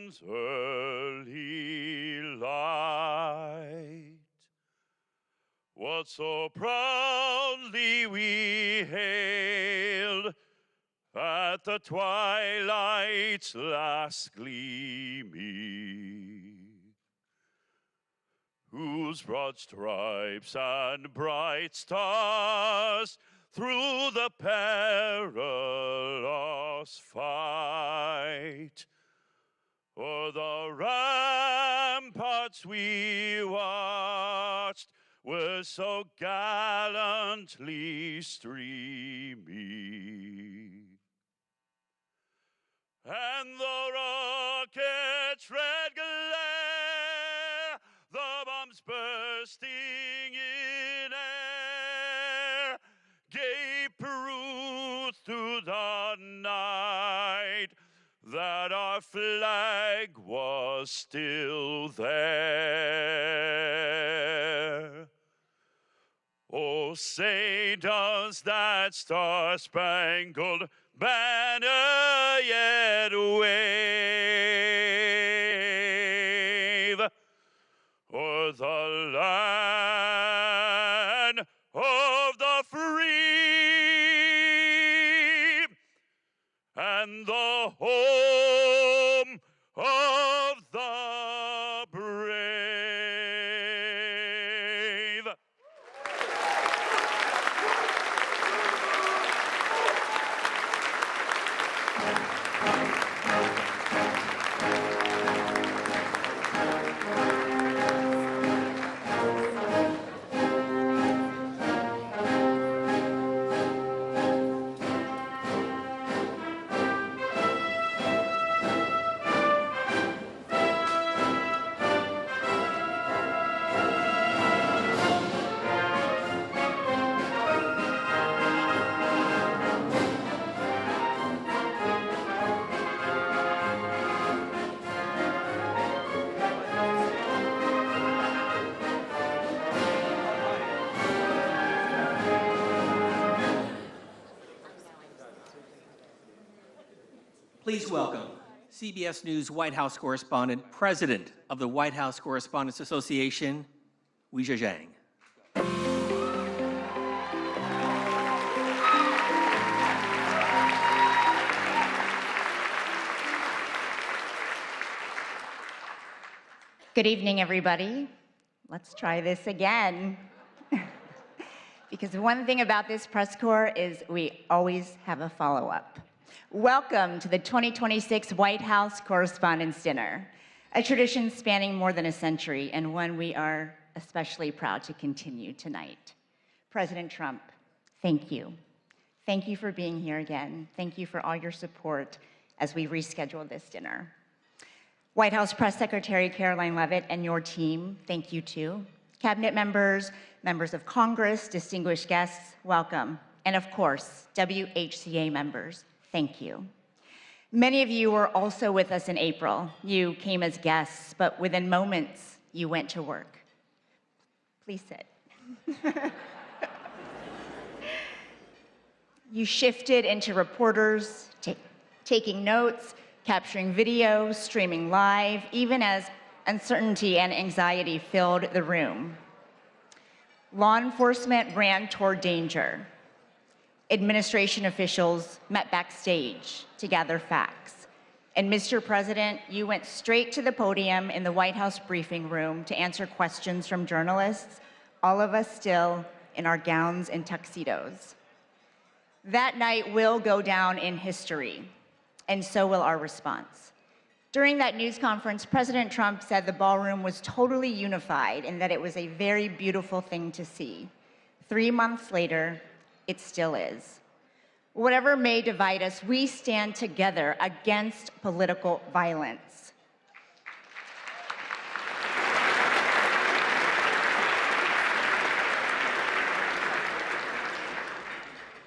dawn's early light, what so proudly we hailed at the twilight's last gleaming, whose broad stripes and bright stars through the perilous fight o'er the ramparts we watched were so gallantly streaming. And the rocket's red glare, the bombs bursting in air, gave proof to the night that our flag was still there. Oh, say does that star-spangled banner yet wave o'er the land of the free and the home of the brave? Please welcome CBS News White House correspondent, President of the White House Correspondents Association, Weijia Zhang. Good evening, everybody. Let's try this again. Because one thing about this press corps is we always have a follow-up. Welcome to the 2026 White House Correspondents' Dinner, a tradition spanning more than a century and one we are especially proud to continue tonight. President Trump, thank you. Thank you for being here again. Thank you for all your support as we reschedule this dinner. White House Press Secretary Caroline Leavitt and your team, thank you too. Cabinet members, members of Congress, distinguished guests, welcome. And of course, WHCA members, thank you. Many of you were also with us in April. You came as guests, but within moments, you went to work. Please sit. You shifted into reporters, taking notes, capturing video, streaming live, even as uncertainty and anxiety filled the room. Law enforcement ran toward danger. Administration officials met backstage to gather facts. And Mr. President, you went straight to the podium in the White House briefing room to answer questions from journalists, all of us still in our gowns and tuxedos. That night will go down in history, and so will our response. During that news conference, President Trump said the ballroom was totally unified and that it was a very beautiful thing to see. 3 months later, it still is. Whatever may divide us, we stand together against political violence.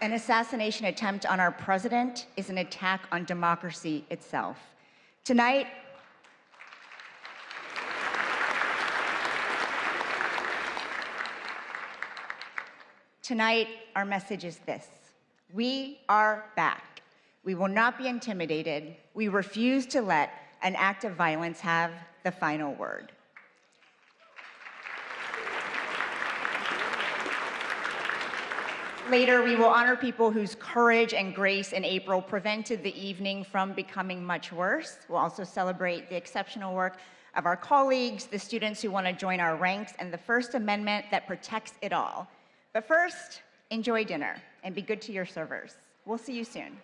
An assassination attempt on our president is an attack on democracy itself. Tonight, our message is this: we are back. We will not be intimidated. We refuse to let an act of violence have the final word. Later, we will honor people whose courage and grace in April prevented the evening from becoming much worse. We'll also celebrate the exceptional work of our colleagues, the students who want to join our ranks, and the First Amendment that protects it all. But first, enjoy dinner and be good to your servers. We'll see you soon.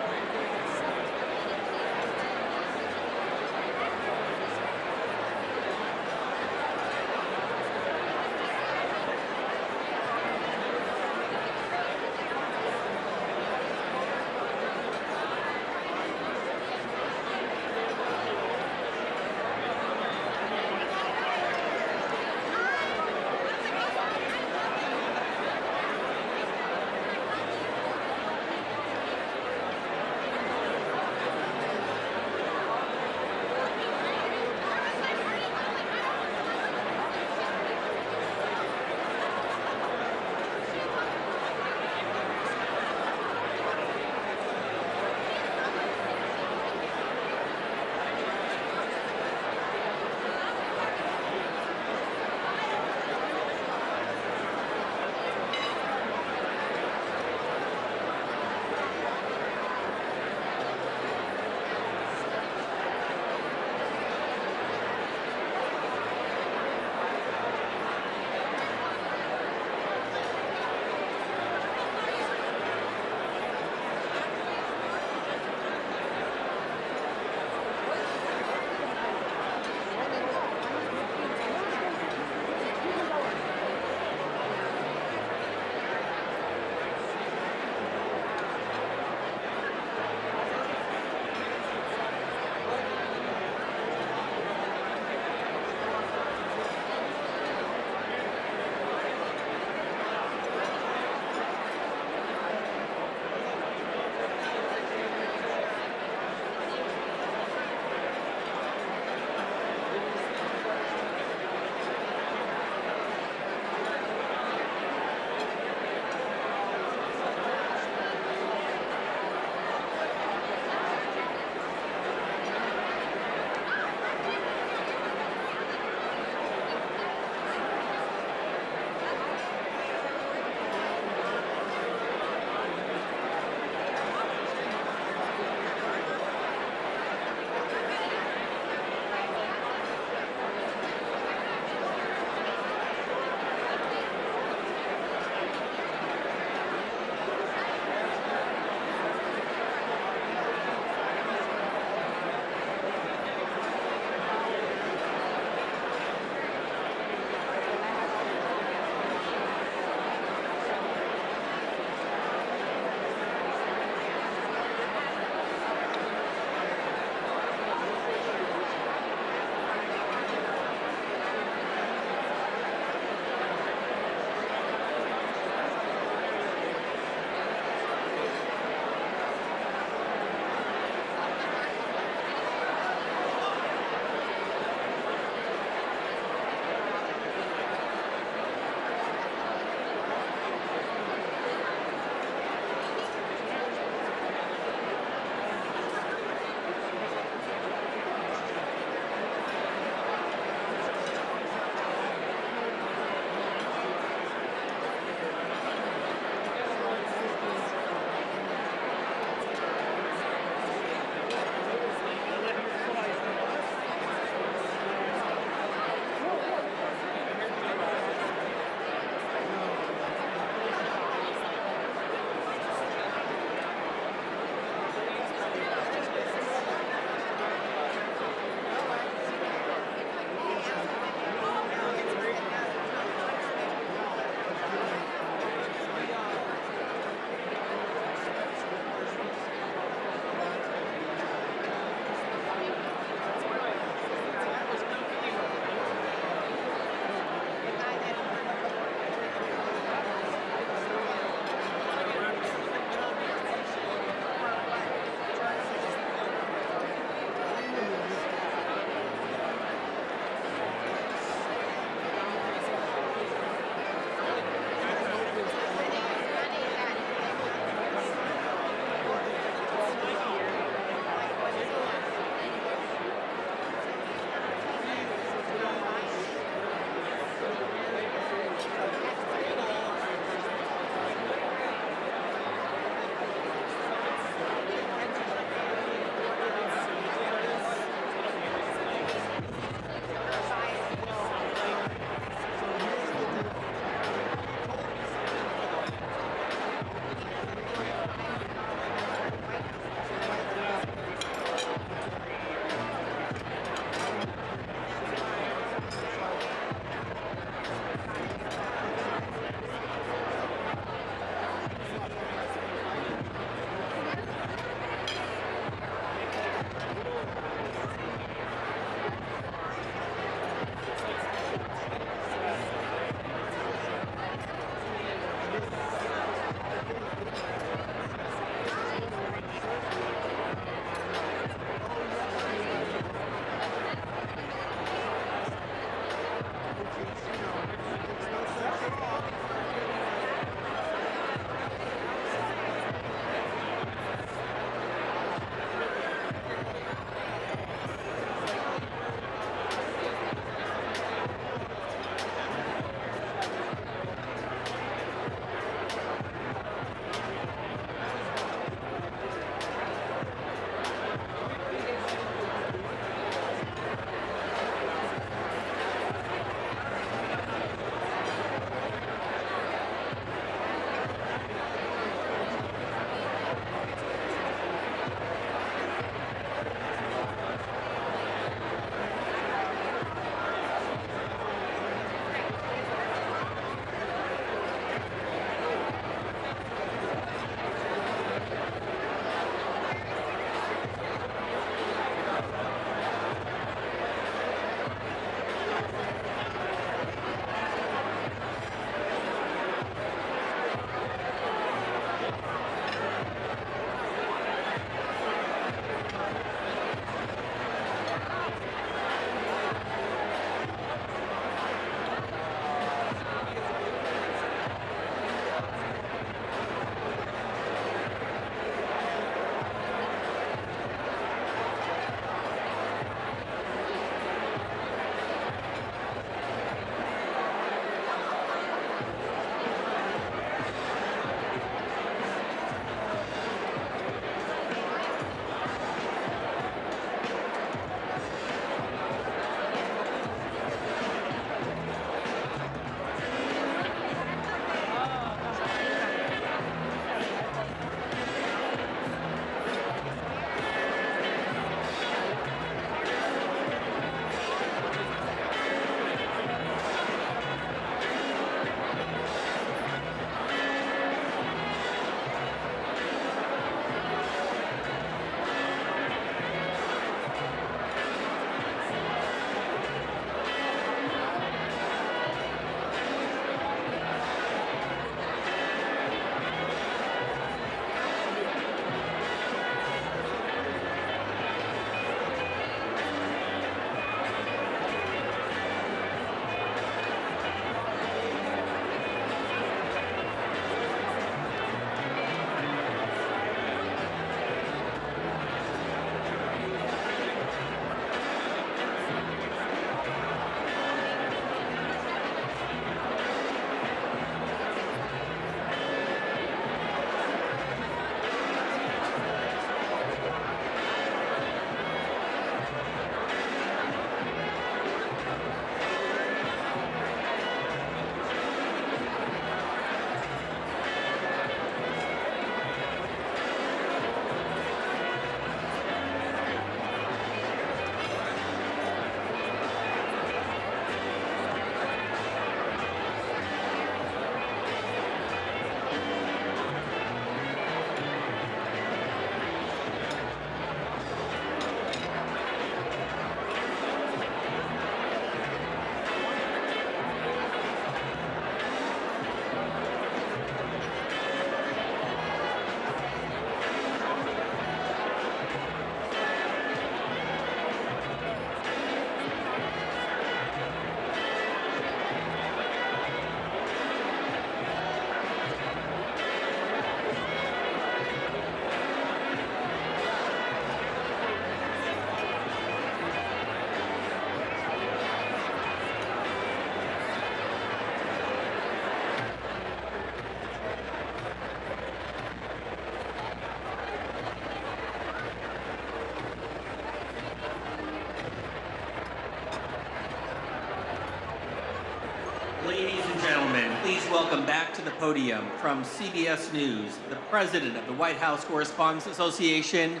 Ladies and gentlemen, please welcome back to the podium from CBS News, the President of the White House Correspondents Association,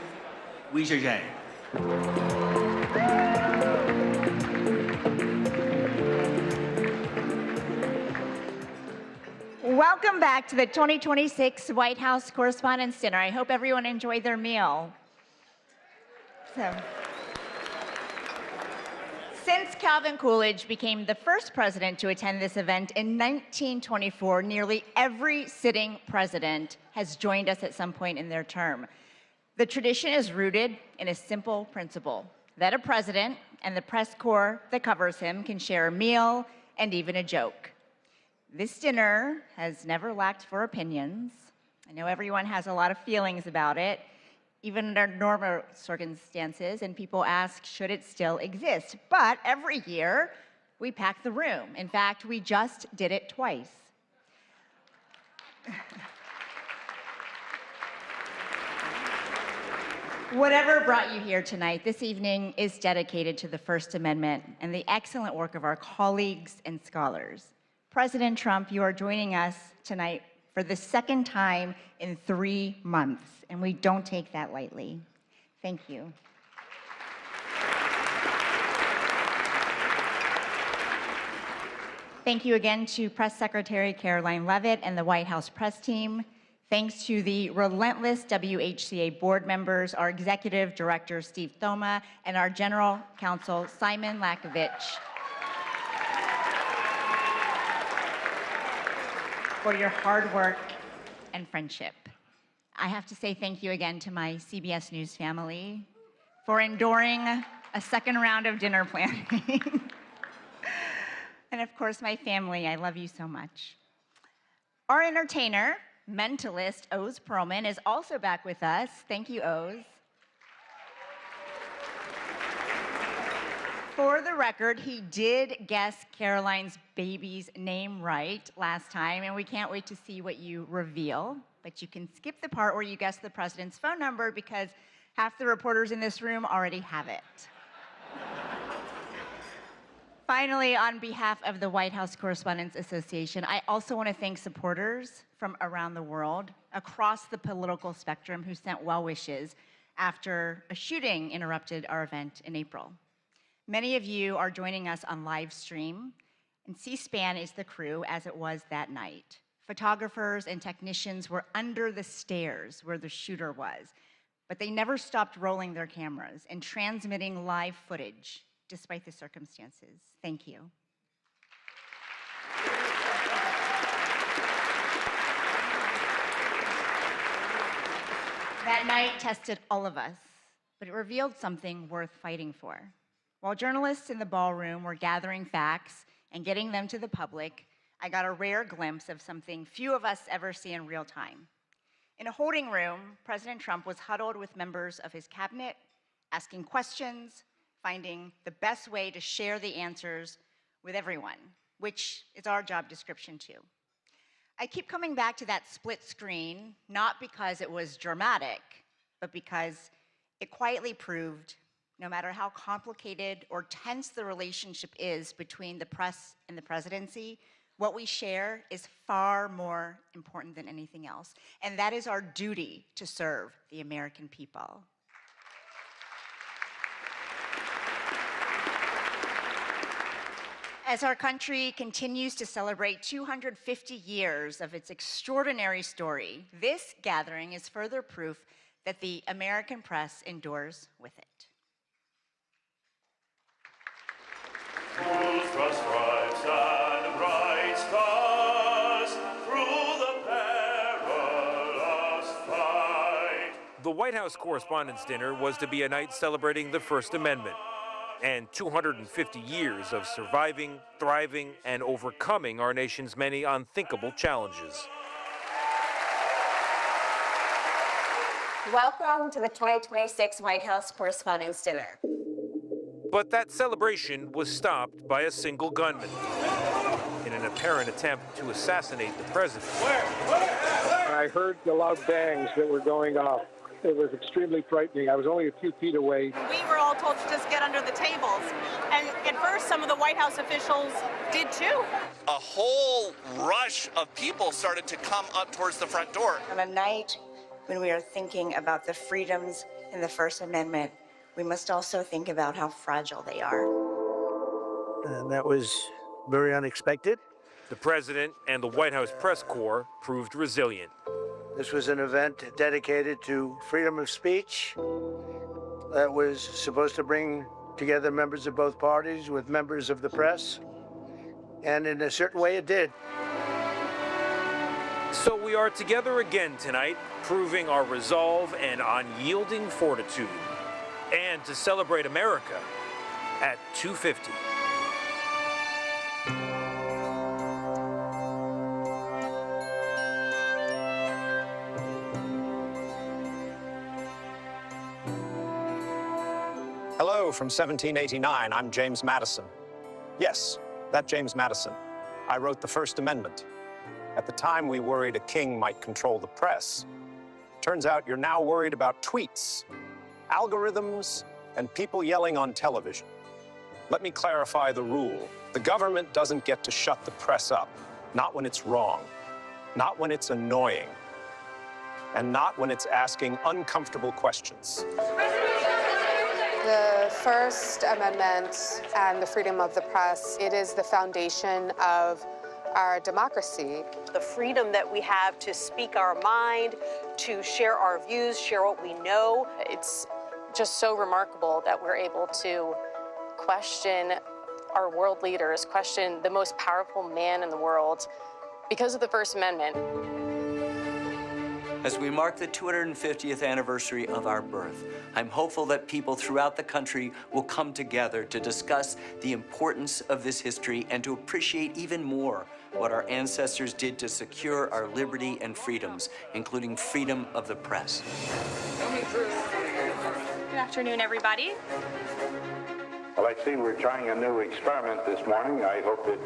Wei Zhang. Welcome back to the 2026 White House Correspondents' Dinner. I hope everyone enjoyed their meal. Since Calvin Coolidge became the first president to attend this event in 1924, nearly every sitting president has joined us at some point in their term. The tradition is rooted in a simple principle, that a president and the press corps that covers him can share a meal and even a joke. This dinner has never lacked for opinions. I know everyone has a lot of feelings about it, even under normal circumstances, and people ask, should it still exist? But every year, we pack the room. In fact, we just did it twice. Whatever brought you here tonight, this evening is dedicated to the First Amendment and the excellent work of our colleagues and scholars. President Trump, you are joining us tonight for the second time in 3 months, and we don't take that lightly. Thank you. Thank you again to Press Secretary Caroline Leavitt and the White House press team. Thanks to the relentless WHCA board members, our executive director, Steve Thoma, and our general counsel, Simon Lakovich, for your hard work and friendship. I have to say thank you again to my CBS News family for enduring a second round of dinner planning. And of course, my family, I love you so much. Our entertainer, mentalist, Oz Perlman, is also back with us. Thank you, Oz. For the record, he did guess Caroline's baby's name right last time, and we can't wait to see what you reveal. But you can skip the part where you guess the president's phone number because half the reporters in this room already have it. Finally, on behalf of the White House Correspondents Association, I also want to thank supporters from around the world, across the political spectrum, who sent well wishes after a shooting interrupted our event in April. Many of you are joining us on live stream, and C-SPAN is the crew as it was that night. Photographers and technicians were under the stairs where the shooter was, but they never stopped rolling their cameras and transmitting live footage despite the circumstances. Thank you. That night tested all of us, but it revealed something worth fighting for. While journalists in the ballroom were gathering facts and getting them to the public, I got a rare glimpse of something few of us ever see in real time. In a holding room, President Trump was huddled with members of his cabinet, asking questions, finding the best way to share the answers with everyone, which is our job description too. I keep coming back to that split screen, not because it was dramatic, but because it quietly proved no matter how complicated or tense the relationship is between the press and the presidency, what we share is far more important than anything else. And that is our duty to serve the American people. As our country continues to celebrate 250 years of its extraordinary story, this gathering is further proof that the American press endures with it. Whose broad stripes and bright stars through the perilous fight. The White House Correspondents' Dinner was to be a night celebrating the First Amendment and 250 years of surviving, thriving, and overcoming our nation's many unthinkable challenges. Welcome to the 2026 White House Correspondents' Dinner. But that celebration was stopped by a single gunman in an apparent attempt to assassinate the president. I heard the loud bangs that were going off. It was extremely frightening. I was only a few feet away. We were all told told to just get under the tables. And at first, some of the White House officials did too. A whole rush of people started to come up towards the front door. On a night when we are thinking about the freedoms in the First Amendment, we must also think about how fragile they are. And that was very unexpected. The president and the White House press corps proved resilient. This was an event dedicated to freedom of speech that was supposed to bring together members of both parties with members of the press. And in a certain way, it did. So we are together again tonight, proving our resolve and unyielding fortitude. And to celebrate America at 2:50. Hello from 1789. I'm James Madison. Yes, that James Madison. I wrote the First Amendment. At the time, we worried a king might control the press. Turns out you're now worried about tweets, algorithms, and people yelling on television. Let me clarify the rule. The government doesn't get to shut the press up, not when it's wrong, not when it's annoying, and not when it's asking uncomfortable questions. The First Amendment and the freedom of the press, it is the foundation of our democracy. The freedom that we have to speak our mind, to share our views, share what we know. It's just so remarkable that we're able to question our world leaders, question the most powerful man in the world because of the First Amendment. As we mark the 250th anniversary of our birth, I'm hopeful that people throughout the country will come together to discuss the importance of this history and to appreciate even more what our ancestors did to secure our liberty and freedoms, including freedom of the press. Good afternoon, everybody. Well, I see we're trying a new experiment this morning. I hope it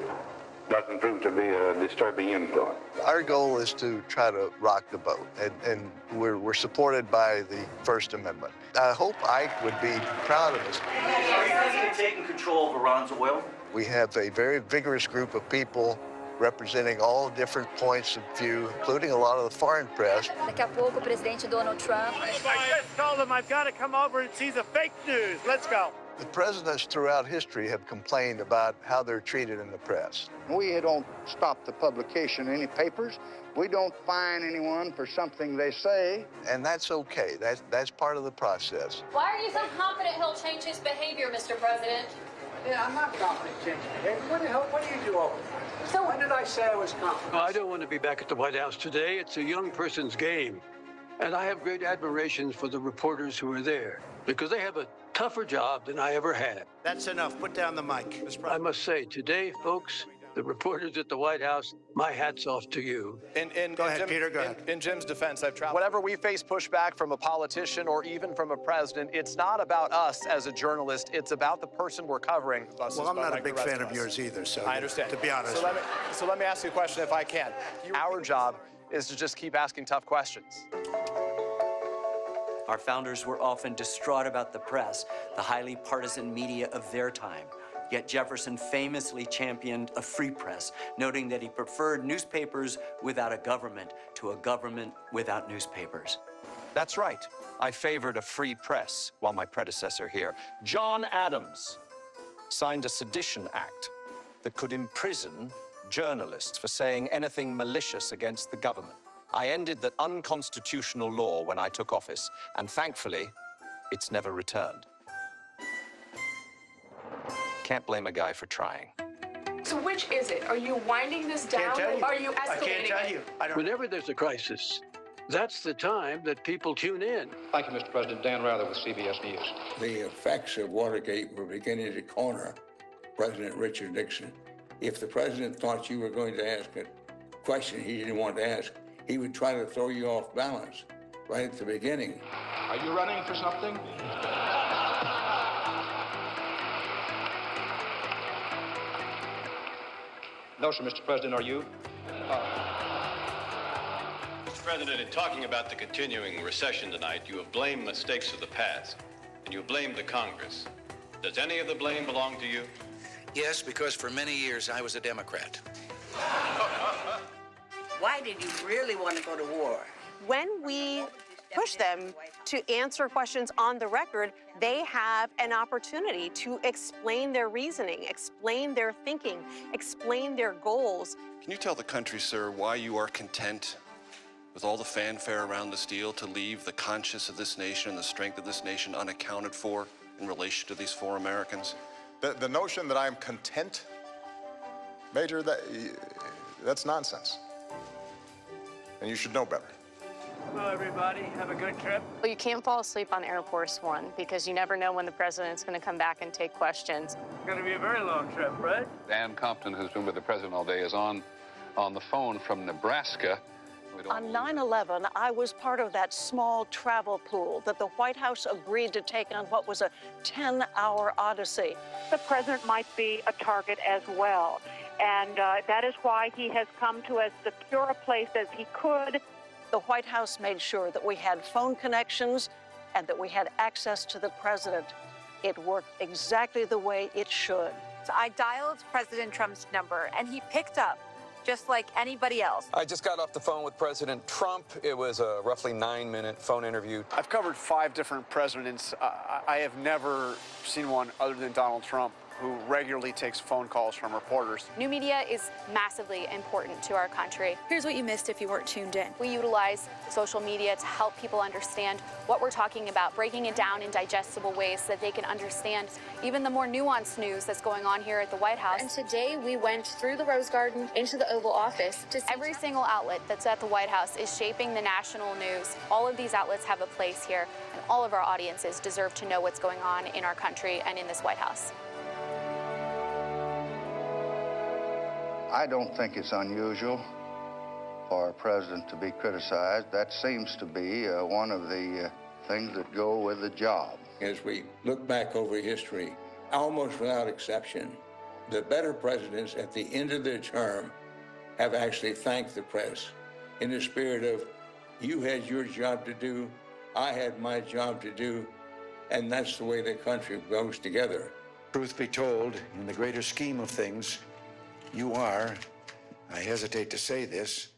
doesn't prove to be a disturbing influence. Our goal is to try to rock the boat, and we're supported by the First Amendment. I hope Ike would be proud of us. Are you guys taking control of Iran's oil? We have a very vigorous group of people representing all different points of view, including a lot of the foreign press. Daqui a pouco, o presidente Donald Trump. I just told him I've got to come over and see the fake news. Let's go. The presidents throughout history have complained about how they're treated in the press. We don't stop the publication of any papers. We don't fine anyone for something they say. And that's okay. That's part of the process. Why are you so confident he'll change his behavior, Mr. President? Yeah, I'm not confident changing behavior. What the hell, what do you do over there? So when did I say I was confident? I don't want to be back at the White House today. It's a young person's game. And I have great admiration for the reporters who are there, because they have a tougher job than I ever had. That's enough. Put down the mic. I must say, today, folks, the reporters at the White House, my hat's off to you. Go ahead, Peter, go ahead. In Jim's defense, I've traveled. Whenever we face pushback from a politician or even from a president, it's not about us as a journalist. It's about the person we're covering. Well, I'm not a big fan of yours either, so I understand. To be honest. So let me ask you a question if I can. Our job is to just keep asking tough questions. Our founders were often distraught about the press, the highly partisan media of their time. Yet Jefferson famously championed a free press, noting that he preferred newspapers without a government to a government without newspapers. That's right. I favored a free press while my predecessor here, John Adams, signed a sedition act that could imprison journalists for saying anything malicious against the government. I ended that unconstitutional law when I took office, and thankfully, it's never returned. Can't blame a guy for trying. So which is it? Are you winding this down or are you escalating I can't tell you. Whenever there's a crisis, that's the time that people tune in. Thank you, Mr. President. Dan Rather with CBS News. The effects of Watergate were beginning to corner President Richard Nixon. If the president thought you were going to ask a question he didn't want to ask, he would try to throw you off balance right at the beginning. Are you running for something? No, sir, Mr. President, are you? Mr. President, in talking about the continuing recession tonight, you have blamed mistakes of the past. and you blamed the Congress. Does any of the blame belong to you? Yes, because for many years I was a Democrat. Why did you really want to go to war? When we push them to answer questions on the record, they have an opportunity to explain their reasoning, explain their thinking, explain their goals. Can you tell the country, sir, why you are content with all the fanfare around this deal to leave the conscience of this nation and the strength of this nation unaccounted for in relation to these 4 Americans? The notion that I'm content, Major, that's nonsense. And you should know better. Hello, everybody. Have a good trip. Well, you can't fall asleep on Air Force One because you never know when the president's going to come back and take questions. It's going to be a very long trip, right? Dan Compton, who's been with the president all day, is on the phone from Nebraska. On 9/11, I was part of that small travel pool that the White House agreed to take on what was a 10-hour odyssey. The president might be a target as well, and that is why he has come to as secure a place as he could. The White House made sure that we had phone connections and that we had access to the president. It worked exactly the way it should. So I dialed President Trump's number, and he picked up, just like anybody else. I just got off the phone with President Trump. It was a roughly 9-minute phone interview. I've covered 5 different presidents. I have never seen one other than Donald Trump who regularly takes phone calls from reporters. New media is massively important to our country. Here's what you missed if you weren't tuned in. We utilize social media to help people understand what we're talking about, breaking it down in digestible ways so that they can understand even the more nuanced news that's going on here at the White House. And today we went through the Rose Garden into the Oval Office to see every single outlet that's at the White House is shaping the national news. All of these outlets have a place here, and all of our audiences deserve to know what's going on in our country and in this White House. I don't think it's unusual for a president to be criticized. That seems to be one of the things that go with the job. As we look back over history, almost without exception, the better presidents at the end of their term have actually thanked the press in the spirit of, you had your job to do, I had my job to do, and that's the way the country goes together. Truth be told, in the greater scheme of things, you are, I hesitate to say this,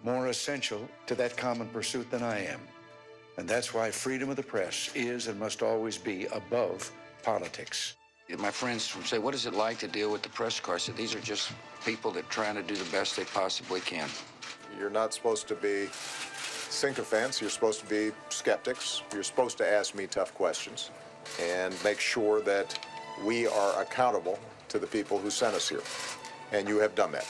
more essential to that common pursuit than I am. And that's why freedom of the press is and must always be above politics. My friends say, what is it like to deal with the press corps? I said, these are just people that are trying to do the best they possibly can. You're not supposed to be sycophants. You're supposed to be skeptics. You're supposed to ask me tough questions and make sure that we are accountable to the people who sent us here. And you have done that.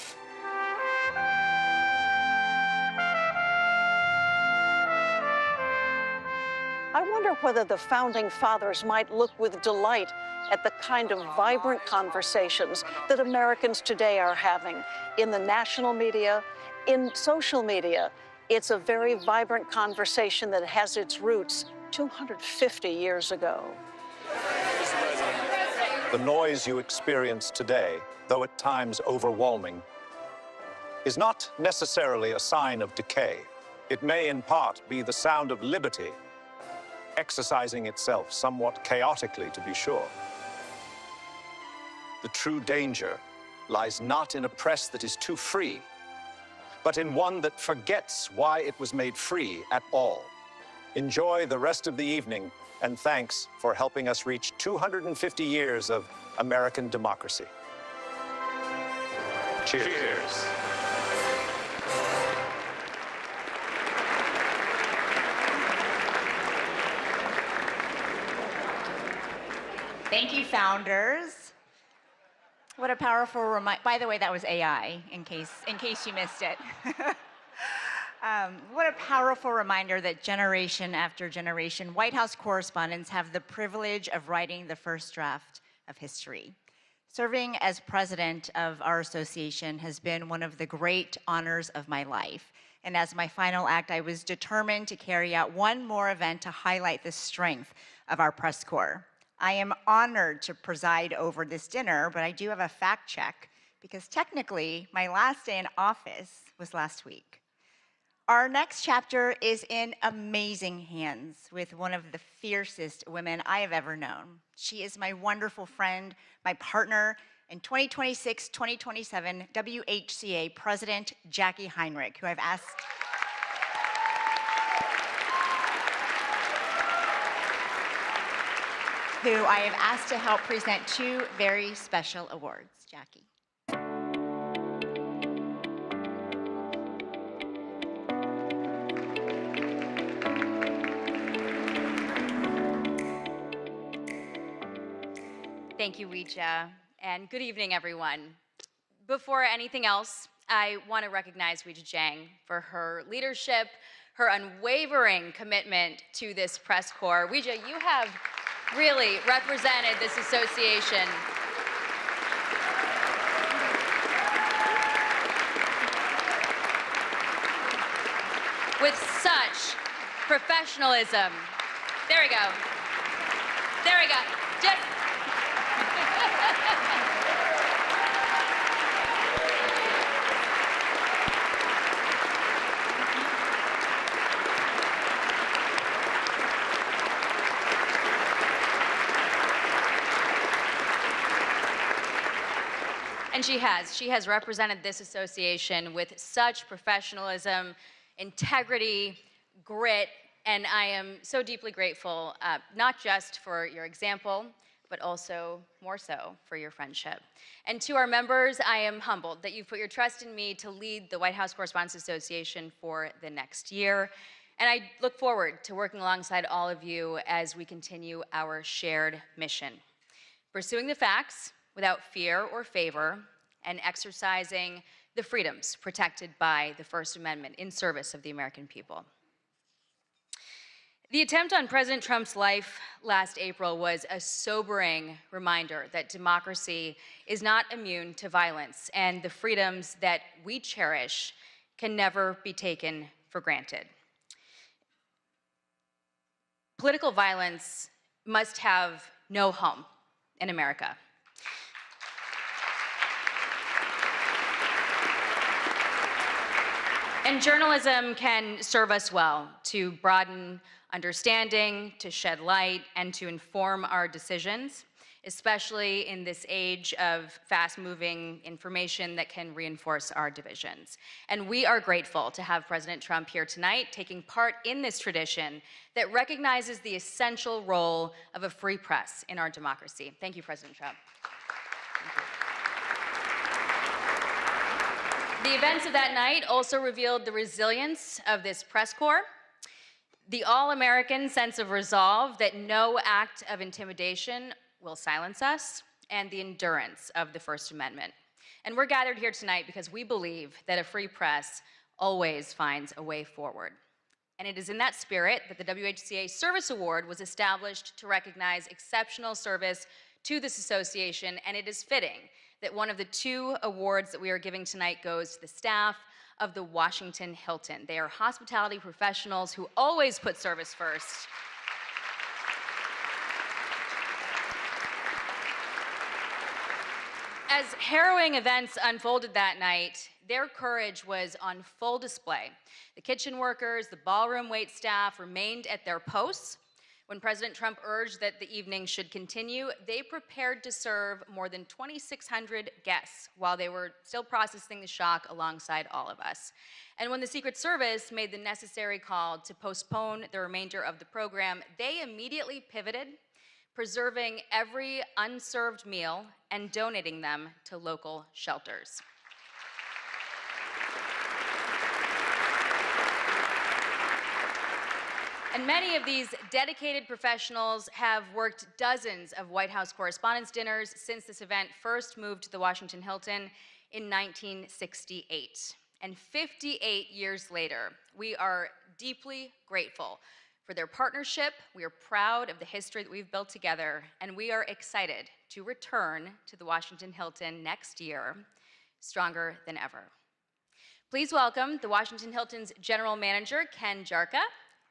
I wonder whether the Founding Fathers might look with delight at the kind of vibrant conversations that Americans today are having in the national media, in social media. It's a very vibrant conversation that has its roots 250 years ago. The noise you experience today, though at times overwhelming, is not necessarily a sign of decay. It may in part be the sound of liberty exercising itself somewhat chaotically, to be sure. The true danger lies not in a press that is too free, but in one that forgets why it was made free at all. Enjoy the rest of the evening, and thanks for helping us reach 250 years of American democracy. Cheers. Cheers. Thank you, founders. What a powerful reminder. By the way, that was AI, in case you missed it. What a powerful reminder that generation after generation, White House correspondents have the privilege of writing the first draft of history. Serving as president of our association has been one of the great honors of my life. And as my final act, I was determined to carry out one more event to highlight the strength of our press corps. I am honored to preside over this dinner, but I do have a fact check because technically my last day in office was last week. Our next chapter is in amazing hands with one of the fiercest women I have ever known. She is my wonderful friend, my partner in 2026-2027 WHCA President Jackie Heinrich, who I've asked to help present two very special awards. Jackie. Thank you, Ouija, and good evening, everyone. Before anything else, I want to recognize Ouija Jiang for her leadership, her unwavering commitment to this press corps. Ouija, you have really represented this association with such professionalism. There we go. There we go. Just And she has represented this association with such professionalism, integrity, grit, and I am so deeply grateful, not just for your example, but also more so for your friendship. And to our members, I am humbled that you've put your trust in me to lead the White House Correspondents Association for the next year. And I look forward to working alongside all of you as we continue our shared mission. Pursuing the facts without fear or favor, and exercising the freedoms protected by the First Amendment in service of the American people. The attempt on President Trump's life last April was a sobering reminder that democracy is not immune to violence, and the freedoms that we cherish can never be taken for granted. Political violence must have no home in America. And journalism can serve us well to broaden understanding, to shed light, and to inform our decisions, especially in this age of fast-moving information that can reinforce our divisions. And we are grateful to have President Trump here tonight, taking part in this tradition that recognizes the essential role of a free press in our democracy. Thank you, President Trump. The events of that night also revealed the resilience of this press corps, the all-American sense of resolve that no act of intimidation will silence us, and the endurance of the First Amendment. And we're gathered here tonight because we believe that a free press always finds a way forward. And it is in that spirit that the WHCA Service Award was established to recognize exceptional service to this association, and it is fitting that one of the two awards that we are giving tonight goes to the staff of the Washington Hilton. They are hospitality professionals who always put service first. As harrowing events unfolded that night, their courage was on full display. The kitchen workers, the ballroom wait staff remained at their posts. When President Trump urged that the evening should continue, they prepared to serve more than 2,600 guests while they were still processing the shock alongside all of us. And when the Secret Service made the necessary call to postpone the remainder of the program, they immediately pivoted, preserving every unserved meal and donating them to local shelters. And many of these dedicated professionals have worked dozens of White House Correspondents' dinners since this event first moved to the Washington Hilton in 1968. And 58 years later, we are deeply grateful for their partnership. We are proud of the history that we've built together, and we are excited to return to the Washington Hilton next year, stronger than ever. Please welcome the Washington Hilton's General Manager, Ken Jarka,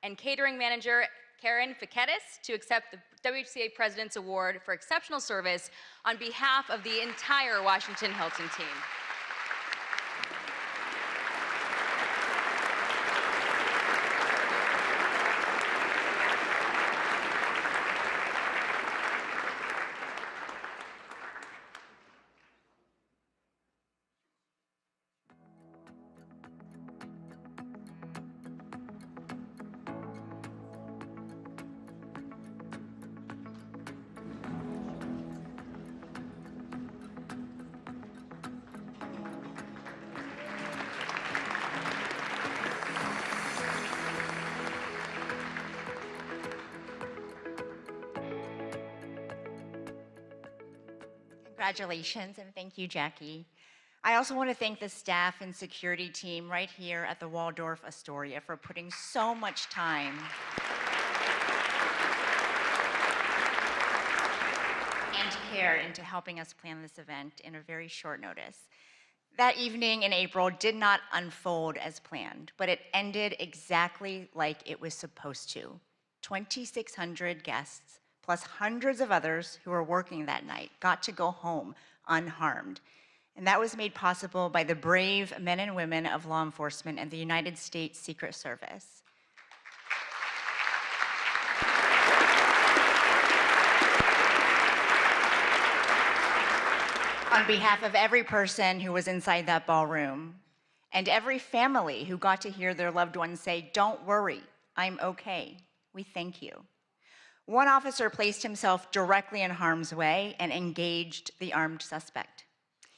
and Catering Manager, Karen Fiketis, to accept the WHCA President's Award for Exceptional Service on behalf of the entire Washington Hilton team. Congratulations, and thank you, Jackie. I also want to thank the staff and security team right here at the Waldorf Astoria for putting so much time and care into helping us plan this event in a very short notice. That evening in April did not unfold as planned, but it ended exactly like it was supposed to. 2,600 guests, plus hundreds of others who were working that night, got to go home unharmed. And that was made possible by the brave men and women of law enforcement and the United States Secret Service. On behalf of every person who was inside that ballroom and every family who got to hear their loved ones say, "Don't worry, I'm okay," we thank you. One officer placed himself directly in harm's way and engaged the armed suspect.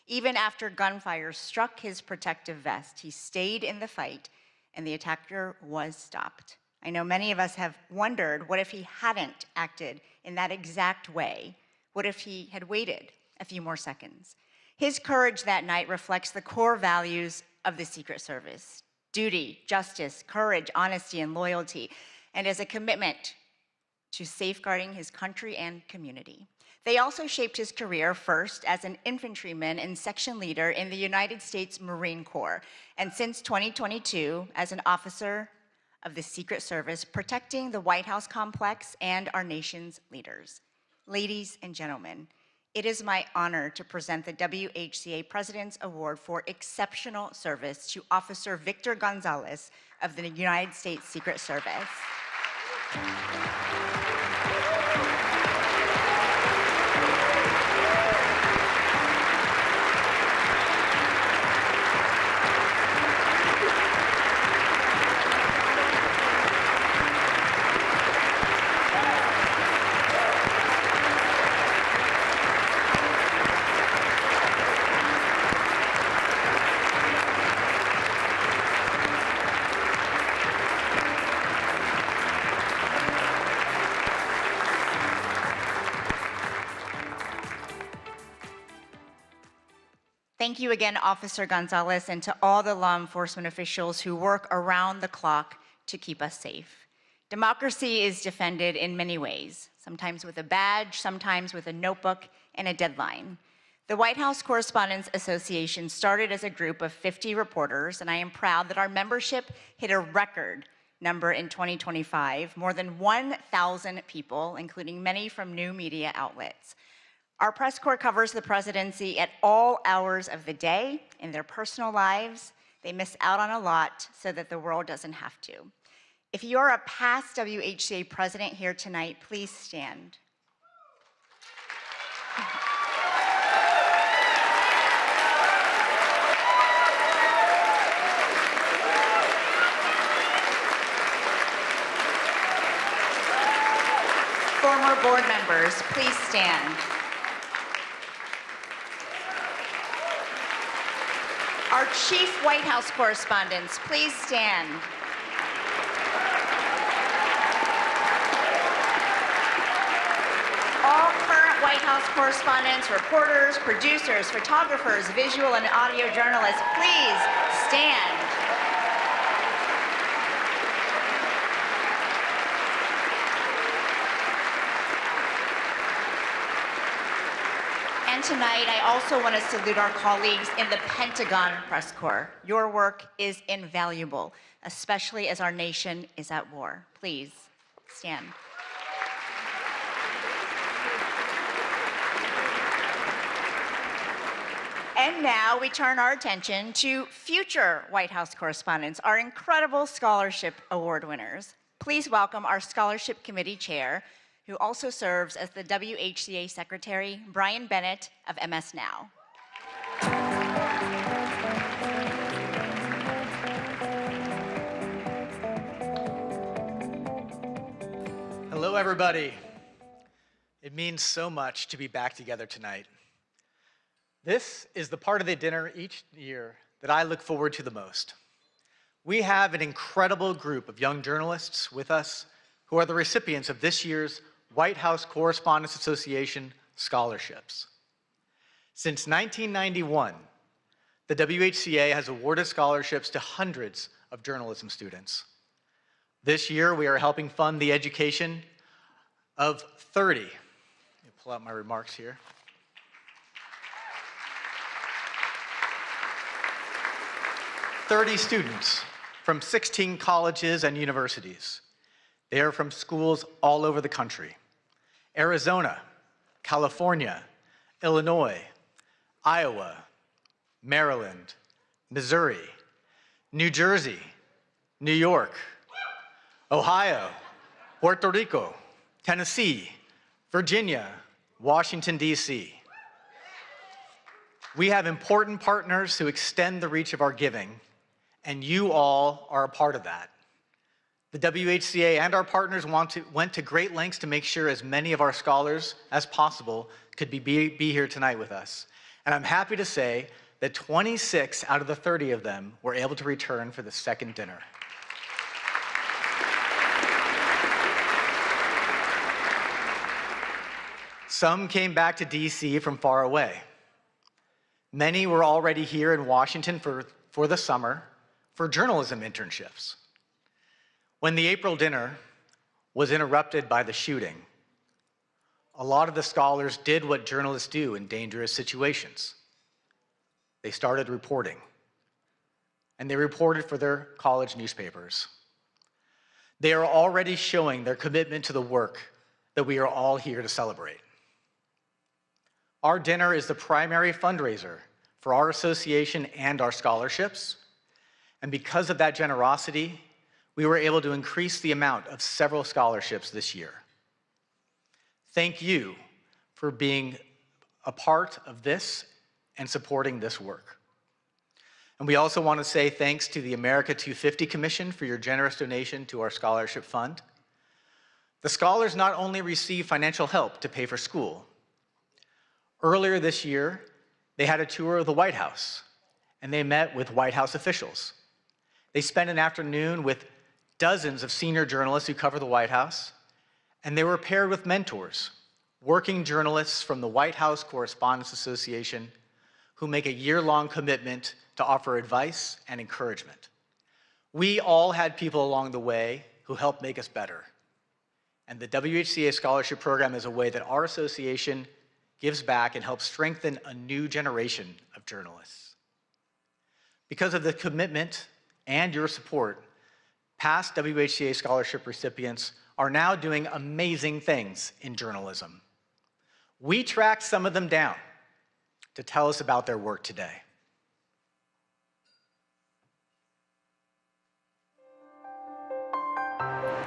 Even after gunfire struck his protective vest, he stayed in the fight and the attacker was stopped. I know many of us have wondered, what if he hadn't acted in that exact way? What if he had waited a few more seconds? His courage that night reflects the core values of the Secret Service: duty, justice, courage, honesty, and loyalty, and as a commitment to safeguarding his country and community. They also shaped his career, first as an infantryman and section leader in the United States Marine Corps, and since 2022 as an officer of the Secret Service, protecting the White House complex and our nation's leaders. Ladies and gentlemen, it is my honor to present the WHCA President's Award for Exceptional Service to Officer Victor Gonzalez of the United States Secret Service. Thank you again, Officer Gonzalez, and to all the law enforcement officials who work around the clock to keep us safe. Democracy is defended in many ways, sometimes with a badge, sometimes with a notebook and a deadline. The White House Correspondents Association started as a group of 50 reporters, and I am proud that our membership hit a record number in 2025, more than 1,000 people, including many from new media outlets. Our press corps covers the presidency at all hours of the day in their personal lives. They miss out on a lot so that the world doesn't have to. If you're a past WHCA president here tonight, please stand. Former board members, please stand. Our chief White House correspondents, please stand. All current White House correspondents, reporters, producers, photographers, visual and audio journalists, please stand. And tonight, I also want to salute our colleagues in the Pentagon Press Corps. Your work is invaluable, especially as our nation is at war. Please stand. And now we turn our attention to future White House correspondents, our incredible scholarship award winners. Please welcome our Scholarship Committee Chair, who also serves as the WHCA Secretary, Brian Bennett of MS Now. Hello, everybody. It means so much to be back together tonight. This is the part of the dinner each year that I look forward to the most. We have an incredible group of young journalists with us who are the recipients of this year's White House Correspondents Association scholarships. Since 1991, the WHCA has awarded scholarships to hundreds of journalism students. This year, we are helping fund the education of 30. Let me pull out my remarks here. 30 students from 16 colleges and universities. They are from schools all over the country: Arizona, California, Illinois, Iowa, Maryland, Missouri, New Jersey, New York, Ohio, Puerto Rico, Tennessee, Virginia, Washington, D.C. We have important partners who extend the reach of our giving, and you all are a part of that. The WHCA and our partners went to great lengths to make sure as many of our scholars as possible could be here tonight with us. And I'm happy to say that 26 out of the 30 of them were able to return for the second dinner. Some came back to DC from far away. Many were already here in Washington for the summer for journalism internships. When the April dinner was interrupted by the shooting, a lot of the scholars did what journalists do in dangerous situations. They started reporting, and they reported for their college newspapers. They are already showing their commitment to the work that we are all here to celebrate. Our dinner is the primary fundraiser for our association and our scholarships, and because of that generosity, we were able to increase the amount of several scholarships this year. Thank you for being a part of this and supporting this work. And we also want to say thanks to the America 250 Commission for your generous donation to our scholarship fund. The scholars not only receive financial help to pay for school. Earlier this year, they had a tour of the White House, and they met with White House officials. They spent an afternoon with dozens of senior journalists who cover the White House, and they were paired with mentors, working journalists from the White House Correspondents Association, who make a year-long commitment to offer advice and encouragement. We all had people along the way who helped make us better. And the WHCA Scholarship Program is a way that our association gives back and helps strengthen a new generation of journalists. Because of the commitment and your support, past WHCA scholarship recipients are now doing amazing things in journalism. We tracked some of them down to tell us about their work today.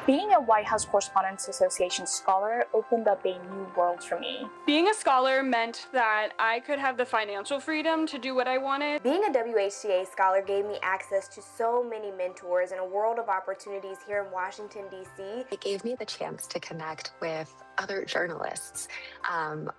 Being a White House Correspondents Association scholar opened up a new world for me. Being a scholar meant that I could have the financial freedom to do what I wanted. Being a WHCA scholar gave me access to so many mentors and a world of opportunities here in Washington, D.C. It gave me the chance to connect with other journalists,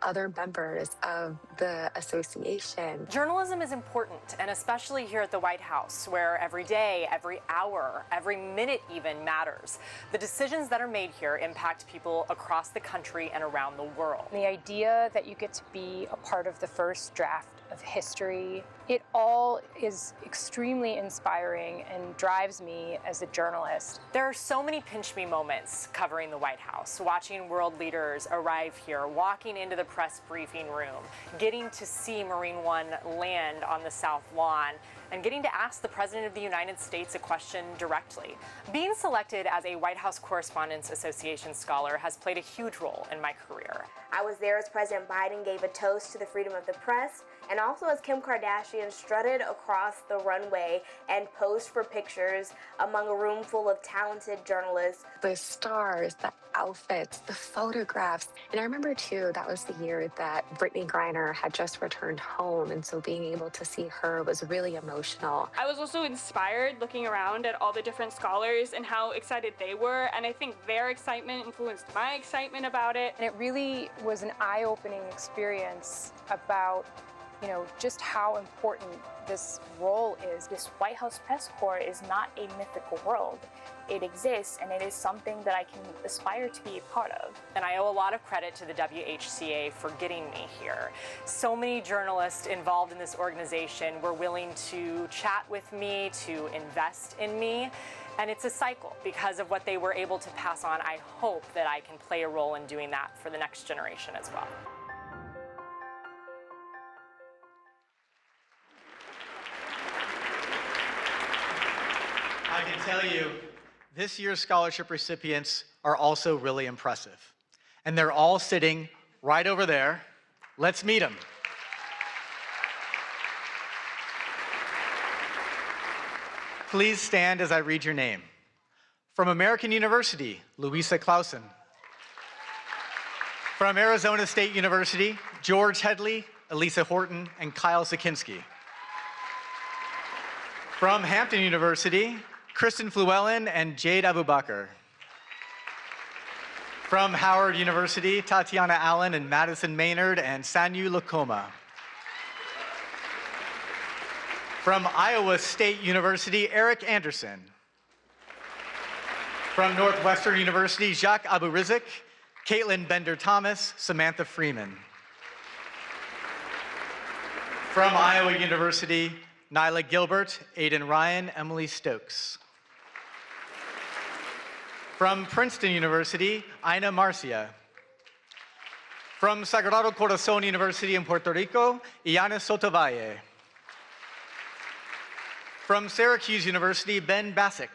other members of the association. Journalism is important, and especially here at the White House, where every day, every hour, every minute even matters. The decisions that are made here impact people across the country and around the world. The idea that you get to be a part of the first draft of history, it all is extremely inspiring and drives me as a journalist. There are so many pinch me moments covering the White House, watching world leaders arrive here, walking into the press briefing room, getting to see Marine One land on the South Lawn, and getting to ask the President of the United States a question directly. Being selected as a White House Correspondents Association scholar has played a huge role in my career. I was there as President Biden gave a toast to the freedom of the press, and also as Kim Kardashian strutted across the runway and posed for pictures among a room full of talented journalists. The stars, the outfits, the photographs. And I remember too, that was the year that Brittany Griner had just returned home, and so being able to see her was really emotional. I was also inspired looking around at all the different scholars and how excited they were, and I think their excitement influenced my excitement about it. And it really was an eye-opening experience about just how important this role is. This White House Press Corps is not a mythical world. It exists, and it is something that I can aspire to be a part of. And I owe a lot of credit to the WHCA for getting me here. So many journalists involved in this organization were willing to chat with me, to invest in me. And it's a cycle because of what they were able to pass on. I hope that I can play a role in doing that for the next generation as well. I can tell you, this year's scholarship recipients are also really impressive. And they're all sitting right over there. Let's meet them. Please stand as I read your name. From American University, Louisa Clausen. From Arizona State University, George Headley, Elisa Horton, and Kyle Sikinski. From Hampton University, Kristen Fluellen and Jade Abubakar. From Howard University, Tatiana Allen and Madison Maynard and Sanyu Lakoma. From Iowa State University, Eric Anderson. From Northwestern University, Jacques Aburizik, Caitlin Bender-Thomas, Samantha Freeman. From Iowa University, Nyla Gilbert, Aidan Ryan, Emily Stokes. From Princeton University, Ina Marcia. From Sagrado Corazon University in Puerto Rico, Iana Sotovalle. From Syracuse University, Ben Bassick.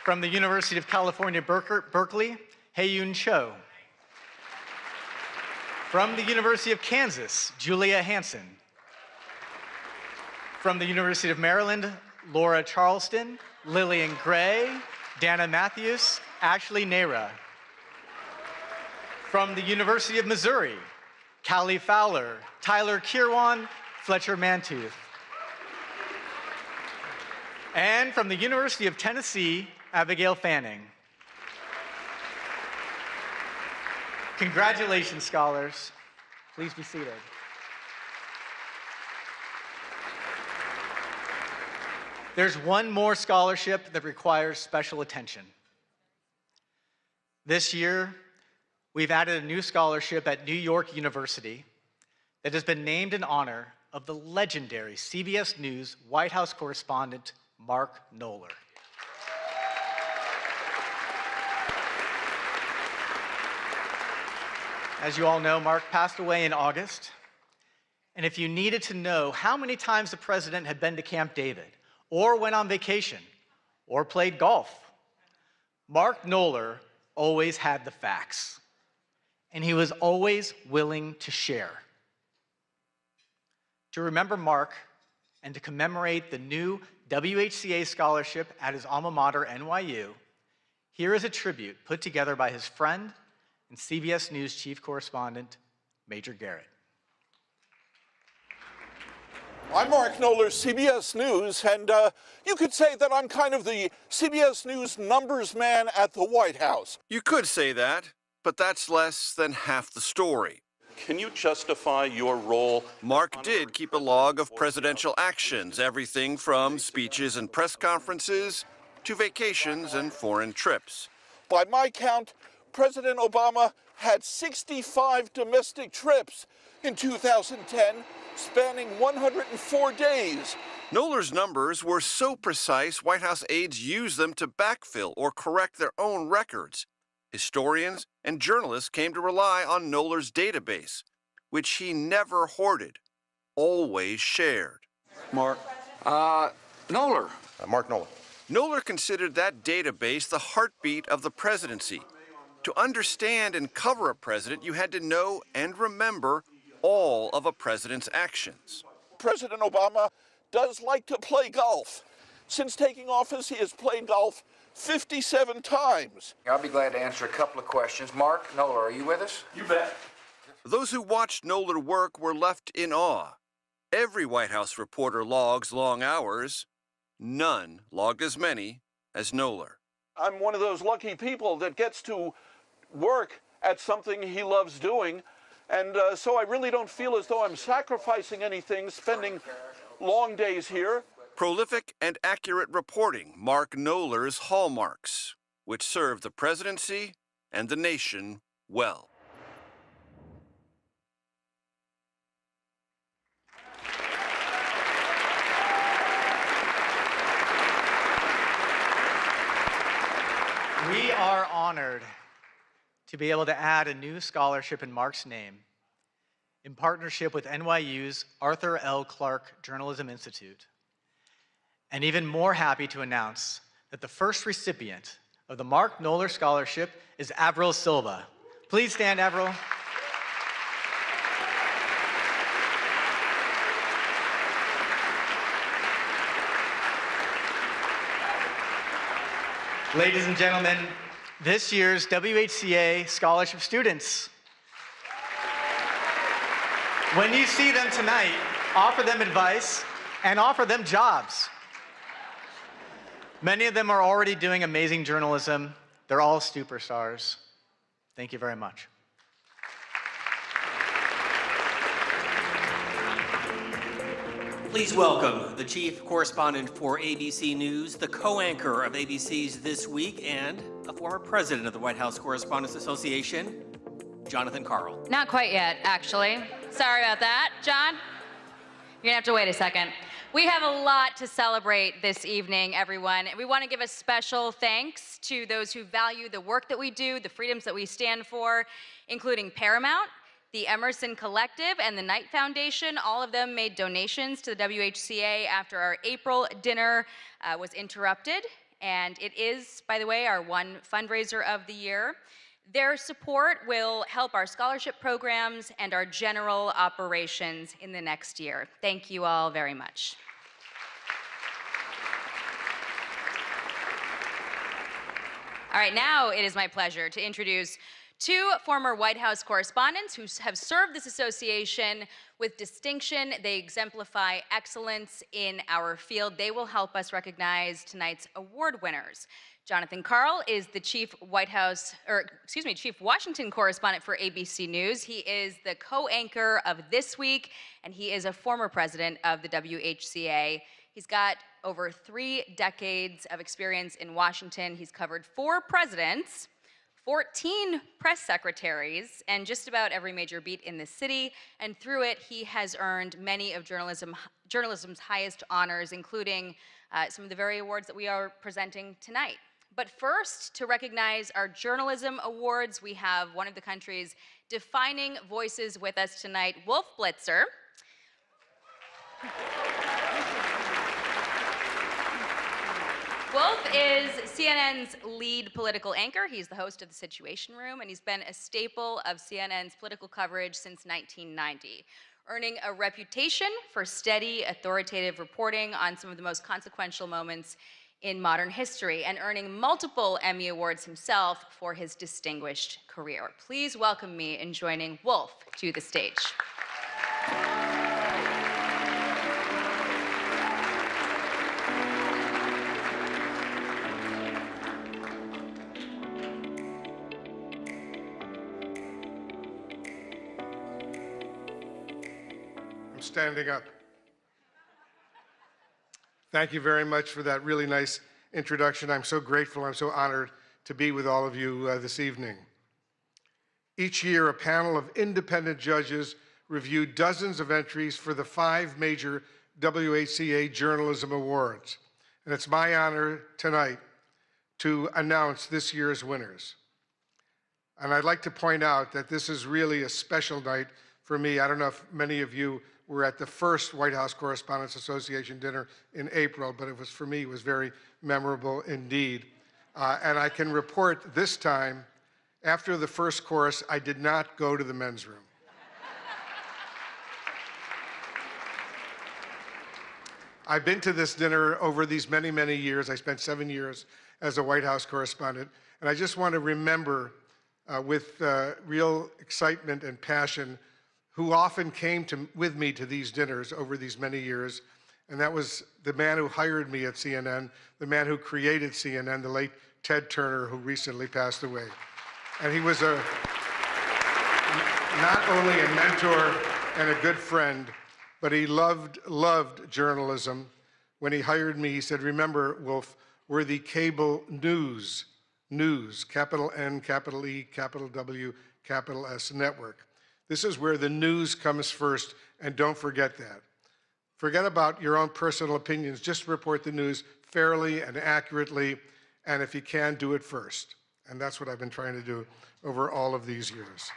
From the University of California, Berkeley, Haeyun Cho. From the University of Kansas, Julia Hansen. From the University of Maryland, Laura Charleston, Lillian Gray, Dana Matthews, Ashley Nehra. From the University of Missouri, Callie Fowler, Tyler Kirwan, Fletcher Mantooth. And from the University of Tennessee, Abigail Fanning. Congratulations, scholars. Please be seated. There's one more scholarship that requires special attention. This year, we've added a new scholarship at New York University that has been named in honor of the legendary CBS News White House correspondent, Mark Knoller. As you all know, Mark passed away in August. And if you needed to know how many times the president had been to Camp David, or went on vacation, or played golf, Mark Knoller always had the facts. And he was always willing to share. To remember Mark and to commemorate the new WHCA scholarship at his alma mater, NYU, here is a tribute put together by his friend and CBS News chief correspondent, Major Garrett. I'm Mark Knoller, CBS News, and you could say that I'm kind of the CBS News numbers man at the White House. You could say that, but that's less than half the story. Can you justify your role? Mark did keep a log of presidential actions, everything from speeches and press conferences to vacations and foreign trips. By my count, President Obama had 65 domestic trips in 2010, spanning 104 days. Knoller's numbers were so precise, White House aides used them to backfill or correct their own records. Historians and journalists came to rely on Knoller's database, which he never hoarded, always shared. Mark. Knoller. Mark Knoller. Knoller considered that database the heartbeat of the presidency. To understand and cover a president, you had to know and remember all of a president's actions. President Obama does like to play golf. Since taking office, he has played golf 57 times. I'll be glad to answer a couple of questions. Mark Knoller, are you with us? You bet. Those who watched Knoller work were left in awe. Every White House reporter logs long hours. None logged as many as Knoller. I'm one of those lucky people that gets to work at something he loves doing, And so I really don't feel as though I'm sacrificing anything, spending long days here. Prolific and accurate reporting mark Knoller's hallmarks, which serve the presidency and the nation well. We are honored to be able to add a new scholarship in Mark's name in partnership with NYU's Arthur L. Clarke Journalism Institute. And even more happy to announce that the first recipient of the Mark Knoller Scholarship is Avril Silva. Please stand, Avril. Ladies and gentlemen, this year's WHCA Scholarship students. When you see them tonight, offer them advice and offer them jobs. Many of them are already doing amazing journalism. They're all superstars. Thank you very much. Please welcome the chief correspondent for ABC News, the co-anchor of ABC's This Week, and a former president of the White House Correspondents Association, Jonathan Karl. Not quite yet, actually. Sorry about that. John, you're gonna have to wait a second. We have a lot to celebrate this evening, everyone. We want to give a special thanks to those who value the work that we do, the freedoms that we stand for, including Paramount, the Emerson Collective, and the Knight Foundation. All of them made donations to the WHCA after our April dinner was interrupted. And it is, by the way, our one fundraiser of the year. Their support will help our scholarship programs and our general operations in the next year. Thank you all very much. All right, now it is my pleasure to introduce two former White House correspondents who have served this association with distinction. They exemplify excellence in our field. They will help us recognize tonight's award winners. Jonathan Karl is the chief Washington correspondent for ABC News. He is the co-anchor of This Week, and he is a former president of the WHCA. He's got over 3 decades of experience in Washington. He's covered 4 presidents, 14 press secretaries, and just about every major beat in the city. And through it, he has earned many of journalism's highest honors, including some of the very awards that we are presenting tonight. But first, to recognize our journalism awards, we have one of the country's defining voices with us tonight, Wolf Blitzer. Wolf is CNN's lead political anchor. He's the host of The Situation Room, and he's been a staple of CNN's political coverage since 1990, earning a reputation for steady, authoritative reporting on some of the most consequential moments in modern history, and earning multiple Emmy Awards himself for his distinguished career. Please welcome me in joining Wolf to the stage. I'm standing up. Thank you very much for that really nice introduction. I'm so grateful, I'm so honored to be with all of you this evening. Each year, a panel of independent judges review dozens of entries for the 5 major WHCA Journalism Awards. And it's my honor tonight to announce this year's winners. And I'd like to point out that this is really a special night for me. I don't know if many of you were at the first White House Correspondents Association dinner in April, but for me, it was very memorable indeed. And I can report this time, after the first course, I did not go to the men's room. I've been to this dinner over these many, many years. I spent 7 years as a White House correspondent. And I just want to remember with real excitement and passion who often came with me to these dinners over these many years. And that was the man who hired me at CNN, the man who created CNN, the late Ted Turner, who recently passed away. And he was not only a mentor and a good friend, but he loved journalism. When he hired me, he said, remember, Wolf, we're the cable news, capital N, capital E, capital W, capital S network. This is where the news comes first, and don't forget that. Forget about your own personal opinions. Just report the news fairly and accurately, and if you can, do it first. And that's what I've been trying to do over all of these years.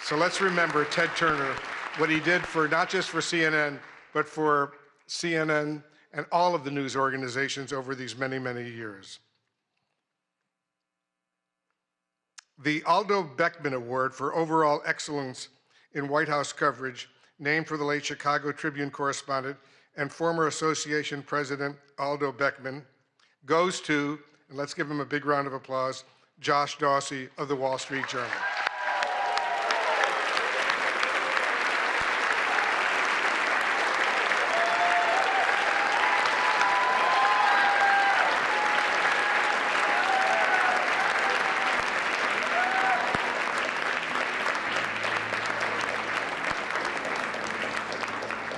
So let's remember Ted Turner, what he did for not just for CNN, but for CNN and all of the news organizations over these many, many years. The Aldo Beckman Award for Overall Excellence in White House Coverage, named for the late Chicago Tribune correspondent and former association president Aldo Beckman, goes to, and let's give him a big round of applause, Josh Dawsey of the Wall Street Journal.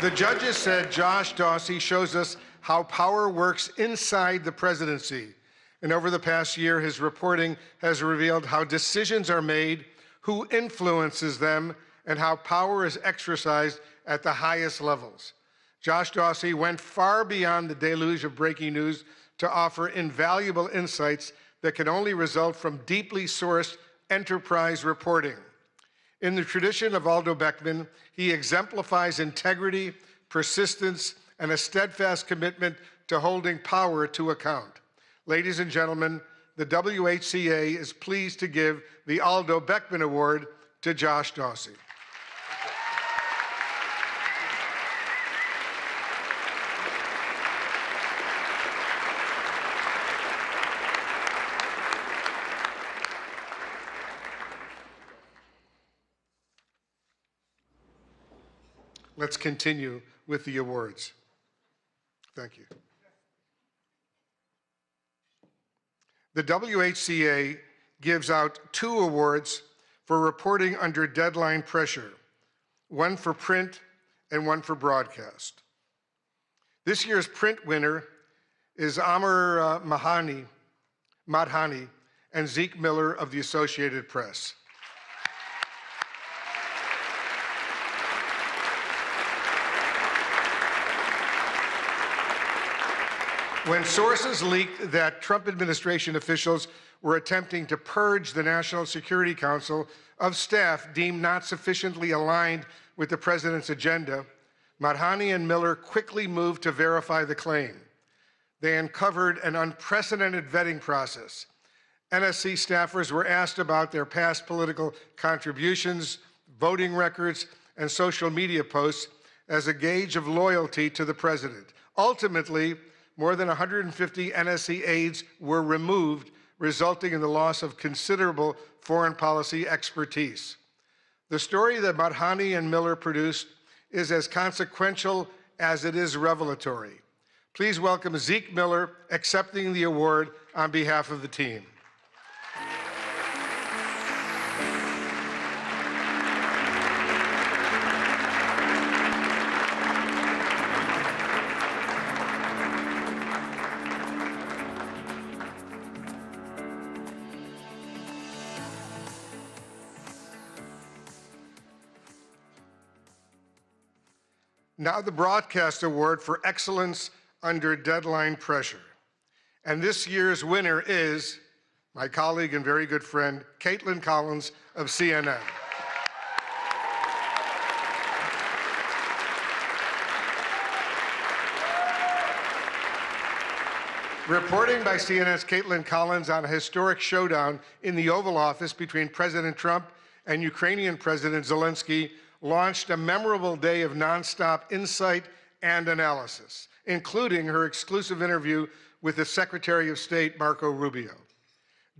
The judges said Josh Dawsey shows us how power works inside the presidency. And over the past year, his reporting has revealed how decisions are made, who influences them, and how power is exercised at the highest levels. Josh Dawsey went far beyond the deluge of breaking news to offer invaluable insights that can only result from deeply sourced enterprise reporting. In the tradition of Aldo Beckman, he exemplifies integrity, persistence, and a steadfast commitment to holding power to account. Ladies and gentlemen, the WHCA is pleased to give the Aldo Beckman Award to Josh Dawsey. Let's continue with the awards. Thank you. The WHCA gives out 2 awards for reporting under deadline pressure, one for print and one for broadcast. This year's print winner is Amr Madhani and Zeke Miller of the Associated Press. When sources leaked that Trump administration officials were attempting to purge the National Security Council of staff deemed not sufficiently aligned with the president's agenda, Madhani and Miller quickly moved to verify the claim. They uncovered an unprecedented vetting process. NSC staffers were asked about their past political contributions, voting records, and social media posts as a gauge of loyalty to the president. Ultimately, more than 150 NSC aides were removed, resulting in the loss of considerable foreign policy expertise. The story that Madhani and Miller produced is as consequential as it is revelatory. Please welcome Zeke Miller accepting the award on behalf of the team. Now the Broadcast Award for Excellence Under Deadline Pressure. And this year's winner is my colleague and very good friend, Caitlin Collins of CNN. Reporting by CNN's Caitlin Collins on a historic showdown in the Oval Office between President Trump and Ukrainian President Zelensky launched a memorable day of nonstop insight and analysis, including her exclusive interview with the Secretary of State, Marco Rubio.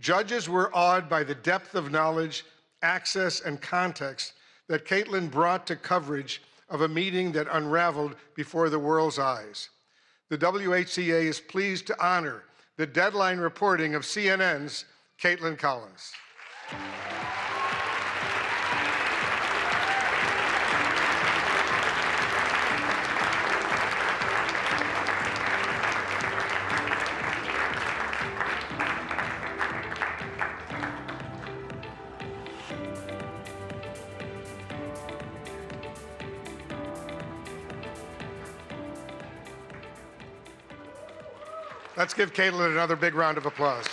Judges were awed by the depth of knowledge, access, and context that Caitlin brought to coverage of a meeting that unraveled before the world's eyes. The WHCA is pleased to honor the deadline reporting of CNN's Caitlin Collins. Let's give Caitlin another big round of applause.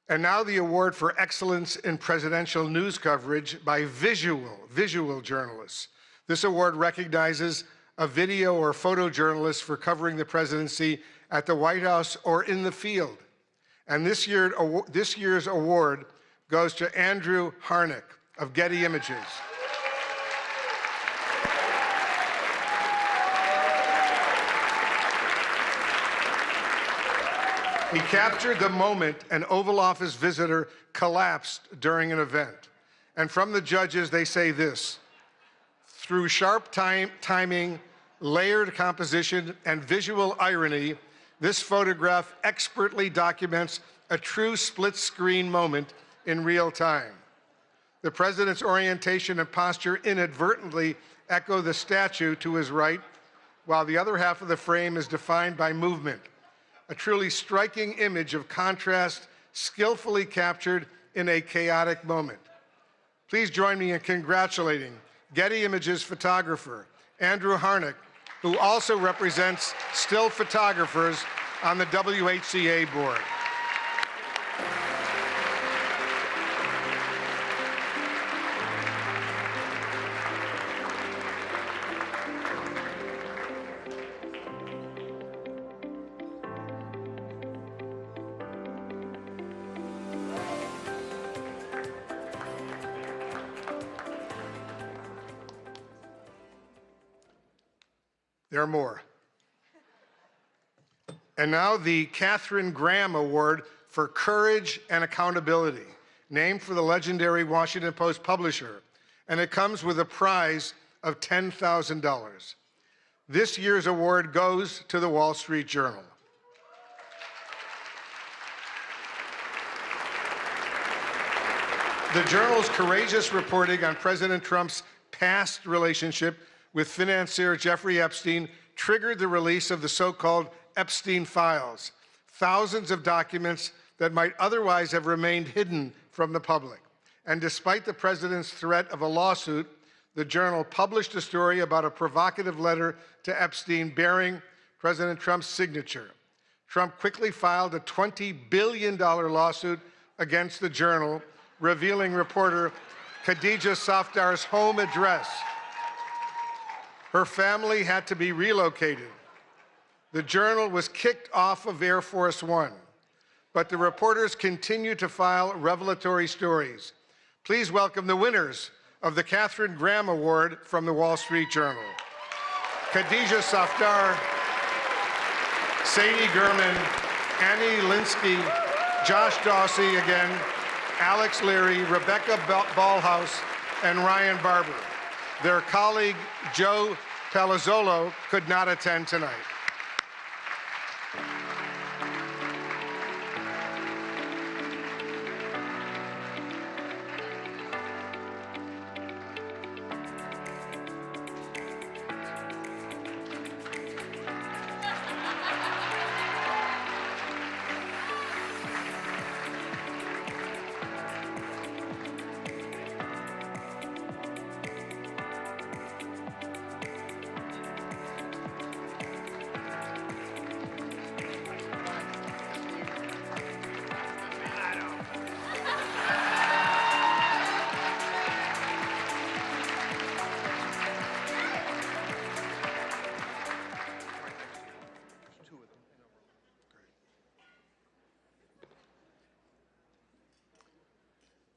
And now the award for excellence in presidential news coverage by visual journalists. This award recognizes a video or photojournalist for covering the presidency at the White House or in the field. And this year's award goes to Andrew Harnick of Getty Images. He captured the moment an Oval Office visitor collapsed during an event. And from the judges, they say this: through sharp timing, layered composition, and visual irony, this photograph expertly documents a true split-screen moment in real time. The president's orientation and posture inadvertently echo the statue to his right, while the other half of the frame is defined by movement. A truly striking image of contrast, skillfully captured in a chaotic moment. Please join me in congratulating Getty Images photographer Andrew Harnick, who also represents still photographers on the WHCA board. There are more. And now the Katharine Graham Award for Courage and Accountability, named for the legendary Washington Post publisher, and it comes with a prize of $10,000. This year's award goes to the Wall Street Journal. The Journal's courageous reporting on President Trump's past relationship with financier Jeffrey Epstein triggered the release of the so-called Epstein files, thousands of documents that might otherwise have remained hidden from the public. And despite the president's threat of a lawsuit, the Journal published a story about a provocative letter to Epstein bearing President Trump's signature. Trump quickly filed a $20 billion lawsuit against the Journal, revealing reporter Khadija Safdar's home address. Her family had to be relocated. The Journal was kicked off of Air Force One, but the reporters continue to file revelatory stories. Please welcome the winners of the Katharine Graham Award from the Wall Street Journal: Khadija Safdar, Sadie Gurman, Annie Linsky, Josh Dawsey again, Alex Leary, Rebecca Ballhaus, and Ryan Barber. Their colleague, Joe Palazzolo, could not attend tonight.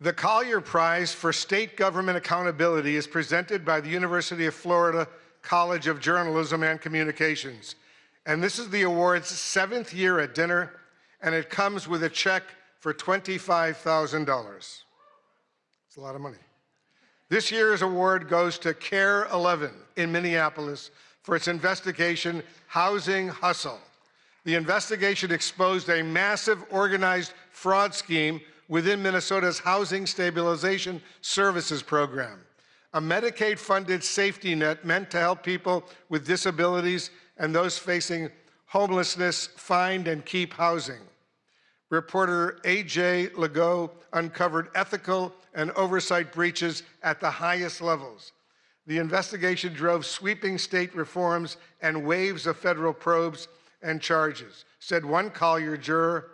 The Collier Prize for State Government Accountability is presented by the University of Florida College of Journalism and Communications. And this is the award's 7th year at dinner, and it comes with a check for $25,000. It's a lot of money. This year's award goes to Care 11 in Minneapolis for its investigation, Housing Hustle. The investigation exposed a massive organized fraud scheme within Minnesota's Housing Stabilization Services Program, a Medicaid-funded safety net meant to help people with disabilities and those facing homelessness find and keep housing. Reporter A.J. Legault uncovered ethical and oversight breaches at the highest levels. The investigation drove sweeping state reforms and waves of federal probes and charges, said one Collier juror.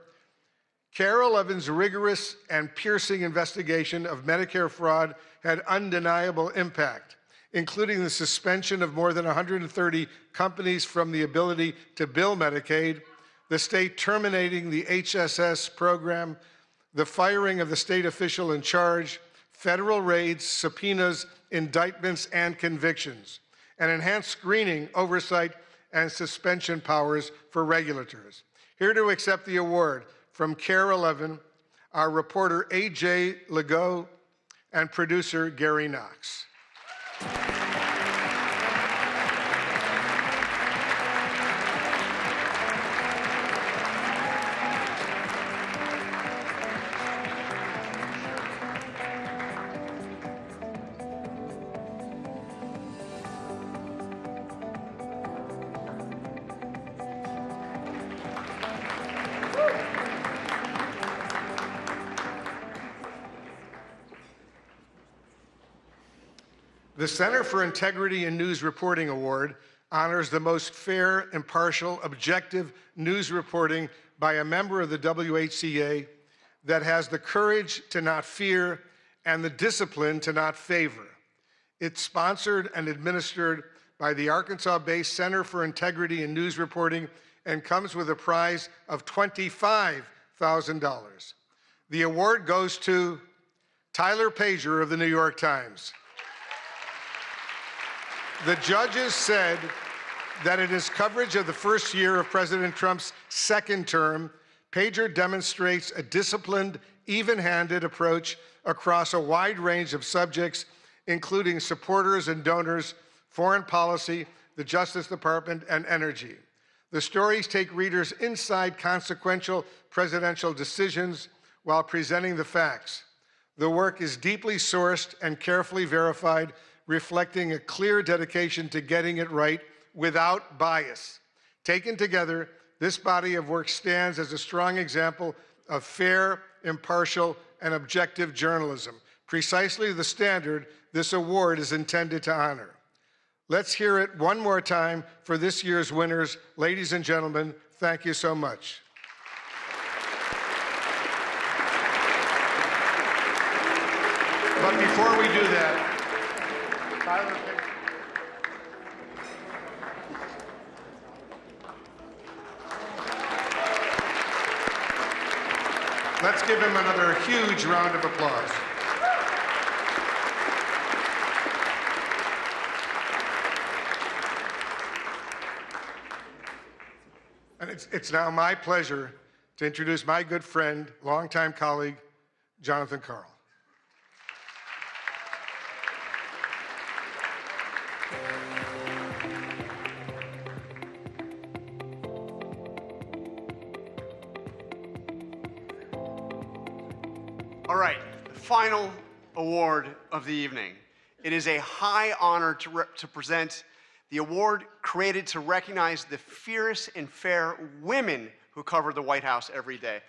KARE 11's rigorous and piercing investigation of Medicare fraud had undeniable impact, including the suspension of more than 130 companies from the ability to bill Medicaid, the state terminating the HSS program, the firing of the state official in charge, federal raids, subpoenas, indictments, and convictions, and enhanced screening, oversight, and suspension powers for regulators. Here to accept the award from KARE 11, our reporter A.J. Legault and producer Gary Knox. The Center for Integrity in News Reporting Award honors the most fair, impartial, objective news reporting by a member of the WHCA that has the courage to not fear and the discipline to not favor. It's sponsored and administered by the Arkansas-based Center for Integrity in News Reporting and comes with a prize of $25,000. The award goes to Tyler Pager of the New York Times. The judges said that in his coverage of the first year of President Trump's second term, Pager demonstrates a disciplined, even-handed approach across a wide range of subjects, including supporters and donors, foreign policy, the Justice Department, and energy. The stories take readers inside consequential presidential decisions while presenting the facts. The work is deeply sourced and carefully verified, reflecting a clear dedication to getting it right without bias. Taken together, this body of work stands as a strong example of fair, impartial, and objective journalism, precisely the standard this award is intended to honor. Let's hear it one more time for this year's winners. Ladies and gentlemen, thank you so much. But before we do that, Tyler, let's give him another huge round of applause. And it's now my pleasure to introduce my good friend, longtime colleague, Jonathan Karl. All right, the final award of the evening. It is a high honor to present the award created to recognize the fierce and fair women who cover the White House every day.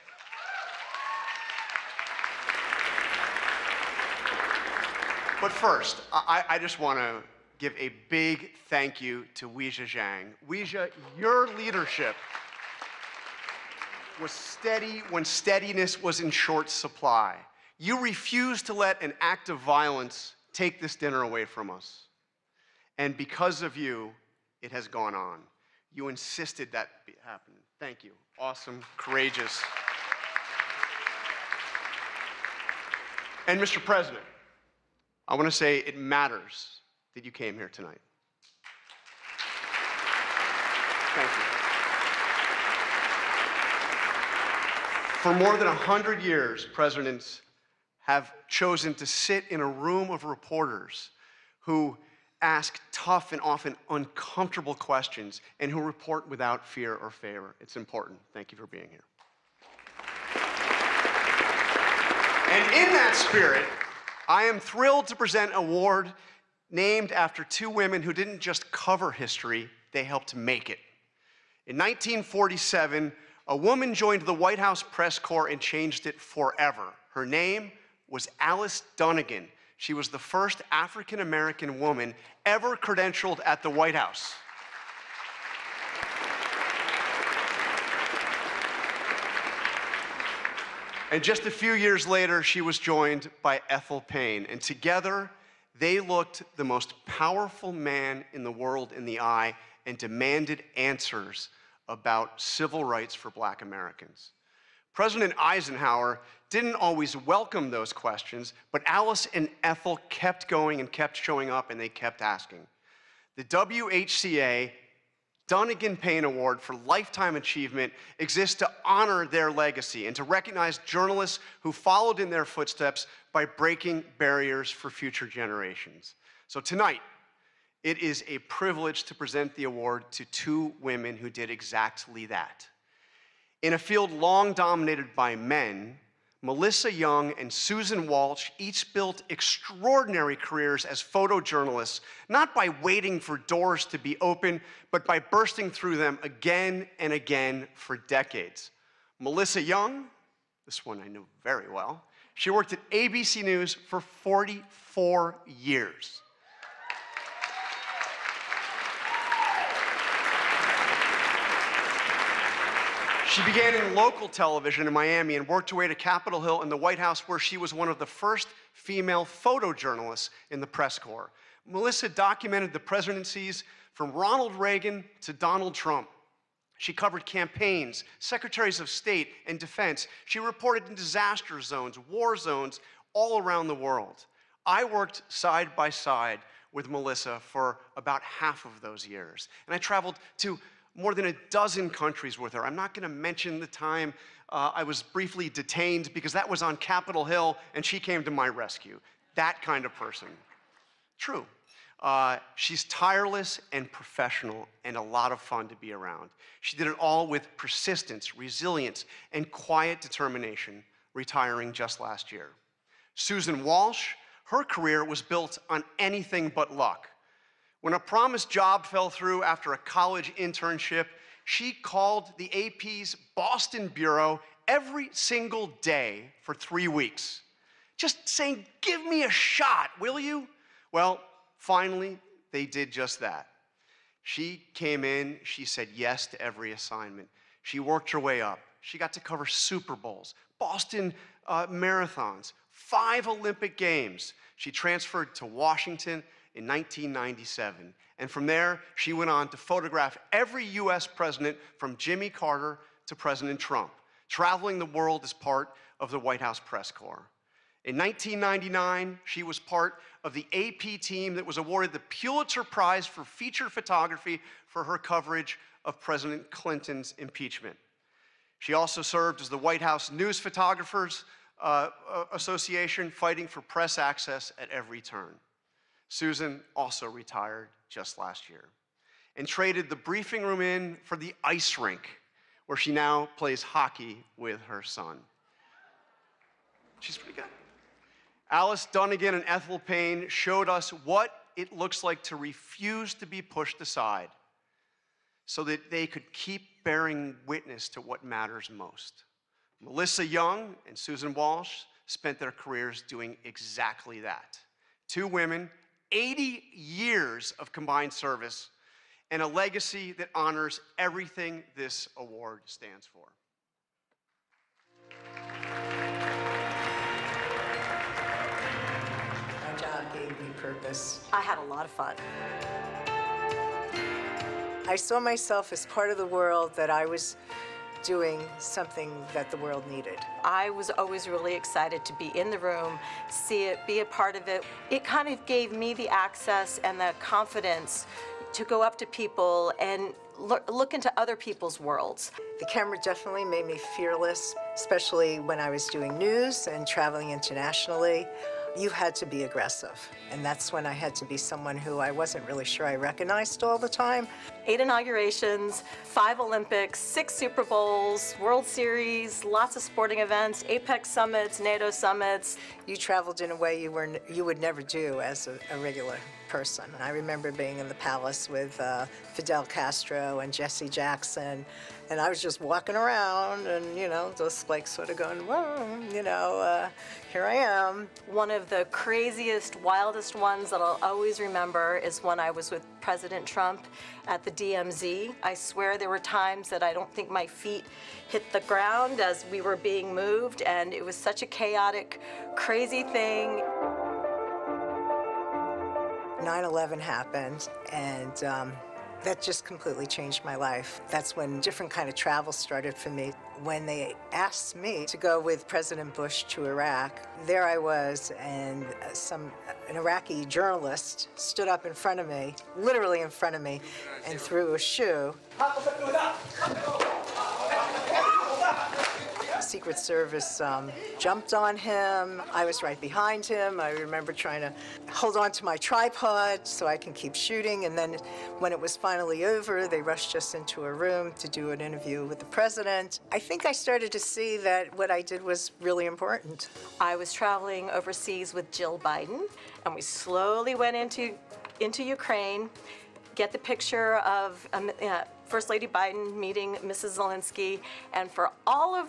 But first, I just want to give a big thank you to Weijia Zhang. Weijia, your leadership was steady when steadiness was in short supply. You refused to let an act of violence take this dinner away from us. And because of you, it has gone on. You insisted that happen. Thank you. Awesome, courageous. And Mr. President, I want to say it matters that you came here tonight. Thank you. For more than 100 years, presidents have chosen to sit in a room of reporters who ask tough and often uncomfortable questions and who report without fear or favor. It's important. Thank you for being here. And in that spirit, I am thrilled to present an award named after two women who didn't just cover history, they helped make it. In 1947, A woman joined the White House press corps and changed it forever. Her name was Alice Dunnigan. She was the first African-American woman ever credentialed at the White House. And just a few years later, she was joined by Ethel Payne, and together they looked the most powerful man in the world in the eye and demanded answers about civil rights for Black Americans. President Eisenhower didn't always welcome those questions, but Alice and Ethel kept going and kept showing up, and they kept asking. The WHCA Dunnigan Payne Award for Lifetime Achievement exists to honor their legacy and to recognize journalists who followed in their footsteps by breaking barriers for future generations. So tonight, it is a privilege to present the award to two women who did exactly that. In a field long dominated by men, Melissa Young and Susan Walsh each built extraordinary careers as photojournalists, not by waiting for doors to be open, but by bursting through them again and again for decades. Melissa Young, this one I know very well, she worked at ABC News for 44 years. She began in local television in Miami and worked her way to Capitol Hill and the White House, where she was one of the first female photojournalists in the press corps. Melissa documented the presidencies from Ronald Reagan to Donald Trump. She covered campaigns, secretaries of state, and defense. She reported in disaster zones, war zones, all around the world. I worked side by side with Melissa for about half of those years, and I traveled to more than a dozen countries with her. I'm not going to mention the time I was briefly detained because that was on Capitol Hill and she came to my rescue. That kind of person. True. She's tireless and professional and a lot of fun to be around. She did it all with persistence, resilience, and quiet determination, retiring just last year. Susan Walsh, her career was built on anything but luck. When a promised job fell through after a college internship, she called the AP's Boston bureau every single day for 3 weeks, just saying, "Give me a shot, will you?" Well, finally, they did just that. She came in, she said yes to every assignment. She worked her way up. She got to cover Super Bowls, Boston marathons, 5 Olympic Games. She transferred to Washington in 1997. And from there, she went on to photograph every US president from Jimmy Carter to President Trump, traveling the world as part of the White House press corps. In 1999, she was part of the AP team that was awarded the Pulitzer Prize for feature photography for her coverage of President Clinton's impeachment. She also served as the White House News Photographers Association, fighting for press access at every turn. Susan also retired just last year and traded the briefing room in for the ice rink, where she now plays hockey with her son. She's pretty good. Alice Dunnigan and Ethel Payne showed us what it looks like to refuse to be pushed aside so that they could keep bearing witness to what matters most. Melissa Young and Susan Walsh spent their careers doing exactly that. Two women, 80 years of combined service, and a legacy that honors everything this award stands for. My job gave me purpose. I had a lot of fun. I saw myself as part of the world, that I was doing something that the world needed. I was always really excited to be in the room, see it, be a part of it. It kind of gave me the access and the confidence to go up to people and look into other people's worlds. The camera definitely made me fearless, especially when I was doing news and traveling internationally. You had to be aggressive, and that's when I had to be someone who I wasn't really sure I recognized all the time. 8 inaugurations, 5 Olympics, 6 Super Bowls, World Series, lots of sporting events, APEC summits, NATO summits. You traveled in a way you would never do as a regular person. I remember being in the palace with Fidel Castro and Jesse Jackson, And I was just walking around and, just like sort of going, well, here I am. One of the craziest, wildest ones that I'll always remember is when I was with President Trump at the DMZ. I swear there were times that I don't think my feet hit the ground as we were being moved, and it was such a chaotic, crazy thing. 9/11 happened, and that just completely changed my life. That's when different kind of travel started for me. When they asked me to go with President Bush to Iraq, there I was, and an Iraqi journalist stood up in front of me, literally in front of me, and threw a shoe. Secret Service jumped on him. I was right behind him. I remember trying to hold on to my tripod so I can keep shooting. And then when it was finally over, they rushed us into a room to do an interview with the president. I think I started to see that what I did was really important. I was traveling overseas with Jill Biden, and we slowly went into Ukraine, get the picture of First Lady Biden meeting Mrs. Zelensky, and for all of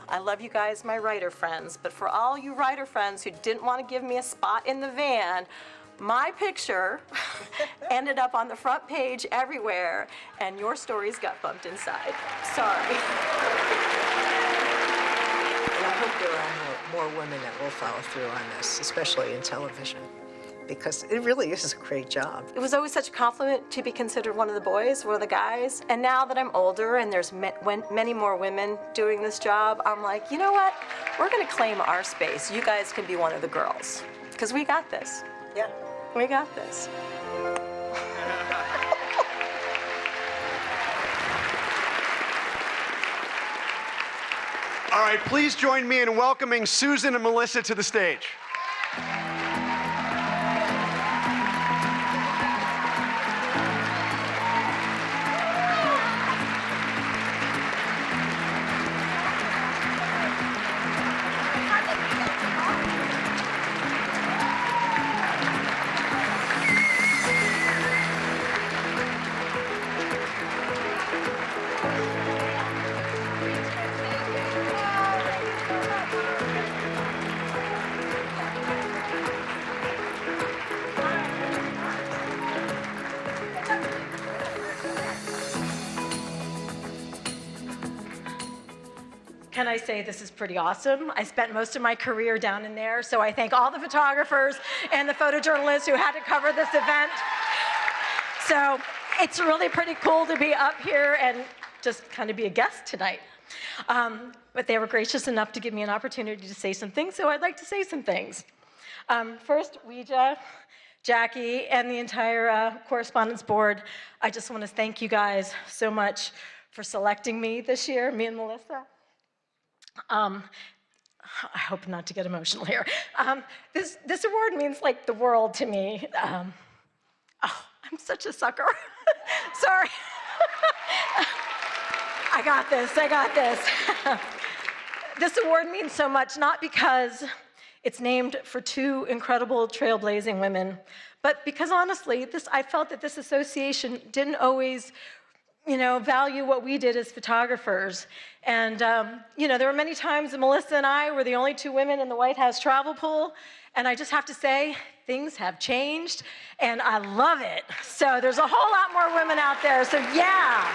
I love you guys, my writer friends, but for all you writer friends who didn't want to give me a spot in the van, my picture ended up on the front page everywhere, and your stories got bumped inside. Sorry. And I hope there are more women that will follow through on this, especially in television, because it really is a great job. It was always such a compliment to be considered one of the boys, one of the guys. And now that I'm older and there's many more women doing this job, I'm like, you know what? We're gonna claim our space. You guys can be one of the girls, because we got this. Yeah. We got this. All right, please join me in welcoming Susan and Melissa to the stage. Can I say this is pretty awesome? I spent most of my career down in there, so I thank all the photographers and the photojournalists who had to cover this event. So it's really pretty cool to be up here and just kind of be a guest tonight. But they were gracious enough to give me an opportunity to say some things, so I'd like to say some things. First, Ouija, Jackie, and the entire Correspondents board, I just want to thank you guys so much for selecting me this year, me and Melissa. I hope not to get emotional here. This award means like the world to me. Oh, I'm such a sucker. Sorry. I got this. This award means so much, not because it's named for two incredible trailblazing women, but because honestly, I felt that this association didn't always value what we did as photographers. And, there were many times that Melissa and I were the only two women in the White House travel pool, and I just have to say, things have changed, and I love it. So there's a whole lot more women out there, so yeah.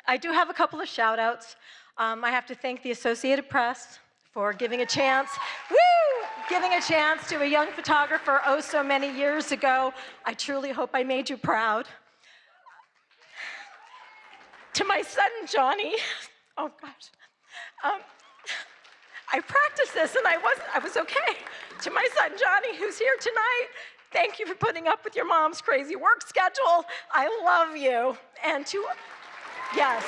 I do have a couple of shout outs. I have to thank the Associated Press for giving a chance to a young photographer oh so many years ago. I truly hope I made you proud. To my son, Johnny, oh gosh. I practiced this and I was okay. To my son, Johnny, who's here tonight, thank you for putting up with your mom's crazy work schedule. I love you. And yes.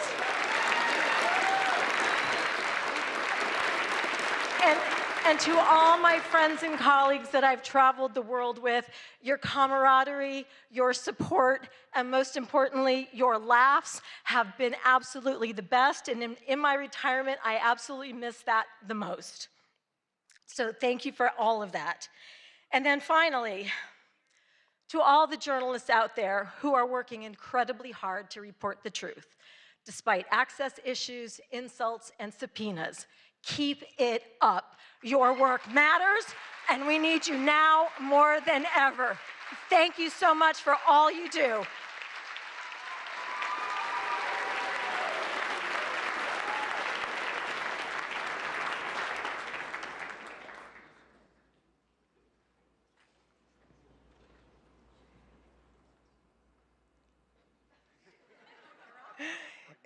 And to all my friends and colleagues that I've traveled the world with, your camaraderie, your support, and most importantly, your laughs have been absolutely the best. And in my retirement, I absolutely miss that the most. So thank you for all of that. And then finally, To all the journalists out there who are working incredibly hard to report the truth, despite access issues, insults, and subpoenas, keep it up. Your work matters, and we need you now more than ever. Thank you so much for all you do.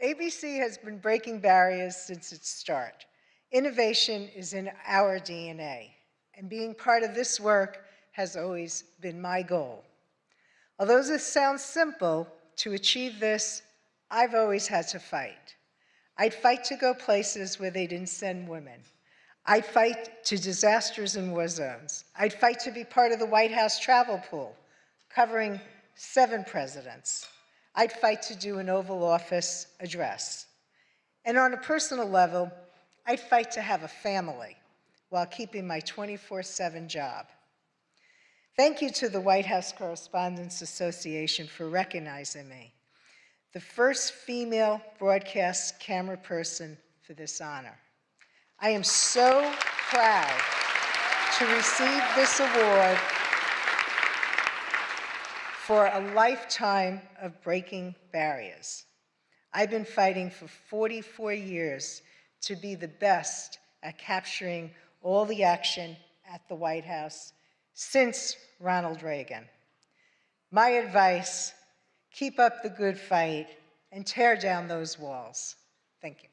ABC has been breaking barriers since its start. Innovation is in our DNA, and being part of this work has always been my goal. Although this sounds simple, to achieve this, I've always had to fight. I'd fight to go places where they didn't send women. I'd fight to disasters in war zones. I'd fight to be part of the White House travel pool, covering 7 presidents. I'd fight to do an Oval Office address. And on a personal level, I'd fight to have a family while keeping my 24/7 job. Thank you to the White House Correspondents Association for recognizing me, the first female broadcast camera person for this honor. I am so proud to receive this award for a lifetime of breaking barriers. I've been fighting for 44 years to be the best at capturing all the action at the White House since Ronald Reagan. My advice, keep up the good fight and tear down those walls. Thank you.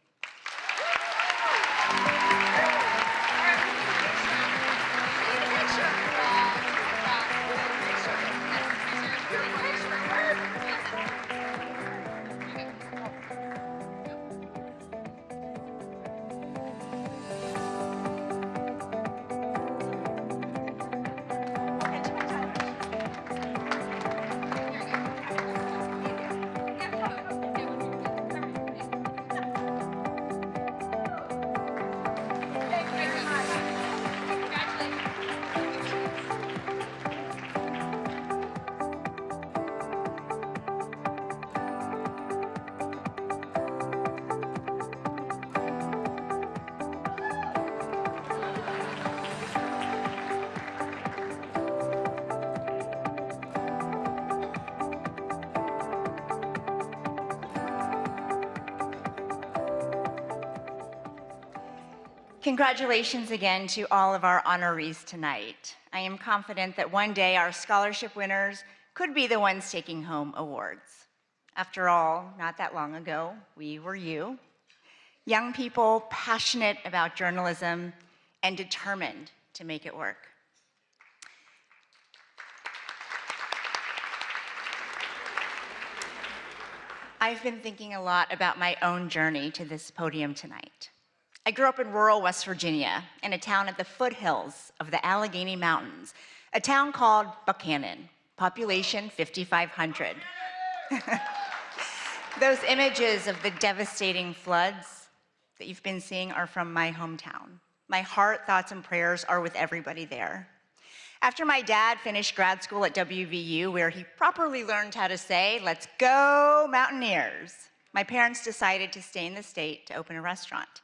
Congratulations again to all of our honorees tonight. I am confident that one day our scholarship winners could be the ones taking home awards. After all, not that long ago, we were you. Young people passionate about journalism and determined to make it work. I've been thinking a lot about my own journey to this podium tonight. I grew up in rural West Virginia, in a town at the foothills of the Allegheny Mountains, a town called Buchanan, population 5,500. Those images of the devastating floods that you've been seeing are from my hometown. My heart, thoughts, and prayers are with everybody there. After my dad finished grad school at WVU, where he properly learned how to say, "Let's go Mountaineers," my parents decided to stay in the state to open a restaurant.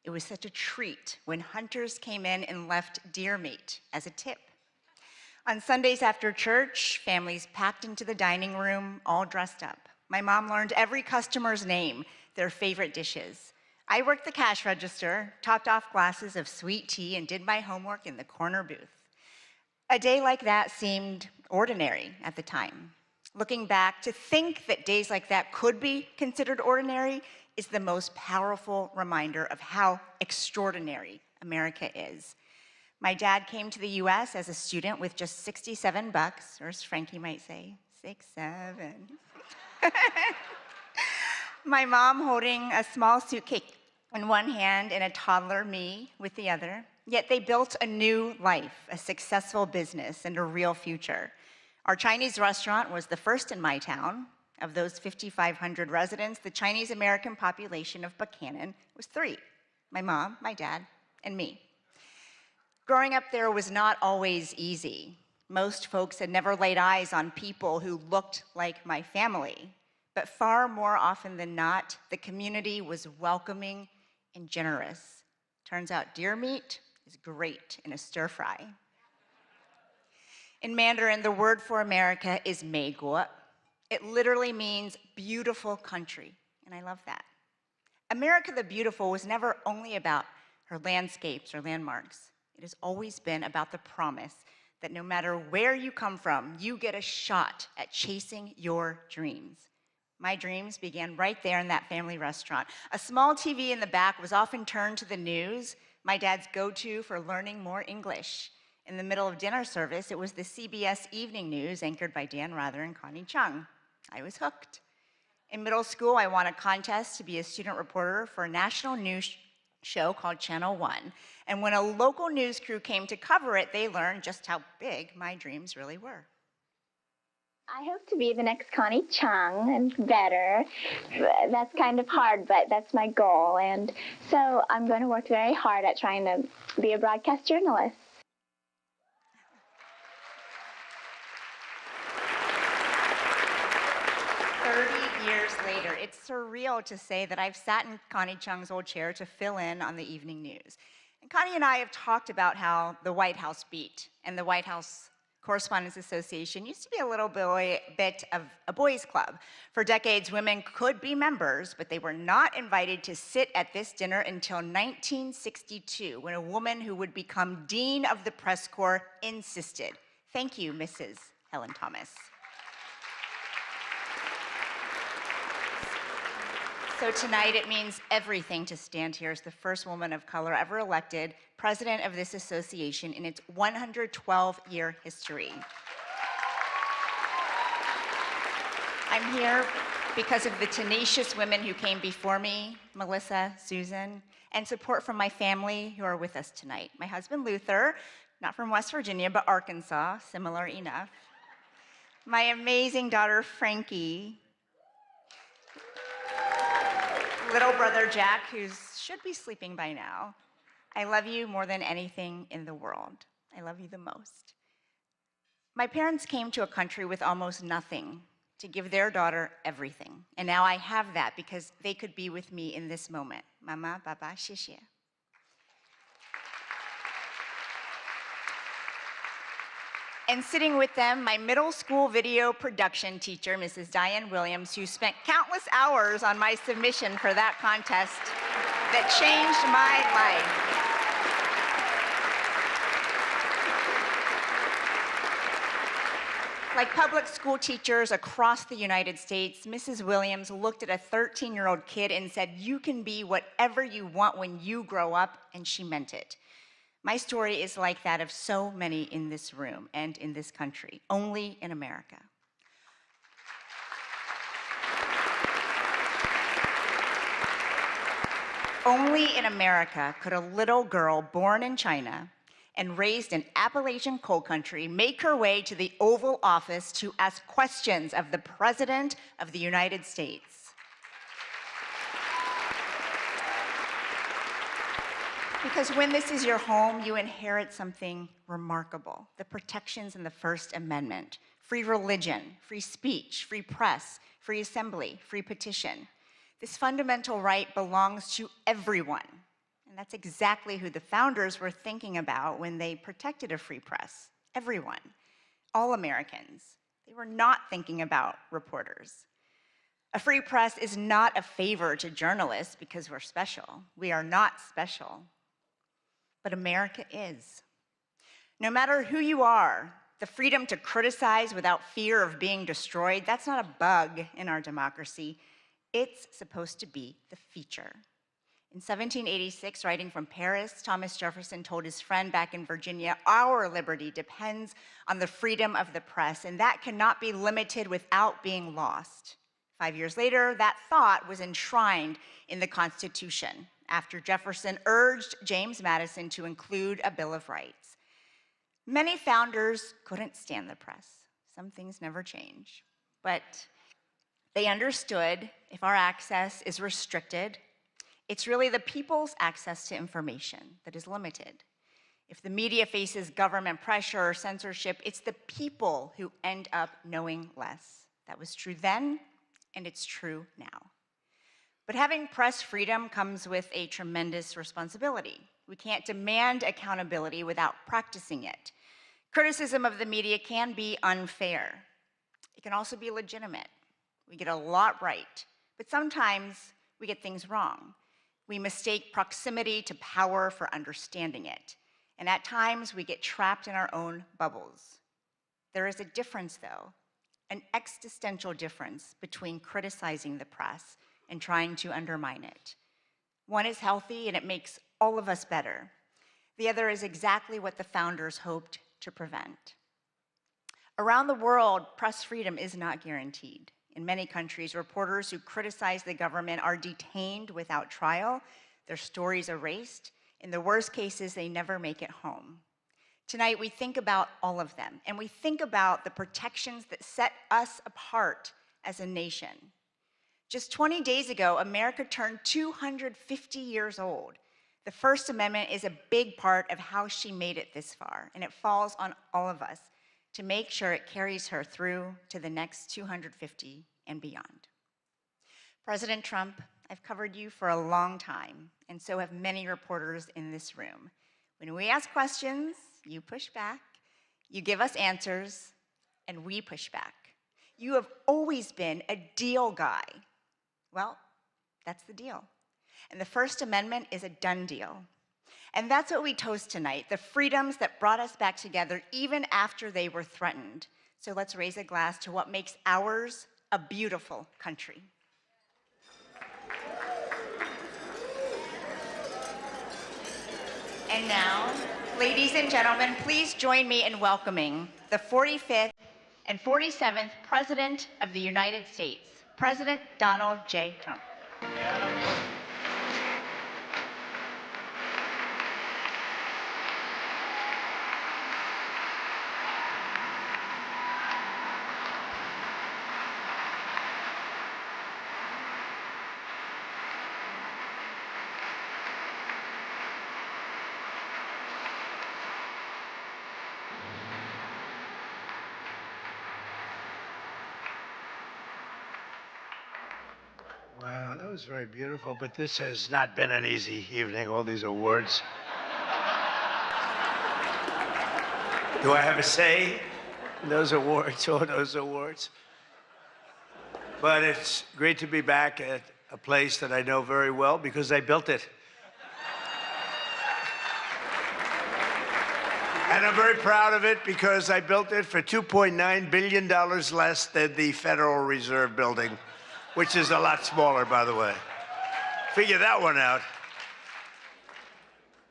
It was such a treat when hunters came in and left deer meat as a tip. On Sundays after church, families packed into the dining room, all dressed up. My mom learned every customer's name, their favorite dishes. I worked the cash register, topped off glasses of sweet tea, and did my homework in the corner booth. A day like that seemed ordinary at the time. Looking back, to think that days like that could be considered ordinary is the most powerful reminder of how extraordinary America is. My dad came to the US as a student with just 67 bucks, or as Frankie might say, 67. My mom holding a small suitcase in one hand and a toddler, me, with the other. Yet they built a new life, a successful business, and a real future. Our Chinese restaurant was the first in my town. Of those 5,500 residents, the Chinese American population of Buchanan was 3, my mom, my dad, and me. Growing up there was not always easy. Most folks had never laid eyes on people who looked like my family, but far more often than not, the community was welcoming and generous. Turns out deer meat is great in a stir fry. In Mandarin, the word for America is 美国. It literally means beautiful country, and I love that. America the Beautiful was never only about her landscapes or landmarks. It has always been about the promise that no matter where you come from, you get a shot at chasing your dreams. My dreams began right there in that family restaurant. A small TV in the back was often turned to the news, my dad's go-to for learning more English. In the middle of dinner service, it was the CBS Evening News anchored by Dan Rather and Connie Chung. I was hooked. In middle school, I won a contest to be a student reporter for a national news show called Channel One. And when a local news crew came to cover it, they learned just how big my dreams really were. I hope to be the next Connie Chung and better. That's kind of hard, but that's my goal. And so I'm going to work very hard at trying to be a broadcast journalist. 30 years later, it's surreal to say that I've sat in Connie Chung's old chair to fill in on the evening news. And Connie and I have talked about how the White House beat and the White House Correspondents Association used to be a little bit of a boys' club. For decades, women could be members, but they were not invited to sit at this dinner until 1962, when a woman who would become Dean of the Press Corps insisted. Thank you, Mrs. Helen Thomas. So tonight it means everything to stand here as the first woman of color ever elected president of this association in its 112-year history. I'm here because of the tenacious women who came before me, Melissa, Susan, and support from my family who are with us tonight. My husband, Luther, not from West Virginia, but Arkansas, similar enough. My amazing daughter, Frankie, little brother Jack, who should be sleeping by now. I love you more than anything in the world. I love you the most. My parents came to a country with almost nothing to give their daughter everything. And now I have that because they could be with me in this moment. Mama, Baba, 谢谢. And sitting with them, my middle school video production teacher, Mrs. Diane Williams, who spent countless hours on my submission for that contest that changed my life. Like public school teachers across the United States, Mrs. Williams looked at a 13-year-old kid and said, "You can be whatever you want when you grow up," and she meant it. My story is like that of so many in this room and in this country, only in America. Only in America could a little girl born in China and raised in Appalachian coal country make her way to the Oval Office to ask questions of the President of the United States. Because when this is your home, you inherit something remarkable: the protections in the First Amendment: free religion, free speech, free press, free assembly, free petition. This fundamental right belongs to everyone. And that's exactly who the founders were thinking about when they protected a free press. Everyone, all Americans. They were not thinking about reporters. A free press is not a favor to journalists because we're special. We are not special. But America is. No matter who you are, the freedom to criticize without fear of being destroyed, that's not a bug in our democracy. It's supposed to be the feature. In 1786, writing from Paris, Thomas Jefferson told his friend back in Virginia, "Our liberty depends on the freedom of the press, and that cannot be limited without being lost." 5 years later, that thought was enshrined in the Constitution, after Jefferson urged James Madison to include a Bill of Rights. Many founders couldn't stand the press. Some things never change. But they understood if our access is restricted, it's really the people's access to information that is limited. If the media faces government pressure or censorship, it's the people who end up knowing less. That was true then, and it's true now. But having press freedom comes with a tremendous responsibility. We can't demand accountability without practicing it. Criticism of the media can be unfair. It can also be legitimate. We get a lot right, but sometimes we get things wrong. We mistake proximity to power for understanding it. And at times, we get trapped in our own bubbles. There is a difference, though, an existential difference between criticizing the press and trying to undermine it. One is healthy, and it makes all of us better. The other is exactly what the founders hoped to prevent. Around the world, press freedom is not guaranteed. In many countries, reporters who criticize the government are detained without trial, their stories erased. In the worst cases, they never make it home. Tonight, we think about all of them, and we think about the protections that set us apart as a nation. Just 20 days ago, America turned 250 years old. The First Amendment is a big part of how she made it this far, and it falls on all of us to make sure it carries her through to the next 250 and beyond. President Trump, I've covered you for a long time, and so have many reporters in this room. When we ask questions, you push back, you give us answers, and we push back. You have always been a deal guy. Well, that's the deal. And the First Amendment is a done deal. And that's what we toast tonight, the freedoms that brought us back together even after they were threatened. So let's raise a glass to what makes ours a beautiful country. And now, ladies and gentlemen, please join me in welcoming the 45th and 47th President of the United States, President Donald J. Trump. Wow, that was very beautiful, but this has not been an easy evening, all these awards. Do I have a say in those awards, all those awards? But it's great to be back at a place that I know very well because I built it. And I'm very proud of it because I built it for $2.9 billion less than the Federal Reserve building, which is a lot smaller, by the way. Figure that one out.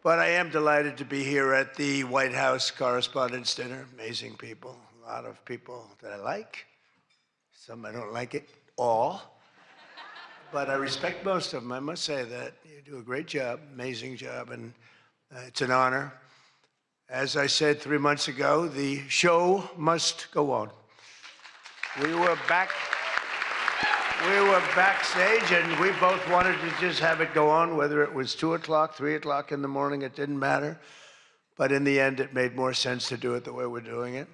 But I am delighted to be here at the White House Correspondents' Dinner. Amazing people, a lot of people that I like. Some I don't like at all. But I respect most of them, I must say that. You do a great job, amazing job, and it's an honor. As I said 3 months ago, the show must go on. We were backstage, and we both wanted to just have it go on, whether it was 2 o'clock, 3 o'clock in the morning, it didn't matter. But in the end, it made more sense to do it the way we're doing it.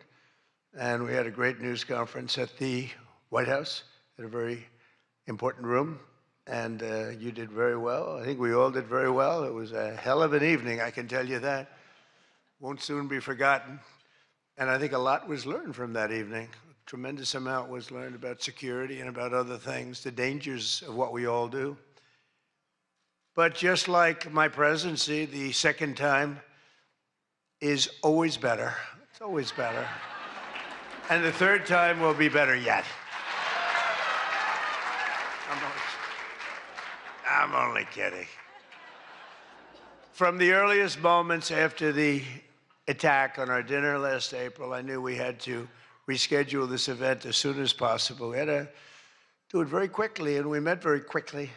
And we had a great news conference at the White House, in a very important room. And you did very well. I think we all did very well. It was a hell of an evening, I can tell you that. Won't soon be forgotten. And I think a lot was learned from that evening. A tremendous amount was learned about security and about other things, the dangers of what we all do. But just like my presidency, the second time is always better. It's always better. And the third time will be better yet. I'm only kidding. From the earliest moments after the attack on our dinner last April, I knew we had to reschedule this event as soon as possible. We had to do it very quickly, and we met very quickly,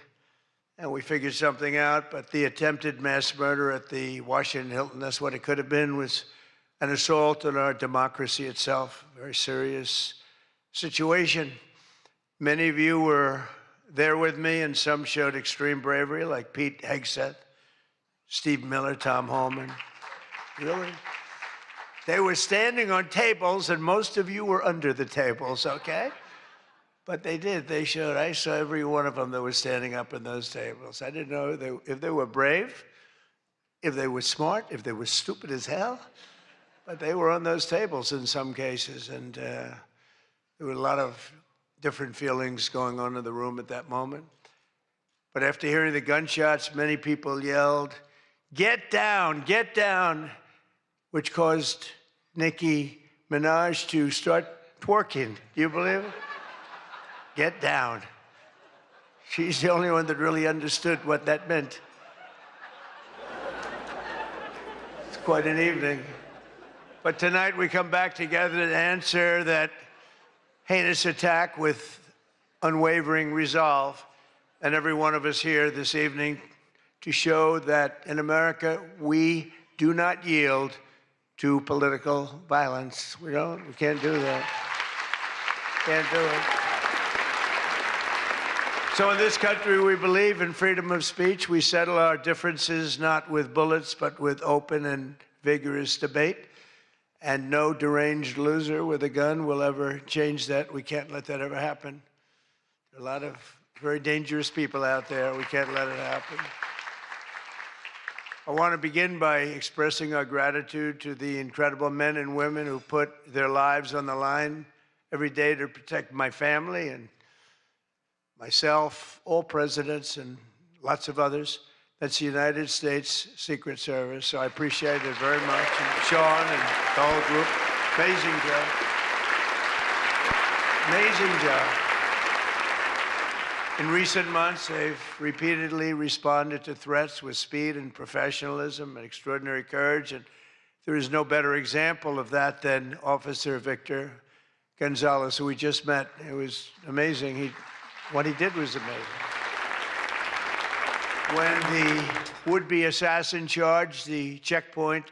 and we figured something out. But the attempted mass murder at the Washington Hilton, that's what it could have been, was an assault on our democracy itself. Very serious situation. Many of you were there with me, and some showed extreme bravery, like Pete Hegseth, Steve Miller, Tom Homan, Really? They were standing on tables, and most of you were under the tables, okay? But they did. They showed. I saw every one of them that was standing up in those tables. I didn't know if they were brave, if they were smart, if they were stupid as hell. But they were on those tables in some cases, and there were a lot of different feelings going on in the room at that moment. But after hearing the gunshots, many people yelled, "Get down, get down," which caused Nicki Minaj to start twerking. Do you believe it? Get down. She's the only one that really understood what that meant. It's quite an evening. But tonight we come back together to answer that heinous attack with unwavering resolve. And every one of us here this evening to show that in America we do not yield to political violence. We can't do that. Can't do it. So in this country, we believe in freedom of speech. We settle our differences not with bullets, but with open and vigorous debate. And no deranged loser with a gun will ever change that. We can't let that ever happen. There are a lot of very dangerous people out there. We can't let it happen. I want to begin by expressing our gratitude to the incredible men and women who put their lives on the line every day to protect my family and myself, all presidents, and lots of others. That's the United States Secret Service. So I appreciate it very much. And Sean and the whole group, amazing job. Amazing job. In recent months, they've repeatedly responded to threats with speed and professionalism and extraordinary courage. And there is no better example of that than Officer Victor Gonzalez, who we just met. It was amazing. What he did was amazing. When the would-be assassin charged the checkpoint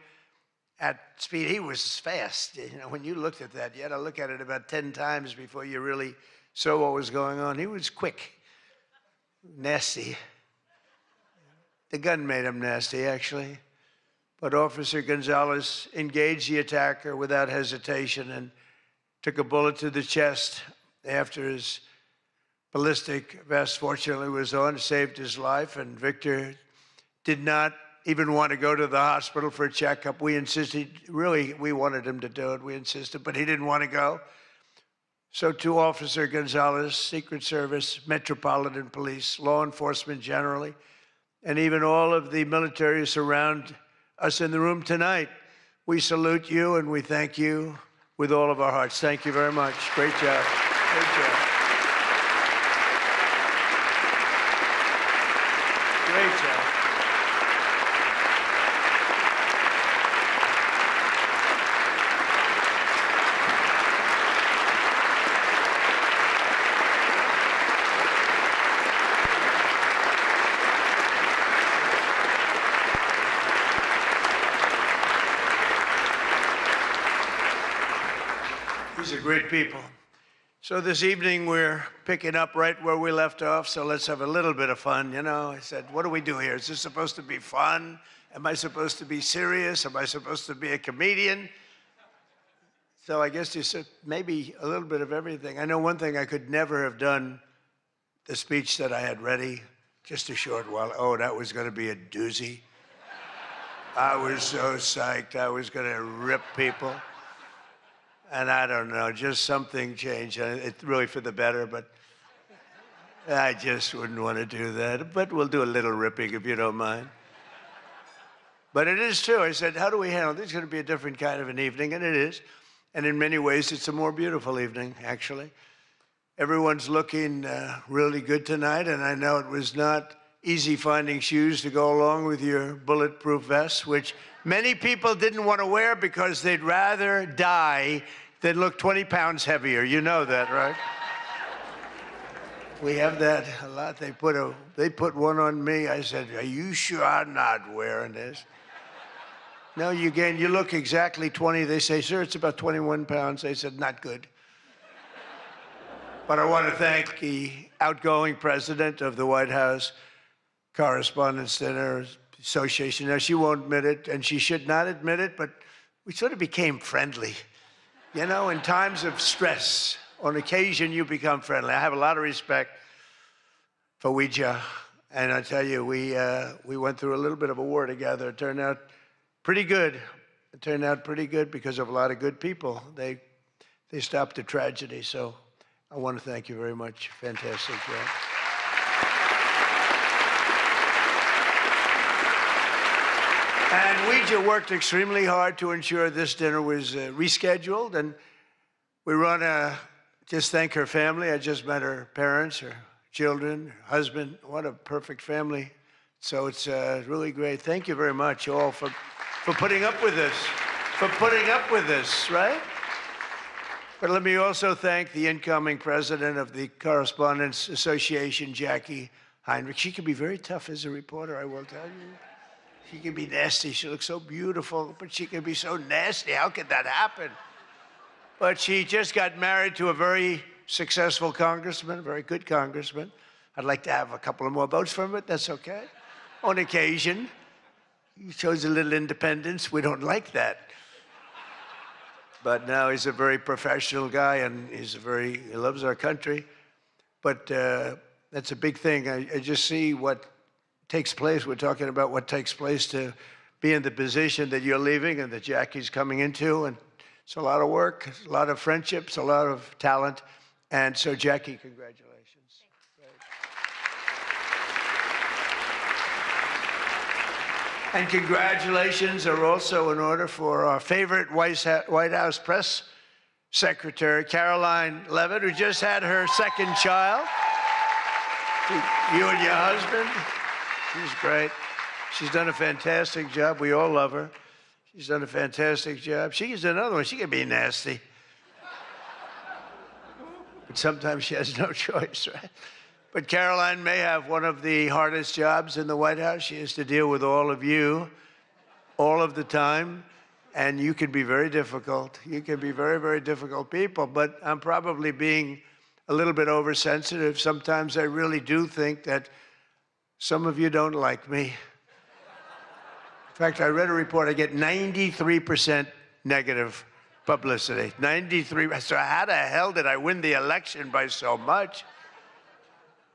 at speed, he was fast. You know, when you looked at that, you had to look at it about 10 times before you really saw what was going on. He was quick. Nasty. The gun made him nasty, actually. But Officer Gonzalez engaged the attacker without hesitation and took a bullet to the chest after his ballistic vest, fortunately, was on, saved his life. And Victor did not even want to go to the hospital for a checkup. We insisted, really, we wanted him to do it. We insisted, but he didn't want to go. So to Officer Gonzalez, Secret Service, Metropolitan Police, law enforcement generally, and even all of the military surround us in the room tonight, we salute you and we thank you with all of our hearts. Thank you very much. Great job. Great job. Great job. These are great people. So this evening we're picking up right where we left off, so let's have a little bit of fun. You know, I said, what do we do here? Is this supposed to be fun? Am I supposed to be serious? Am I supposed to be a comedian? So I guess you said maybe a little bit of everything. I know one thing, I could never have done the speech that I had ready just a short while. Oh, that was going to be a doozy. I was so psyched. I was going to rip people. And I don't know, just something changed. It's really for the better, but I just wouldn't want to do that. But we'll do a little ripping if you don't mind. But it is true. I said, how do we handle this? It's going to be a different kind of an evening, and it is. And in many ways, it's a more beautiful evening, actually. Everyone's looking really good tonight, and I know it was not easy finding shoes to go along with your bulletproof vests, which many people didn't want to wear because they'd rather die than look 20 pounds heavier. You know that, right? We have that a lot. They put one on me. I said, are you sure I'm not wearing this? No, you look exactly 20. They say, sir, it's about 21 pounds. They said, not good. But I want to thank the outgoing president of the White House Correspondents' Dinner, association. Now, she won't admit it, and she should not admit it, but we sort of became friendly. You know, in times of stress, on occasion, you become friendly. I have a lot of respect for Ouija, and I tell you, we went through a little bit of a war together. It turned out pretty good. It turned out pretty good because of a lot of good people. They stopped the tragedy, so I want to thank you very much. Fantastic job. And Ouija worked extremely hard to ensure this dinner was rescheduled, and we want to just thank her family. I just met her parents, her children, her husband. What a perfect family. So it's really great. Thank you very much, all, for putting up with this, right? But let me also thank the incoming president of the Correspondents Association, Jackie Heinrich. She can be very tough as a reporter, I will tell you. She can be nasty. She looks so beautiful, but she can be so nasty. How could that happen? But she just got married to a very successful congressman, a very good congressman. I'd like to have a couple of more votes from it. That's okay. On occasion, he shows a little independence. We don't like that. But now he's a very professional guy, and he loves our country. But that's a big thing. I just see what takes place. We're talking about what takes place to be in the position that you're leaving and that Jackie's coming into. And it's a lot of work, a lot of friendships, a lot of talent. And so, Jackie, congratulations. And congratulations are also in order for our favorite White House press secretary, Caroline Levitt, who just had her second child. You and your husband. She's great. She's done a fantastic job. We all love her. She's done a fantastic job. She's another one. She can be nasty. But sometimes she has no choice, right? But Caroline may have one of the hardest jobs in the White House. She has to deal with all of you all of the time, and you can be very difficult. You can be very, very difficult people, but I'm probably being a little bit oversensitive. Sometimes I really do think that some of you don't like me. In fact, I read a report, I get 93% negative publicity. 93, so how the hell did I win the election by so much?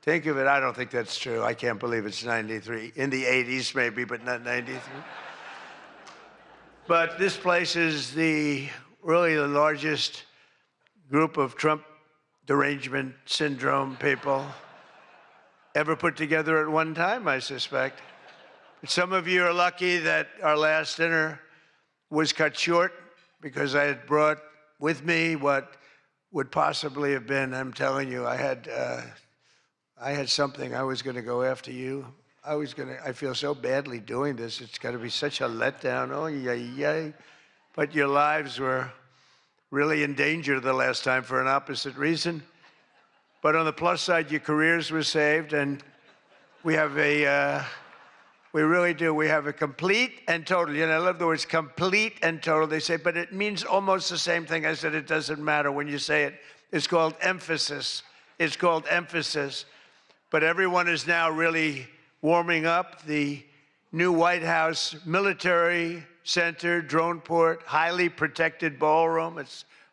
Think of it, I don't think that's true. I can't believe it's 93. In the 80s maybe, but not 93. But this place is really the largest group of Trump derangement syndrome people ever put together at one time, I suspect. But some of you are lucky that our last dinner was cut short because I had brought with me what would possibly have been, I'm telling you, I had something. I was going to go after you. I feel so badly doing this. It's going to be such a letdown. Oh, yeah. But your lives were really in danger the last time for an opposite reason. But on the plus side, your careers were saved, and we really do. We have a complete and total. You know, I love the words complete and total. They say, but it means almost the same thing. I said, it doesn't matter when you say it. It's called emphasis. It's called emphasis. But everyone is now really warming up. The new White House Military Center, drone port, highly protected ballroom.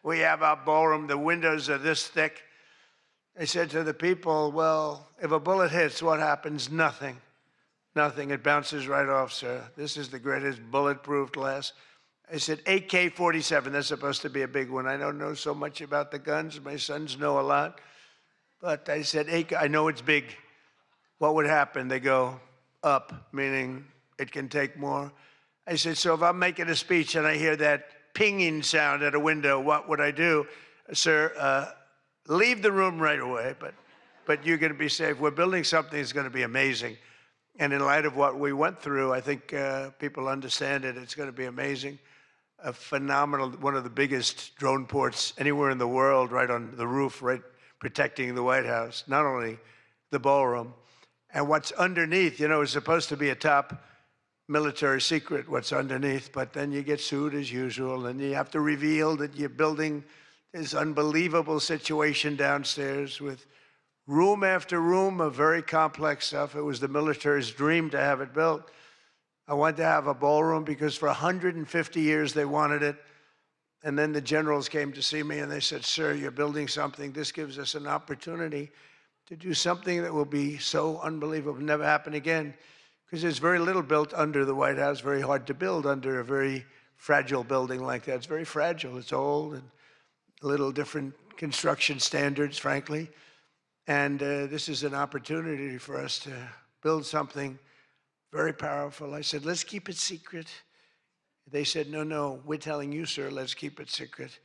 We have our ballroom. The windows are this thick. I said to the people, well, if a bullet hits, what happens? Nothing. Nothing. It bounces right off, sir. This is the greatest bulletproof glass. I said, AK-47, that's supposed to be a big one. I don't know so much about the guns. My sons know a lot. But I said, I know it's big. What would happen? They go up, meaning it can take more. I said, so if I'm making a speech and I hear that pinging sound at a window, what would I do? Sir, leave the room right away, but you're going to be safe. We're building something that's going to be amazing. And in light of what we went through, I think people understand it. It's going to be amazing. A phenomenal, one of the biggest drone ports anywhere in the world, right on the roof, right protecting the White House, not only the ballroom. And what's underneath, you know, is supposed to be a top military secret, what's underneath, but then you get sued as usual, and you have to reveal that you're building this unbelievable situation downstairs with room after room of very complex stuff. It was the military's dream to have it built. I wanted to have a ballroom because for 150 years they wanted it. And then the generals came to see me and they said, sir, you're building something. This gives us an opportunity to do something that will be so unbelievable, never happen again. Because there's very little built under the White House, very hard to build under a very fragile building like that. It's very fragile, it's old, and a little different construction standards, frankly. And this is an opportunity for us to build something very powerful. I said, let's keep it secret. They said, no, no, we're telling you, sir, let's keep it secret.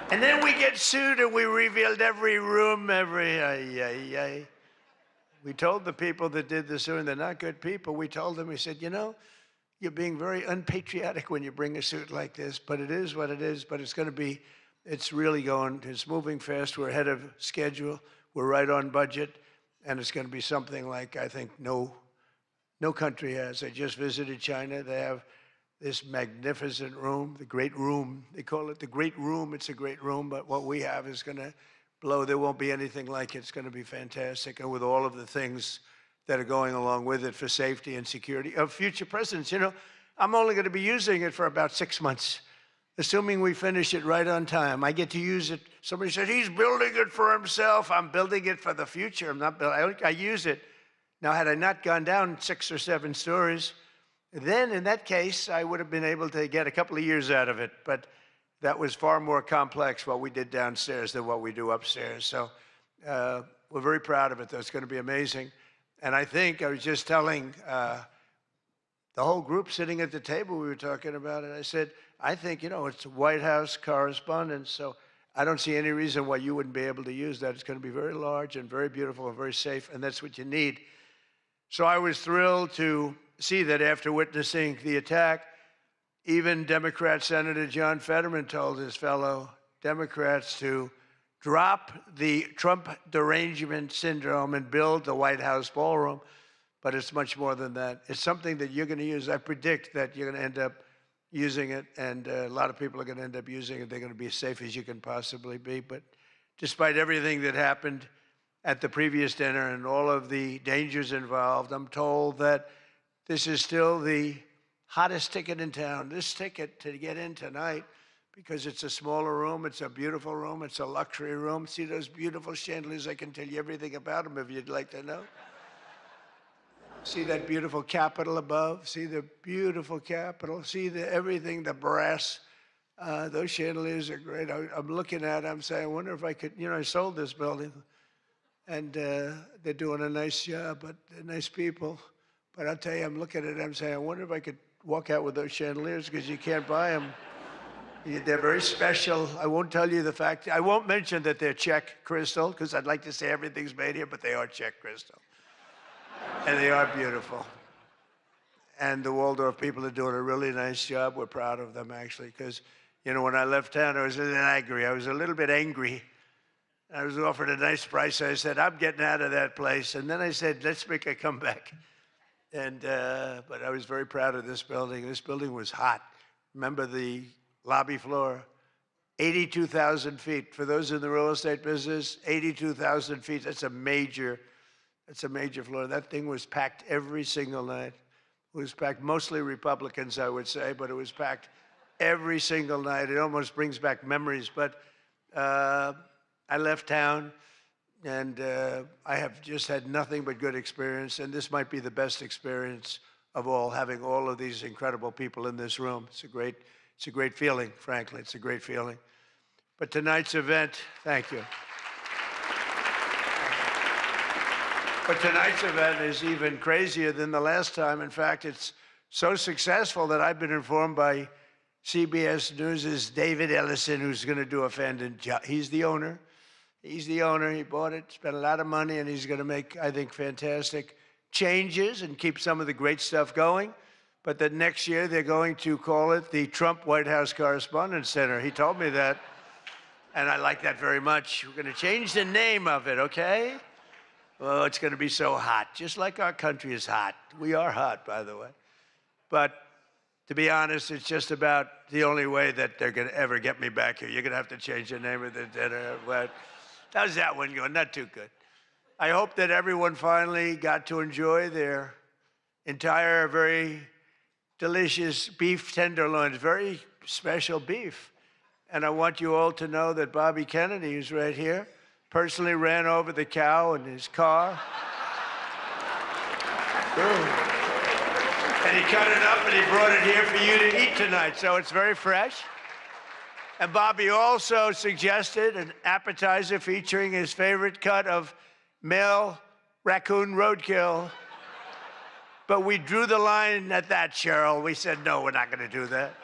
And then we get sued and we revealed every room, We told the people that did the suing, they're not good people. We told them, we said, you know, you're being very unpatriotic when you bring a suit like this, but it is what it is, but it's really going, it's moving fast. We're ahead of schedule. We're right on budget. And it's going to be something like, I think, no country has. I just visited China. They have this magnificent room, the Great Room. They call it the Great Room. It's a great room, but what we have is going to blow. There won't be anything like it. It's going to be fantastic. And with all of the things that are going along with it for safety and security of future presidents. You know, I'm only going to be using it for about 6 months, assuming we finish it right on time. I get to use it. Somebody said, he's building it for himself. I'm building it for the future. I'm not building, I use it. Now, had I not gone down 6 or 7 stories, then in that case, I would have been able to get a couple of years out of it. But that was far more complex what we did downstairs than what we do upstairs. So we're very proud of it, though. It's going to be amazing. And I think I was just telling the whole group sitting at the table, we were talking about it. I said, I think, you know, it's White House Correspondents, so I don't see any reason why you wouldn't be able to use that. It's going to be very large and very beautiful and very safe, and that's what you need. So I was thrilled to see that after witnessing the attack, even Democrat Senator John Fetterman told his fellow Democrats to drop the Trump derangement syndrome and build the White House ballroom. But it's much more than that. It's something that you're going to use. I predict that you're going to end up using it, and a lot of people are going to end up using it. They're going to be as safe as you can possibly be. But despite everything that happened at the previous dinner and all of the dangers involved, I'm told that this is still the hottest ticket in town. This ticket to get in tonight, because it's a smaller room, it's a beautiful room, it's a luxury room. See those beautiful chandeliers? I can tell you everything about them if you'd like to know. See that beautiful Capitol above? See the beautiful Capitol? See everything, the brass. Those chandeliers are great. I'm looking at it, I'm saying, I wonder if I could, you know, I sold this building, and they're doing a nice job, but they're nice people. But I'll tell you, I'm looking at it, I'm saying, I wonder if I could walk out with those chandeliers, because you can't buy them. They're very special. I won't tell you the fact. I won't mention that they're Czech crystal, because I'd like to say everything's made here, but they are Czech crystal. And they are beautiful. And the Waldorf people are doing a really nice job. We're proud of them, actually, because, you know, when I left town, I was a little angry. I was a little bit angry. I was offered a nice price. I said, I'm getting out of that place. And then I said, let's make a comeback. And but I was very proud of this building. This building was hot. Remember the lobby floor? 82,000 feet. For those in the real estate business, 82,000 feet. That's a major floor. That thing was packed every single night. It was packed, mostly Republicans, I would say, but it was packed every single night. It almost brings back memories. But I left town, and I have just had nothing but good experience. And this might be the best experience of all, having all of these incredible people in this room. It's a great feeling, frankly. It's a great feeling. But tonight's event, thank you. But tonight's event is even crazier than the last time. In fact, it's so successful that I've been informed by CBS News' David Ellison, who's going to do a fantastic job. He's the owner. He's the owner. He bought it, spent a lot of money, and he's going to make, I think, fantastic changes and keep some of the great stuff going. But that next year they're going to call it the Trump White House Correspondents Center. He told me that, and I like that very much. We're going to change the name of it, okay? Oh, it's going to be so hot, just like our country is hot. We are hot, by the way. But to be honest, it's just about the only way that they're going to ever get me back here. You're going to have to change the name of the dinner. But how's that one going? Not too good. I hope that everyone finally got to enjoy their entire, very delicious beef tenderloins, very special beef. And I want you all to know that Bobby Kennedy, who's right here, personally ran over the cow in his car. And he cut it up and he brought it here for you to eat tonight. So it's very fresh. And Bobby also suggested an appetizer featuring his favorite cut of male raccoon roadkill. But we drew the line at that, Cheryl. We said, no, we're not going to do that.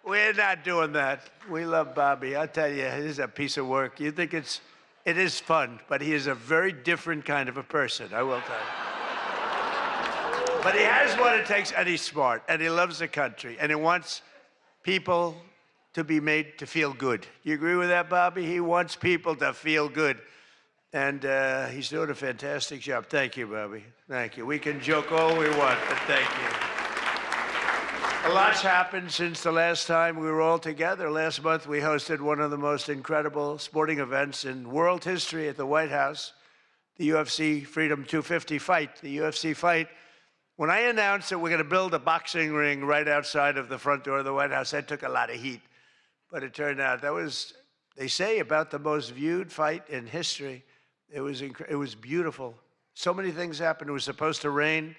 We're not doing that. We love Bobby. I'll tell you, he's a piece of work. You think it is fun, but he is a very different kind of a person, I will tell you. But he has what it takes, and he's smart, and he loves the country, and he wants people to be made to feel good. You agree with that, Bobby? He wants people to feel good. And he's doing a fantastic job. Thank you, Bobby. Thank you. We can joke all we want, but thank you. A lot's happened since the last time we were all together. Last month, we hosted one of the most incredible sporting events in world history at the White House, the UFC Freedom 250 fight. The UFC fight, when I announced that we're going to build a boxing ring right outside of the front door of the White House, that took a lot of heat. But it turned out that was, they say, about the most viewed fight in history. It was beautiful. So many things happened. It was supposed to rain.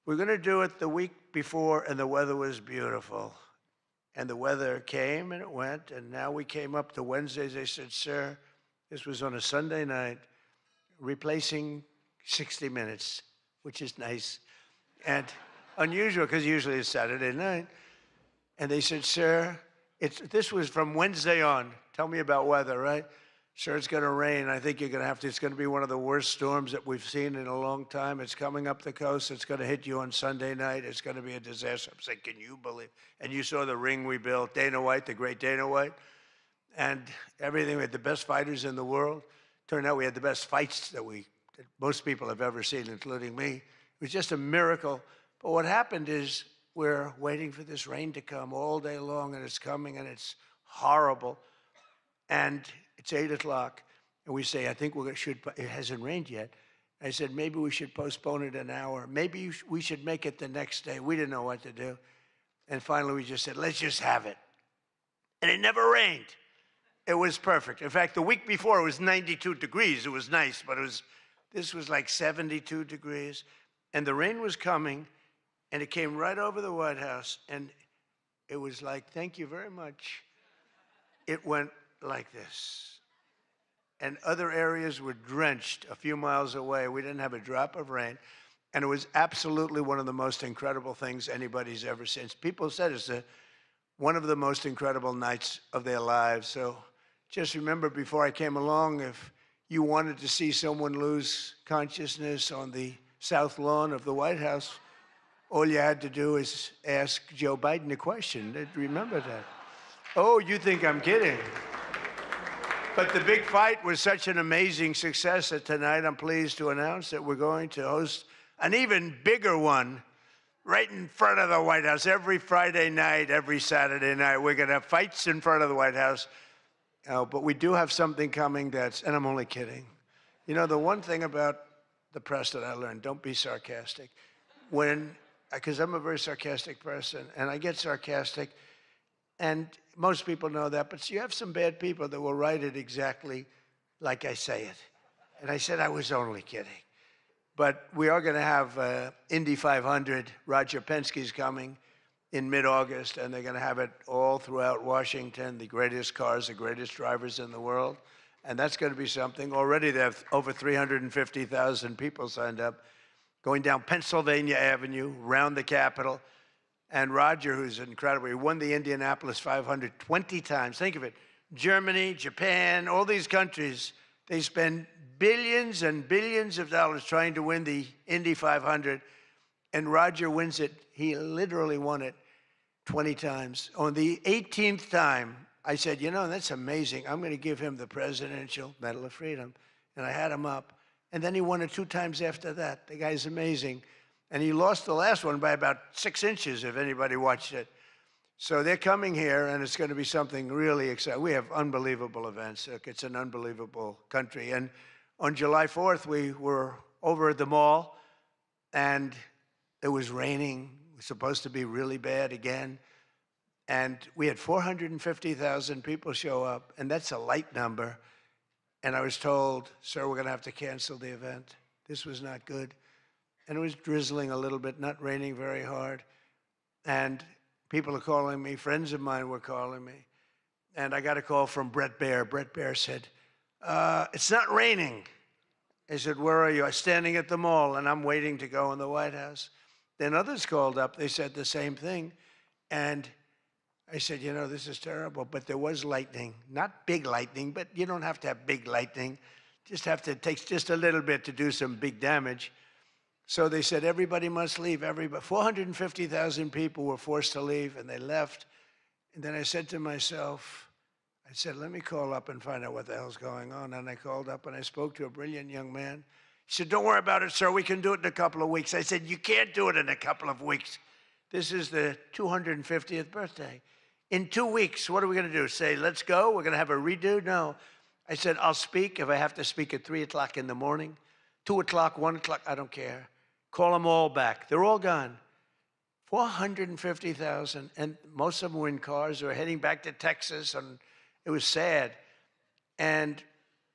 We're going to do it the week before, and the weather was beautiful. And the weather came, and it went, and now we came up to Wednesdays. They said, sir, this was on a Sunday night, replacing 60 Minutes, which is nice and unusual, because usually it's Saturday night. And they said, sir, this was from Wednesday on. Tell me about weather, right? Sure, it's going to rain. I think you're going to have to. It's going to be one of the worst storms that we've seen in a long time. It's coming up the coast. It's going to hit you on Sunday night. It's going to be a disaster. I'm saying, can you believe? And you saw the ring we built, Dana White, the great Dana White, and everything. We had the best fighters in the world. Turned out we had the best fights that most people have ever seen, including me. It was just a miracle. But what happened is we're waiting for this rain to come all day long, and it's coming, and it's horrible. And it's 8 o'clock, and we say, I think it hasn't rained yet. I said, maybe we should postpone it an hour. Maybe we should make it the next day. We didn't know what to do. And finally, we just said, let's just have it. And it never rained. It was perfect. In fact, the week before, it was 92 degrees. It was nice, but this was like 72 degrees. And the rain was coming, and it came right over the White House, and it was like, thank you very much. It went like this. And other areas were drenched a few miles away. We didn't have a drop of rain. And it was absolutely one of the most incredible things anybody's ever seen. People said it's one of the most incredible nights of their lives. So just remember, before I came along, if you wanted to see someone lose consciousness on the south lawn of the White House, all you had to do is ask Joe Biden a question. Remember that. Oh, you think I'm kidding. But the big fight was such an amazing success that tonight I'm pleased to announce that we're going to host an even bigger one right in front of the White House. Every Friday night, every Saturday night, we're going to have fights in front of the White House. But we do have something coming and I'm only kidding. You know, the one thing about the press that I learned, don't be sarcastic. Because I'm a very sarcastic person, and I get sarcastic, and most people know that, but you have some bad people that will write it exactly like I say it. And I said I was only kidding. But we are going to have Indy 500. Roger Penske's coming in mid-August, and they're going to have it all throughout Washington, the greatest cars, the greatest drivers in the world. And that's going to be something. Already they have over 350,000 people signed up, going down Pennsylvania Avenue, around the Capitol. And Roger, who's incredible, he won the Indianapolis 500 20 times. Think of it. Germany, Japan, all these countries, they spend billions and billions of dollars trying to win the Indy 500. And Roger wins it. He literally won it 20 times. On the 18th time, I said, you know, that's amazing. I'm going to give him the Presidential Medal of Freedom. And I had him up. And then he won it 2 times after that. The guy's amazing. And he lost the last one by about 6 inches, if anybody watched it. So they're coming here, and it's going to be something really exciting. We have unbelievable events. Look, it's an unbelievable country. And on July 4th, we were over at the mall, and It was raining. It was supposed to be really bad again. And we had 450,000 people show up, and that's a light number. And I was told, sir, we're going to have to cancel the event. This was not good. And it was drizzling a little bit, not raining very hard. And people are calling me, friends of mine were calling me. And I got a call from Brett Baer. Brett Baer said, it's not raining. I said, where are you? I'm standing at the mall, and I'm waiting to go in the White House. Then others called up. They said the same thing. And I said, you know, this is terrible. But there was lightning. Not big lightning, but you don't have to have big lightning. It takes just a little bit to do some big damage. So they said, everybody must leave. 450,000 people were forced to leave, and they left. And then I said to myself, I said, let me call up and find out what the hell's going on. And I called up and I spoke to a brilliant young man. He said, don't worry about it, sir. We can do it in a couple of weeks. I said, you can't do it in a couple of weeks. This is the 250th birthday. In 2 weeks, what are we going to do? Say, let's go? We're going to have a redo? No. I said, I'll speak if I have to speak at 3 o'clock in the morning, 2 o'clock, 1 o'clock, I don't care. Call them all back. They're all gone. 450,000, and most of them were in cars or heading back to Texas, and it was sad. And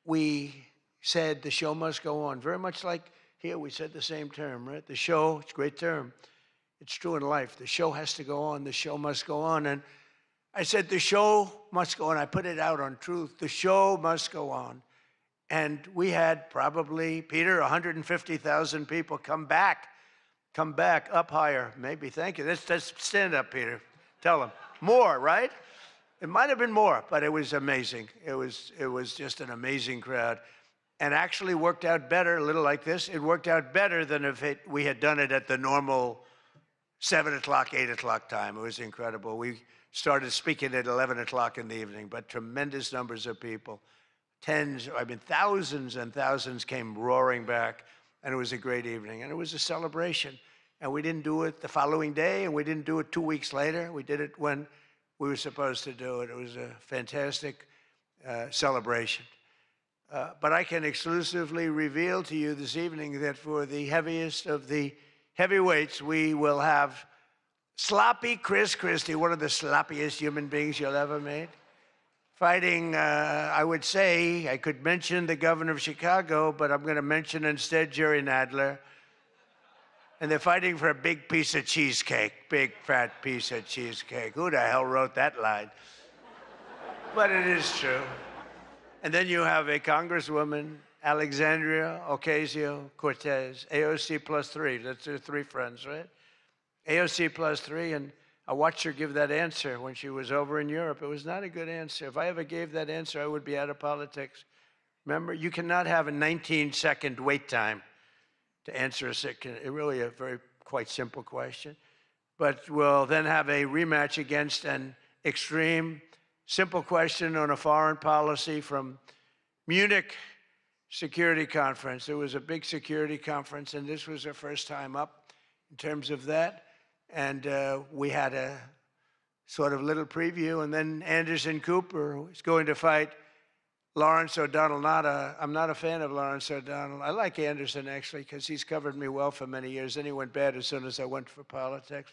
we said the show must go on. Very much like here, we said the same term, right? The show, it's a great term. It's true in life. The show has to go on. The show must go on. And I said, the show must go on. I put it out on Truth. The show must go on. And we had probably, Peter, 150,000 people come back up higher. Maybe, thank you. Let's stand up, Peter. Tell them. More, right? It might have been more, but it was amazing. It was just an amazing crowd. And actually worked out better, a little like this. It worked out better than if we had done it at the normal 7 o'clock, 8 o'clock time. It was incredible. We started speaking at 11 o'clock in the evening, but tremendous numbers of people. Thousands and thousands came roaring back, and it was a great evening. And it was a celebration. And we didn't do it the following day, and we didn't do it 2 weeks later. We did it when we were supposed to do it. It was a fantastic celebration. But I can exclusively reveal to you this evening that for the heaviest of the heavyweights, we will have sloppy Chris Christie, one of the sloppiest human beings you'll ever meet, fighting, I would say, I could mention the governor of Chicago, but I'm going to mention instead Jerry Nadler. And they're fighting for a big piece of cheesecake, big fat piece of cheesecake. Who the hell wrote that line? But it is true. And then you have a Congresswoman, Alexandria Ocasio-Cortez, AOC plus 3. That's her 3 friends, right? AOC plus 3, and I watched her give that answer when she was over in Europe. It was not a good answer. If I ever gave that answer, I would be out of politics. Remember, you cannot have a 19-second wait time to answer really a quite simple question. But we'll then have a rematch against an extreme, simple question on a foreign policy from Munich Security Conference. It was a big security conference, and this was her first time up in terms of that. And we had a sort of little preview, and then Anderson Cooper is going to fight Lawrence O'Donnell. I'm not a fan of Lawrence O'Donnell. I like Anderson, actually, because he's covered me well for many years. Then he went bad as soon as I went for politics.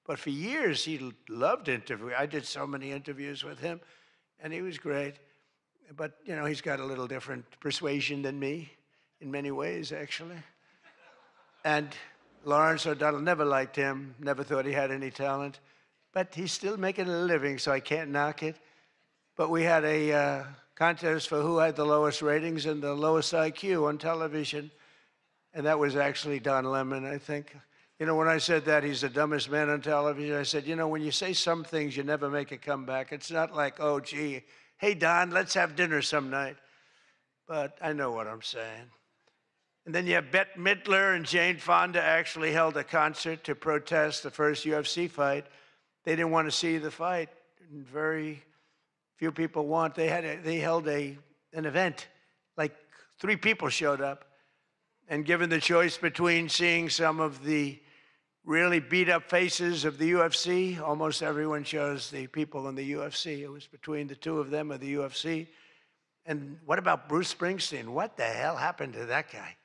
But for years, he loved interviewing. I did so many interviews with him, and he was great. But, you know, he's got a little different persuasion than me in many ways, actually. And Lawrence O'Donnell, never liked him, never thought he had any talent. But he's still making a living, so I can't knock it. But we had a contest for who had the lowest ratings and the lowest IQ on television. And that was actually Don Lemon, I think. You know, when I said that he's the dumbest man on television, I said, you know, when you say some things, you never make a comeback. It's not like, oh, gee, hey, Don, let's have dinner some night. But I know what I'm saying. And then you have Bette Midler and Jane Fonda actually held a concert to protest the first UFC fight. They didn't want to see the fight. And very few people want. They held an event. Like 3 people showed up. And given the choice between seeing some of the really beat-up faces of the UFC, almost everyone chose the people in the UFC. It was between the 2 of them or the UFC. And what about Bruce Springsteen? What the hell happened to that guy?